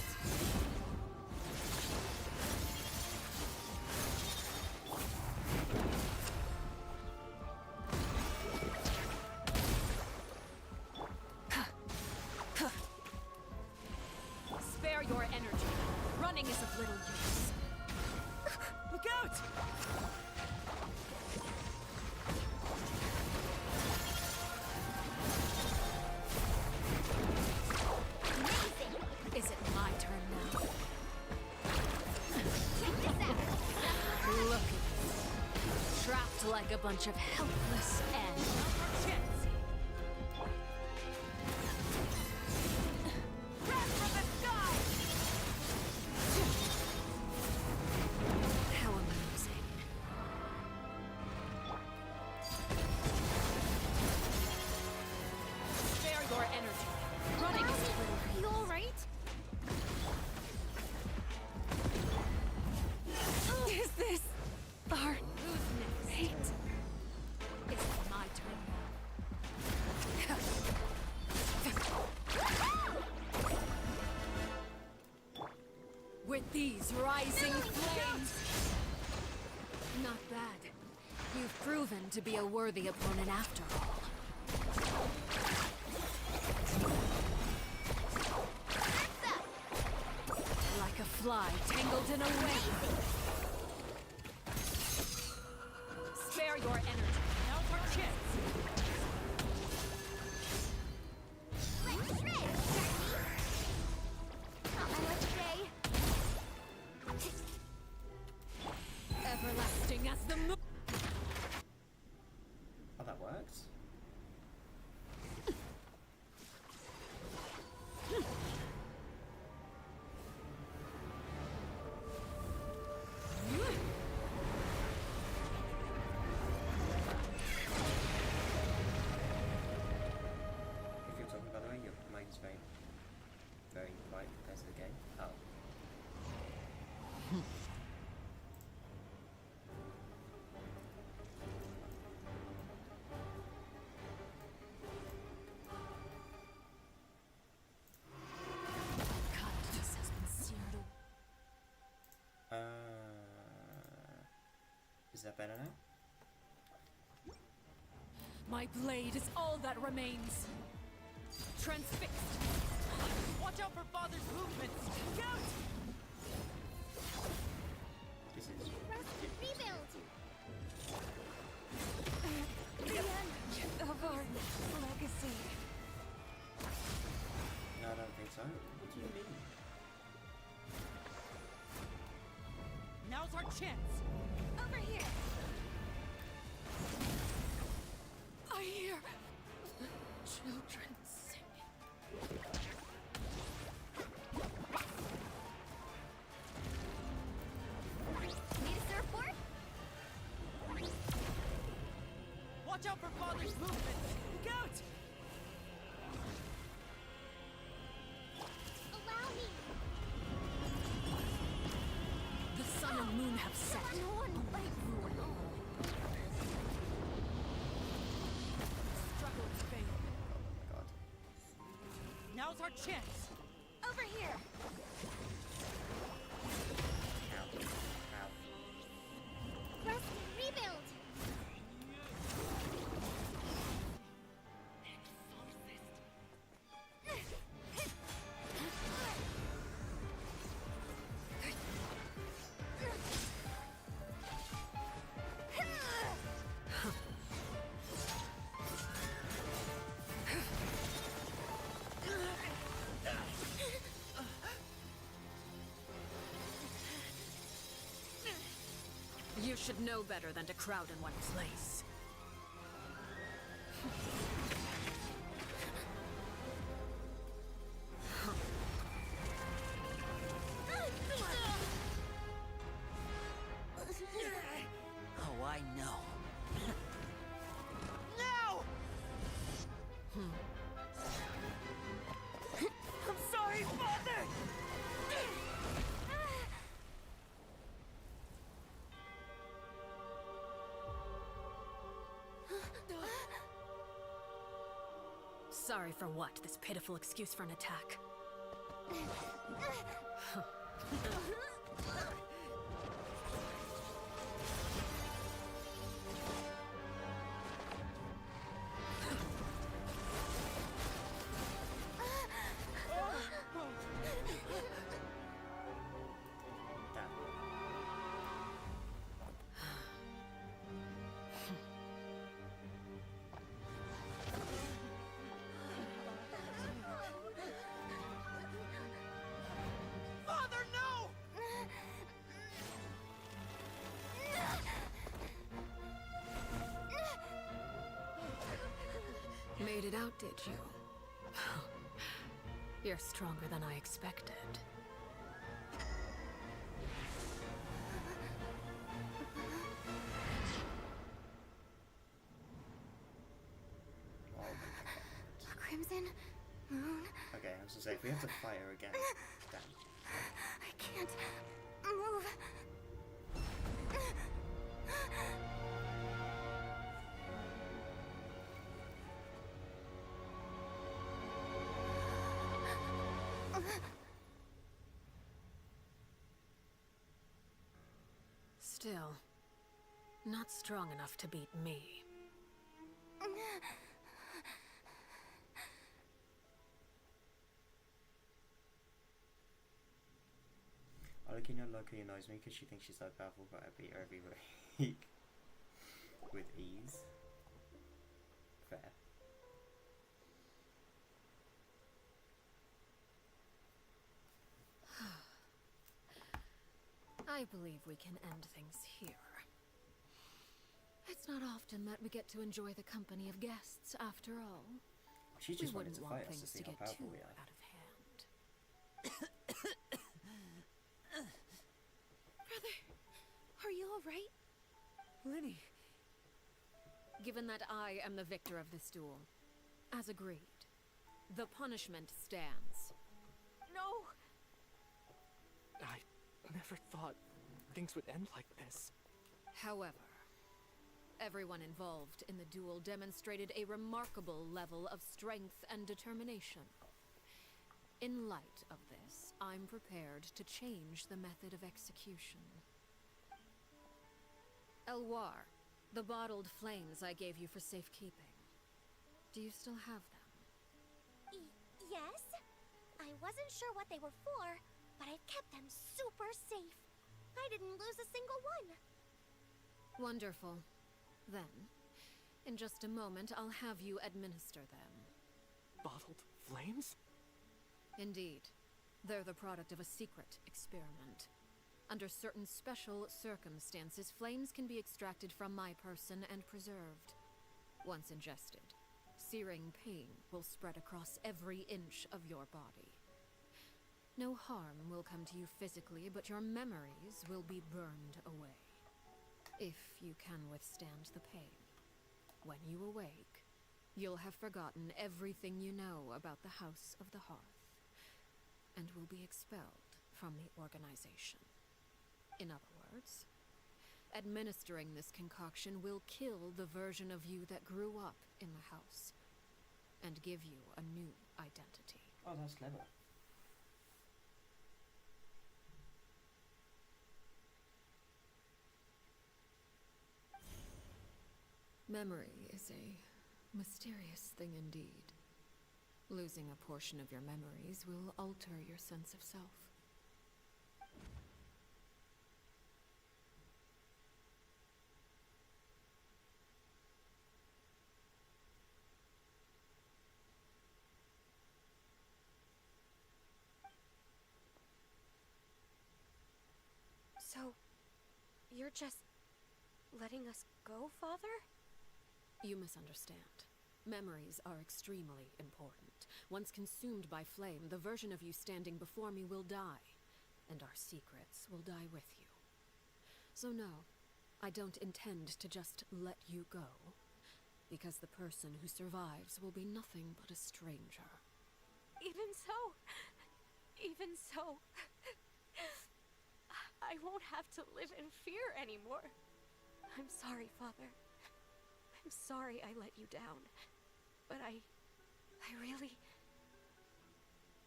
Spare your energy. Running is of little use. Look out! Is it my turn now? Look at me. Trapped like a bunch of helpless ants. How amusing. Spare your energy. Running is a little You alright? Is this our fate? Is it my turn now? With these rising flames! Not bad. You've proven to be a worthy opponent after all. fly tangled in a web. Spare your energy. Now's our chance. Let's shred, not my lucky day. Everlasting as the moon. Oh, that works. If you're talking, by the way, your mic is very, very quiet compared to the game. Oh. Kindness has been seared away. Is that better now? My blade is all that remains. Transfixed. Watch out for Father's movements! Look out! This is Rebuild! The end of our legacy. No, I don't think so. What do you mean? Now's our chance! Over here! I hear children singing. Need a surfboard? Watch out for Father's movements! Look out! Allow me! The sun and moon have set. No one will fight you alone. Struggle in vain. Oh my god. Now's our chance! Over here! Ow. Ow. Thrust, rebuild! You should know better than to crowd in one place. Oh, I know. No! I'm sorry, Father! Sorry for what? This pitiful excuse for an attack. Damn. Father, no! Made it out, did you? You're stronger than I expected. Oh my god. Crimson, Moon, Okay, I was gonna say, if we have to fight her again, damn. I can't move. Still, not strong enough to beat me. Akina locally knows me because she thinks she's so powerful, but I beat her every week with ease. Fair. I believe we can end things here. It's not often that we get to enjoy the company of guests, after all. She just wanted wouldn't to want fight us to things see to how get powerful too we are. out of hand. Brother, are you all right? Lenny. Given that I am the victor of this duel, as agreed, the punishment stands. No! I never thought things would end like this. However, everyone involved in the duel demonstrated a remarkable level of strength and determination. In light of this, I'm prepared to change the method of execution. Elwar, the bottled flames I gave you for safekeeping. Do you still have them? Yes? I wasn't sure what they were for, but I've kept them super safe. I didn't lose a single one. Wonderful. Then, in just a moment, I'll have you administer them. Bottled flames? Indeed. They're the product of a secret experiment. Under certain special circumstances, flames can be extracted from my person and preserved. Once ingested, searing pain will spread across every inch of your body. No harm will come to you physically, but your memories will be burned away. If you can withstand the pain. When you awake, you'll have forgotten everything you know about the House of the Hearth, and will be expelled from the organization. In other words, administering this concoction will kill the version of you that grew up in the house, and give you a new identity. Oh, that's clever. Memory is a mysterious thing indeed. Losing a portion of your memories will alter your sense of self. So, you're just letting us go, Father? You misunderstand. Memories are extremely important. Once consumed by flame, the version of you standing before me will die, and our secrets will die with you. So no, I don't intend to just let you go, because the person who survives will be nothing but a stranger. Even so, I won't have to live in fear anymore. I'm sorry, Father. I'm sorry I let you down. But I really...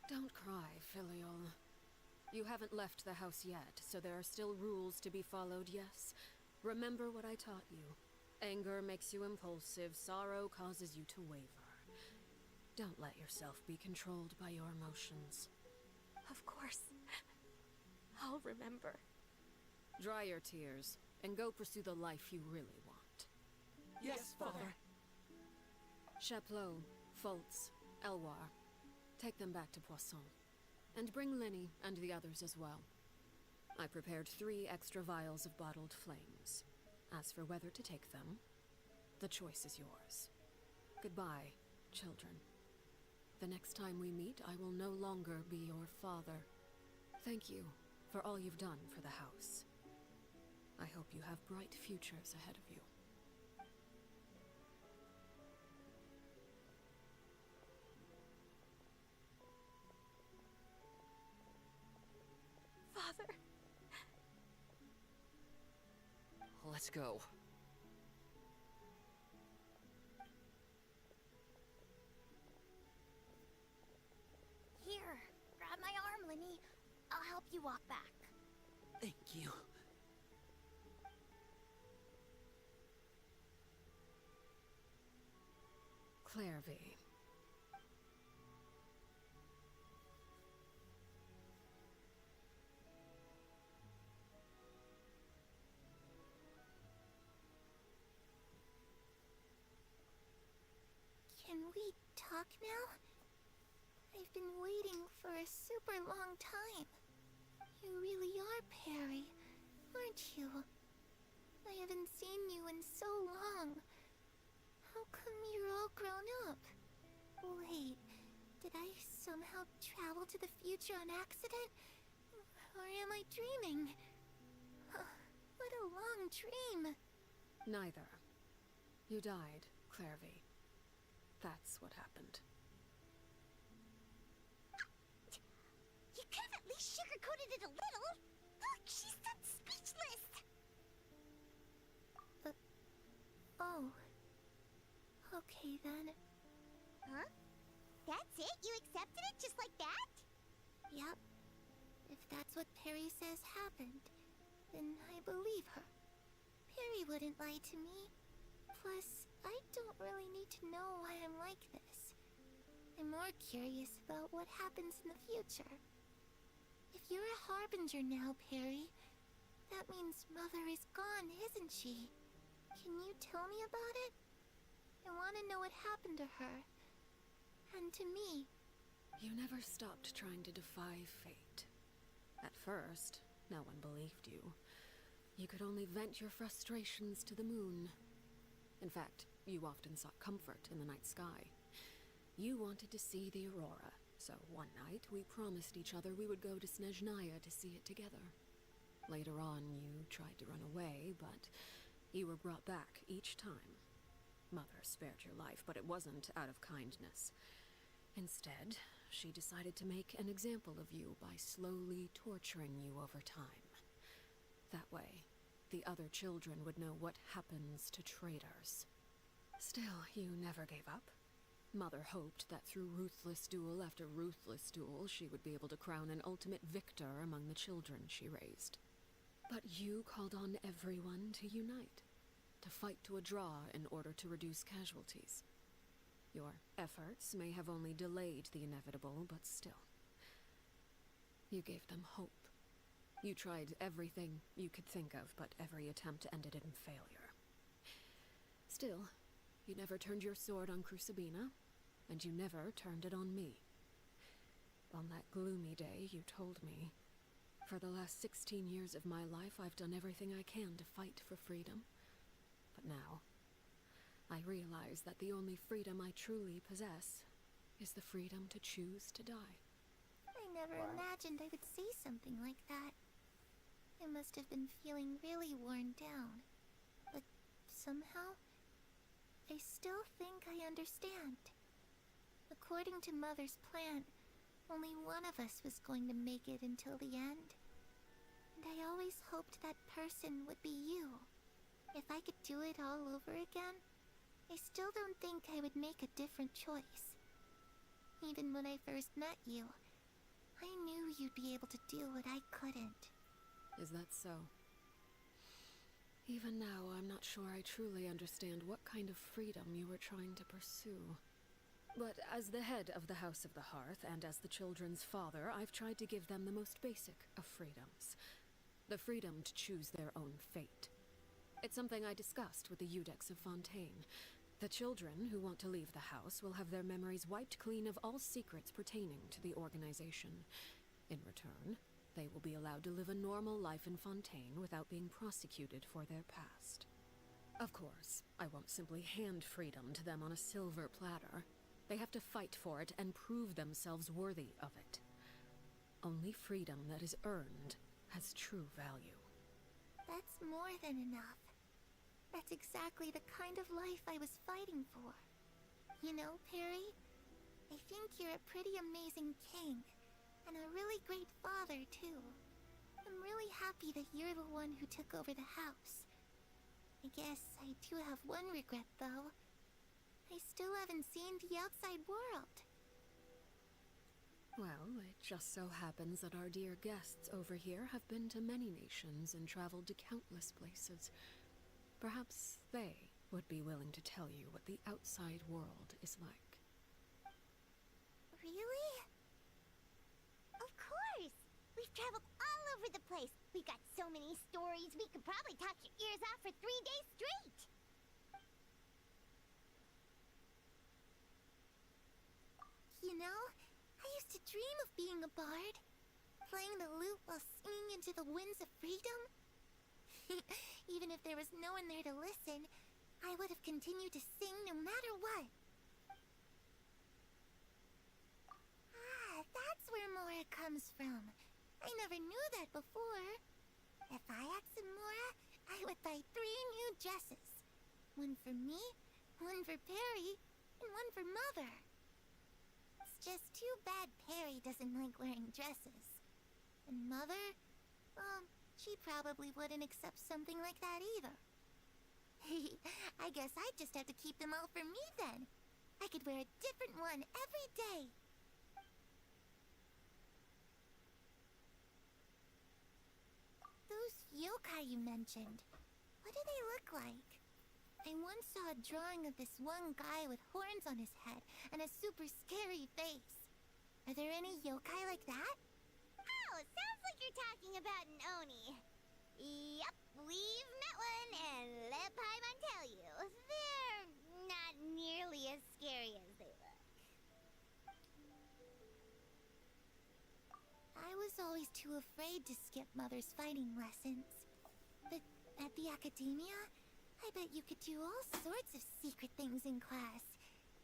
Don't cry, Filial. You haven't left the house yet, so there are still rules to be followed, yes? Remember what I taught you. Anger makes you impulsive, sorrow causes you to waver. Don't let yourself be controlled by your emotions. Of course. I'll remember. Dry your tears, and go pursue the life you really want. Yes, Father. Chaplot, Foltz, Elwar, take them back to Poisson. And bring Linny and the others as well. I prepared 3 extra vials of bottled flames. As for whether to take them, the choice is yours. Goodbye, children. The next time we meet, I will no longer be your father. Thank you for all you've done for the house. I hope you have bright futures ahead of you. Father. Let's go. Here, grab my arm, Linny. I'll help you walk back. Thank you. Clairvy. talk now? I've been waiting for a super long time. You really are Perry, aren't you? I haven't seen you in so long. How come you're all grown up? Wait, did I somehow travel to the future on accident? Or am I dreaming? What a long dream. Neither. You died, Clairvy. That's what happened. You could have at least sugarcoated it a little. Look, she's that speechless. Oh. Okay then. Huh? That's it? You accepted it just like that? Yep. If that's what Perry says happened, then I believe her. Perry wouldn't lie to me. Plus, I don't really need to know why I'm like this. I'm more curious about what happens in the future. If you're a harbinger now, Perry, that means Mother is gone, isn't she? Can you tell me about it? I want to know what happened to her. And to me. You never stopped trying to defy fate. At first, no one believed you. You could only vent your frustrations to the moon. In fact, you often sought comfort in the night sky. You wanted to see the aurora, so one night we promised each other we would go to Snezhnaya to see it together. Later on, you tried to run away, but you were brought back each time. Mother spared your life, but it wasn't out of kindness. Instead, she decided to make an example of you by slowly torturing you over time. That way, the other children would know what happens to traitors. Still, you never gave up. Mother hoped that through ruthless duel after ruthless duel, she would be able to crown an ultimate victor among the children she raised. But you called on everyone to unite, to fight to a draw in order to reduce casualties. Your efforts may have only delayed the inevitable, but still. You gave them hope. You tried everything you could think of, but every attempt ended in failure. Still, you never turned your sword on Crucibina, and you never turned it on me. On that gloomy day, you told me, "For the last 16 years of my life, I've done everything I can to fight for freedom. But now, I realize that the only freedom I truly possess is the freedom to choose to die." I never imagined I would say something like that. I must have been feeling really worn down. But somehow, I still think I understand. According to Mother's plan, only one of us was going to make it until the end. And I always hoped that person would be you. If I could do it all over again, I still don't think I would make a different choice. Even when I first met you, I knew you'd be able to do what I couldn't. Is that so? Even now, I'm not sure I truly understand what kind of freedom you were trying to pursue. But as the head of the House of the Hearth, and as the children's father, I've tried to give them the most basic of freedoms. The freedom to choose their own fate. It's something I discussed with the Eudex of Fontaine. The children who want to leave the house will have their memories wiped clean of all secrets pertaining to the organization. In return, they will be allowed to live a normal life in Fontaine without being prosecuted for their past. Of course, I won't simply hand freedom to them on a silver platter. They have to fight for it and prove themselves worthy of it. Only freedom that is earned has true value. That's more than enough. That's exactly the kind of life I was fighting for. You know, Perry, I think you're a pretty amazing king, and a really great father, too. I'm really happy that you're the one who took over the house. I guess I do have one regret, though. I still haven't seen the outside world. Well, it just so happens that our dear guests over here have been to many nations and traveled to countless places. Perhaps they would be willing to tell you what the outside world is like. Really? Of course! We've traveled all over the place. We've got so many stories, we could probably talk your ears off for 3 days straight! You know, I used to dream of being a bard. Playing the lute while singing into the winds of freedom. Even if there was no one there to listen, I would have continued to sing no matter what. Ah, that's where Mora comes from. I never knew that before. If I had some Mora, I would buy 3 new dresses. One for me, one for Perry, and one for Mother. It's just too bad Perry doesn't like wearing dresses. And Mother, well, she probably wouldn't accept something like that either. I guess I'd just have to keep them all for me then. I could wear a different one every day. Those yokai you mentioned, what do they look like? I once saw a drawing of this one guy with horns on his head and a super scary face. Are there any yokai like that? Oh, sounds like you're talking about an Oni. Yup, we've met one, and let Paimon tell you, they're not nearly as scary as they look. I was always too afraid to skip Mother's fighting lessons. But at the academia, I bet you could do all sorts of secret things in class.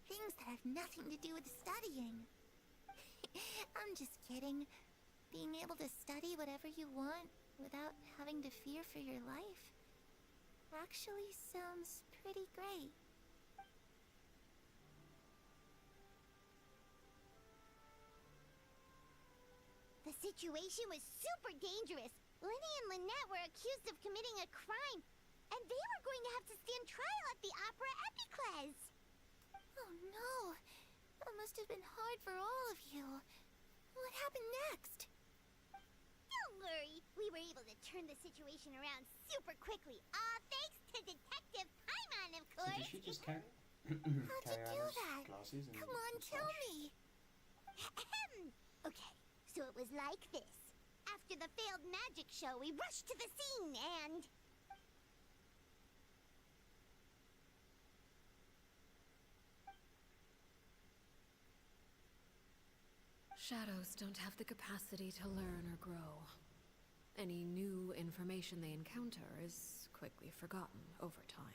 Things that have nothing to do with studying. I'm just kidding. Being able to study whatever you want without having to fear for your life actually sounds pretty great. The situation was super dangerous. Lenny and Lynette were accused of committing a crime, and they were going to have to stand trial at the Opera Epicles. Oh no! That must have been hard for all of you. What happened next? Don't worry, we were able to turn the situation around super quickly. All thanks to Detective Paimon, of So course. did she just carry How'd you do Anna's that? glasses and Come on, tell moustache? me. Okay, so it was like this. After the failed magic show, we rushed to the scene and... Shadows don't have the capacity to learn or grow. Any new information they encounter is quickly forgotten over time.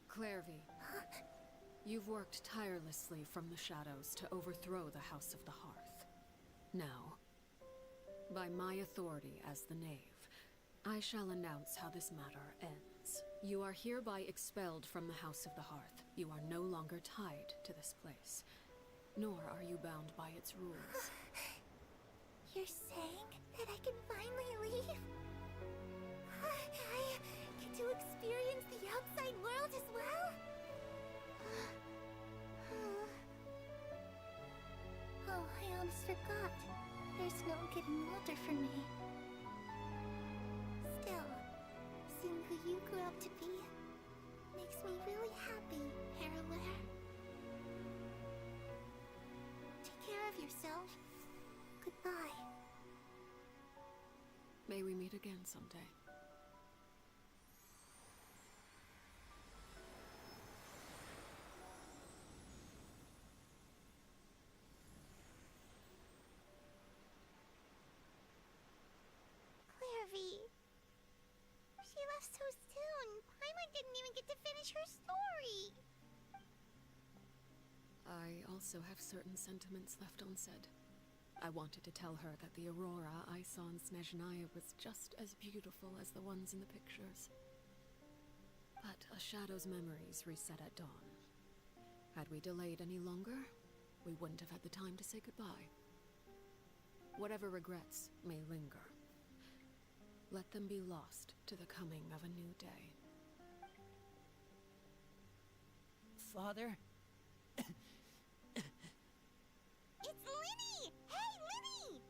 Clairvy, you've worked tirelessly from the shadows to overthrow the House of the Hearth. Now, by my authority as the Knave, I shall announce how this matter ends. You are hereby expelled from the House of the Hearth. You are no longer tied to this place, nor are you bound by its rules. You're saying that I can finally leave? I get to experience the outside world as well? Oh, I almost forgot. There's no getting older for me. Still, seeing who you grew up to be makes me really happy, Parallare. Take care of yourself. Goodbye. May we meet again someday. Clairvy. She left so soon. Paimon didn't even get to finish her story. I also have certain sentiments left unsaid. I wanted to tell her that the aurora I saw in Snezhnaya was just as beautiful as the ones in the pictures. But a shadow's memories reset at dawn. Had we delayed any longer, we wouldn't have had the time to say goodbye. Whatever regrets may linger, let them be lost to the coming of a new day. Father? It's Linny! Hey, Linny!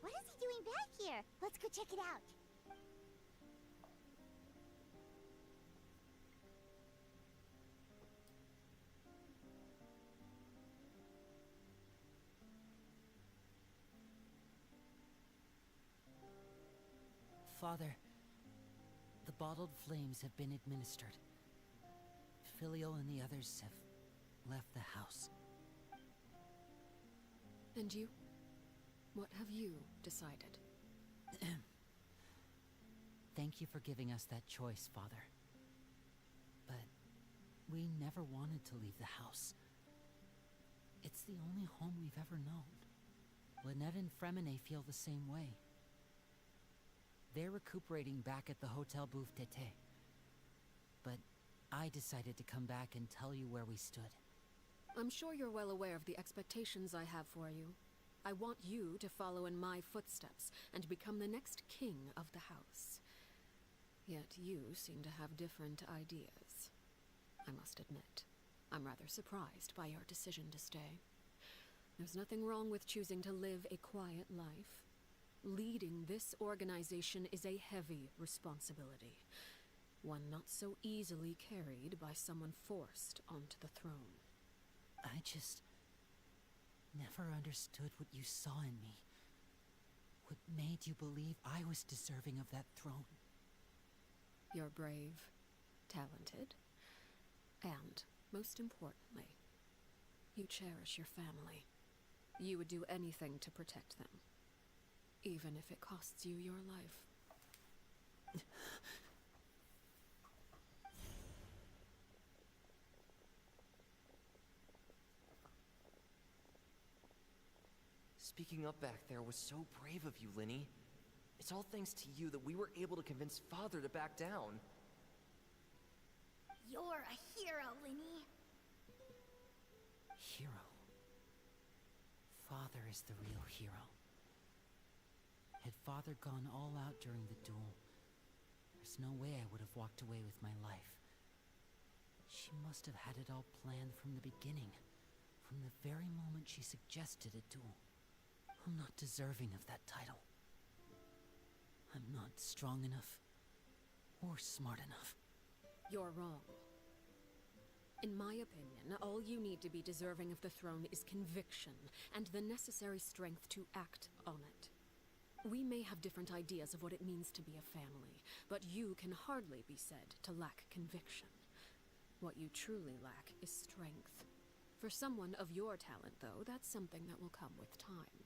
What is he doing something back here. Let's go check it out. Father, the bottled flames have been administered. Filio and the others have left the house. And you? What have you decided? Thank you for giving us that choice, Father. But we never wanted to leave the house. It's the only home we've ever known. Lynette and Fremine feel the same way. They're recuperating back at the Hotel Bouffe Tété. But I decided to come back and tell you where we stood. I'm sure you're well aware of the expectations I have for you. I want you to follow in my footsteps and become the next king of the house. Yet you seem to have different ideas. I must admit, I'm rather surprised by your decision to stay. There's nothing wrong with choosing to live a quiet life. Leading this organization is a heavy responsibility, one not so easily carried by someone forced onto the throne. I just never understood what you saw in me. What made you believe I was deserving of that throne? You're brave, talented, and, most importantly, you cherish your family. You would do anything to protect them, even if it costs you your life. Speaking up back there was so brave of you, Linny. It's all thanks to you that we were able to convince Father to back down. You're a hero, Linny. Hero. Father is the real hero. Had Father gone all out during the duel, there's no way I would have walked away with my life. She must have had it all planned from the beginning, from the very moment she suggested a duel. I'm not deserving of that title. I'm not strong enough or smart enough. You're wrong. In my opinion, all you need to be deserving of the throne is conviction and the necessary strength to act on it. We may have different ideas of what it means to be a family, but you can hardly be said to lack conviction. What you truly lack is strength. For someone of your talent, though, that's something that will come with time.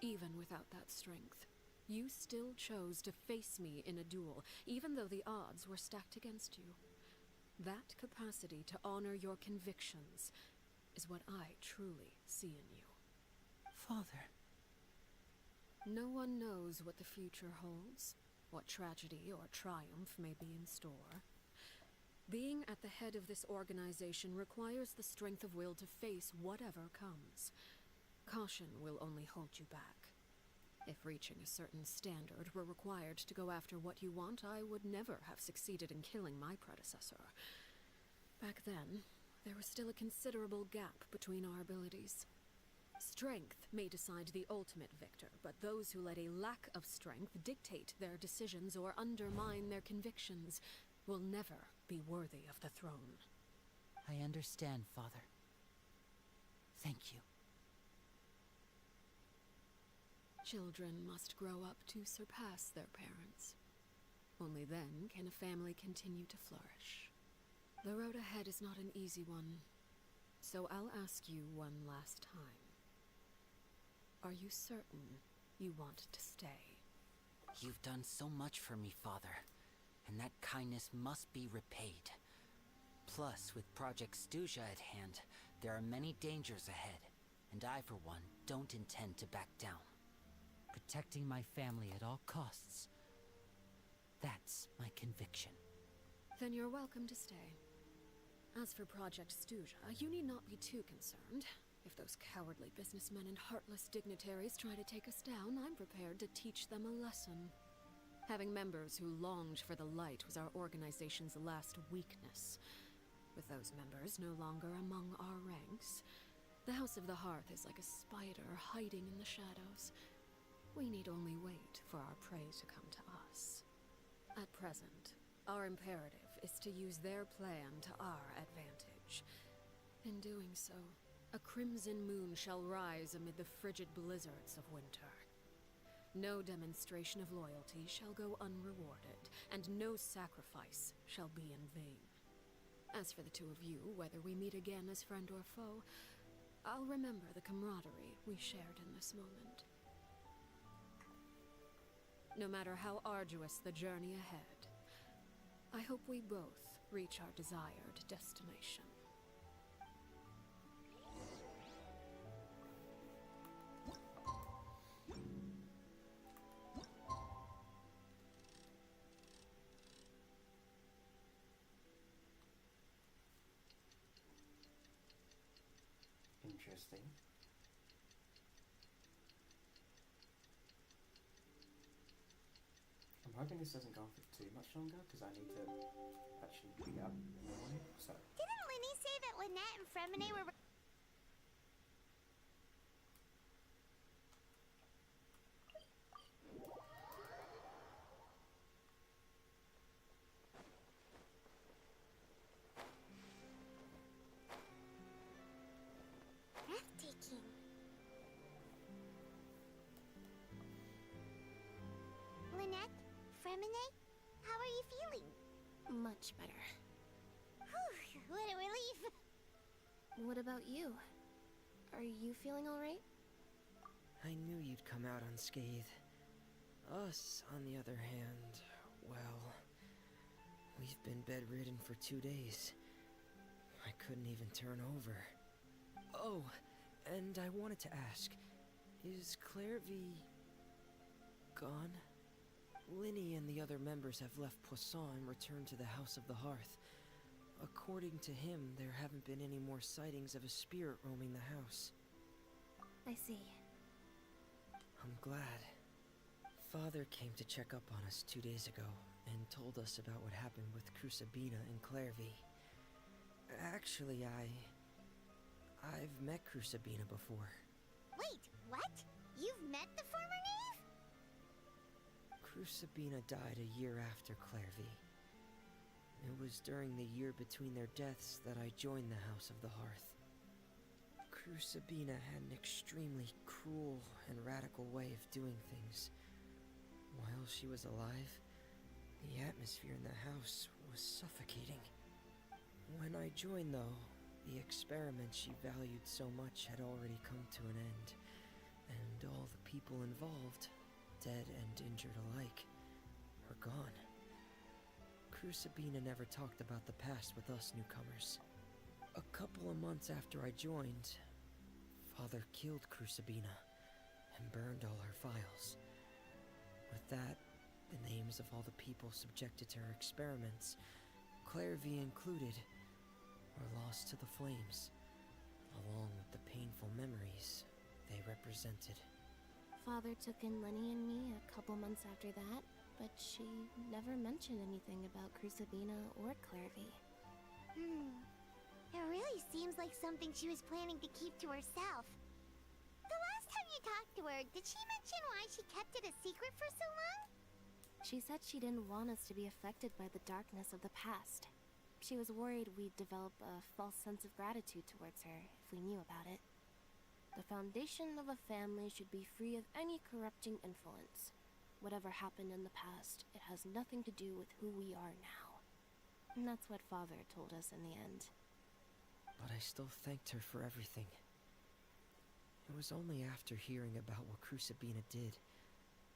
Even without that strength, you still chose to face me in a duel, even though the odds were stacked against you. That capacity to honor your convictions is what I truly see in you. Father. No one knows what the future holds, what tragedy or triumph may be in store. Being at the head of this organization requires the strength of will to face whatever comes. Caution will only hold you back. If reaching a certain standard were required to go after what you want, I would never have succeeded in killing my predecessor. Back then, there was still a considerable gap between our abilities. Strength may decide the ultimate victor, but those who let a lack of strength dictate their decisions or undermine their convictions will never be worthy of the throne. I understand, Father. Thank you. Children must grow up to surpass their parents. Only then can a family continue to flourish. The road ahead is not an easy one, so I'll ask you one last time. Are you certain you want to stay? You've done so much for me, Father, and that kindness must be repaid. Plus, with Project Stuja at hand, there are many dangers ahead, and I, for one, don't intend to back down. Protecting my family at all costs. That's my conviction. Then you're welcome to stay. As for Project Stuja, you need not be too concerned. If those cowardly businessmen and heartless dignitaries try to take us down, I'm prepared to teach them a lesson. Having members who longed for the light was our organization's last weakness. With those members no longer among our ranks, the House of the Hearth is like a spider hiding in the shadows. We need only wait for our prey to come to us. At present, our imperative is to use their plan to our advantage. In doing so, a crimson moon shall rise amid the frigid blizzards of winter. No demonstration of loyalty shall go unrewarded, and no sacrifice shall be in vain. As for the two of you, whether we meet again as friend or foe, I'll remember the camaraderie we shared in this moment. No matter how arduous the journey ahead, I hope we both reach our desired destination. Interesting. I'm hoping this doesn't go on for too much longer because I need to actually be up in the morning. So. Didn't Linny say that Lynette and Fremine were... breathtaking. Lynette? Fremine? How are you feeling? Much better. Whew, what a relief! What about you? Are you feeling alright? I knew you'd come out unscathed. Us, on the other hand, well, we've been bedridden for 2 days. I couldn't even turn over. Oh, and I wanted to ask, is Clairvy gone? Linny and the other members have left Poisson and returned to the House of the Hearth. According to him, there haven't been any more sightings of a spirit roaming the house. I see. I'm glad. Father came to check up on us 2 days ago and told us about what happened with Crucibina and Clairvy. Actually, I've met Crucibina before. Wait, what? You've met the former knave? Crucibina died a year after Clairvy. It was during the year between their deaths that I joined the House of the Hearth. Crucibina had an extremely cruel and radical way of doing things. While she was alive, the atmosphere in the house was suffocating. When I joined, though, the experiment she valued so much had already come to an end, and all the people involved, dead and injured alike, were gone. Crucibina never talked about the past with us newcomers. A couple of months after I joined, Father killed Crucibina and burned all her files. With that, the names of all the people subjected to her experiments, Clairvy included, were lost to the flames, along with the painful memories they represented. Father took in Lenny and me a couple months after that, but she never mentioned anything about Crucibina or Clairvy. It really seems like something she was planning to keep to herself. The last time you talked to her, did she mention why she kept it a secret for so long? She said she didn't want us to be affected by the darkness of the past. She was worried we'd develop a false sense of gratitude towards her if we knew about it. The foundation of a family should be free of any corrupting influence. Whatever happened in the past, it has nothing to do with who we are now. And that's what Father told us in the end. But I still thanked her for everything. It was only after hearing about what Crucibina did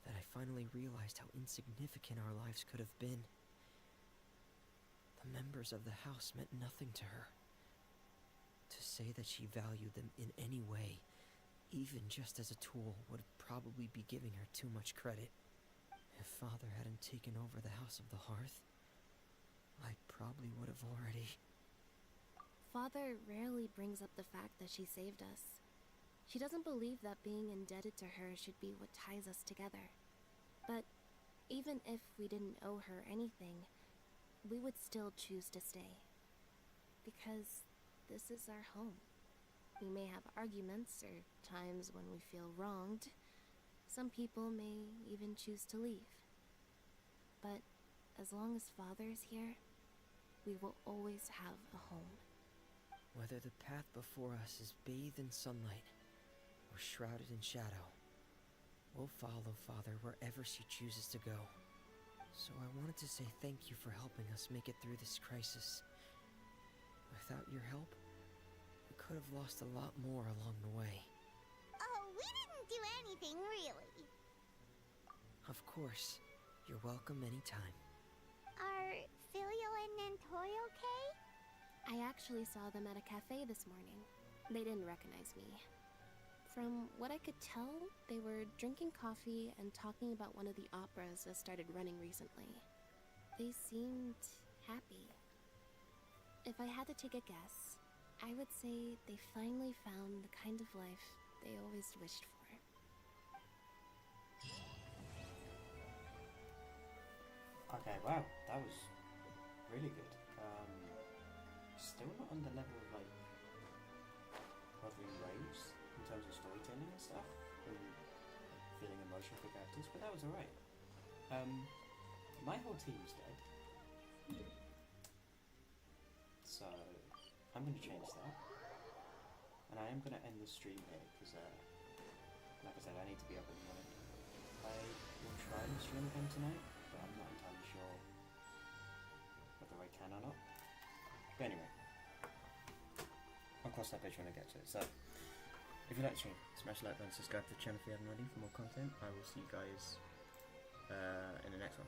that I finally realized how insignificant our lives could have been. The members of the house meant nothing to her. To say that she valued them in any way, even just as a tool, would probably be giving her too much credit. If Father hadn't taken over the House of the Hearth, I probably would have already... Father rarely brings up the fact that she saved us. She doesn't believe that being indebted to her should be what ties us together. But even if we didn't owe her anything, we would still choose to stay. Because this is our home. We may have arguments or times when we feel wronged, Some people may even choose to leave. But as long as Father is here, we will always have a home. Whether the path before us is bathed in sunlight or shrouded in shadow, we'll follow Father wherever she chooses to go. So I wanted to say thank you for helping us make it through this crisis. Without your help, we could have lost a lot more along the way. Oh, we didn't do anything, really. Of course. You're welcome anytime. Are Filio and Nantoy okay? I actually saw them at a cafe this morning. They didn't recognize me. From what I could tell, they were drinking coffee and talking about one of the operas that started running recently. They seemed happy. If I had to take a guess, I would say they finally found the kind of life they always wished for. Okay, wow, that was really good. Still not on the level of like Wuthering Waves in terms of storytelling and stuff, and feeling emotion for characters, but that was alright. My whole team's dead, so I'm going to change that, and I am going to end the stream here because, like I said, I need to be up in the morning. I will try and stream again tonight, but I'm not entirely sure whether I can or not. But anyway, I'll cross that bridge when I get to it. So, if you like the stream, smash the like button, subscribe to the channel if you haven't already for more content. I will see you guys in the next one.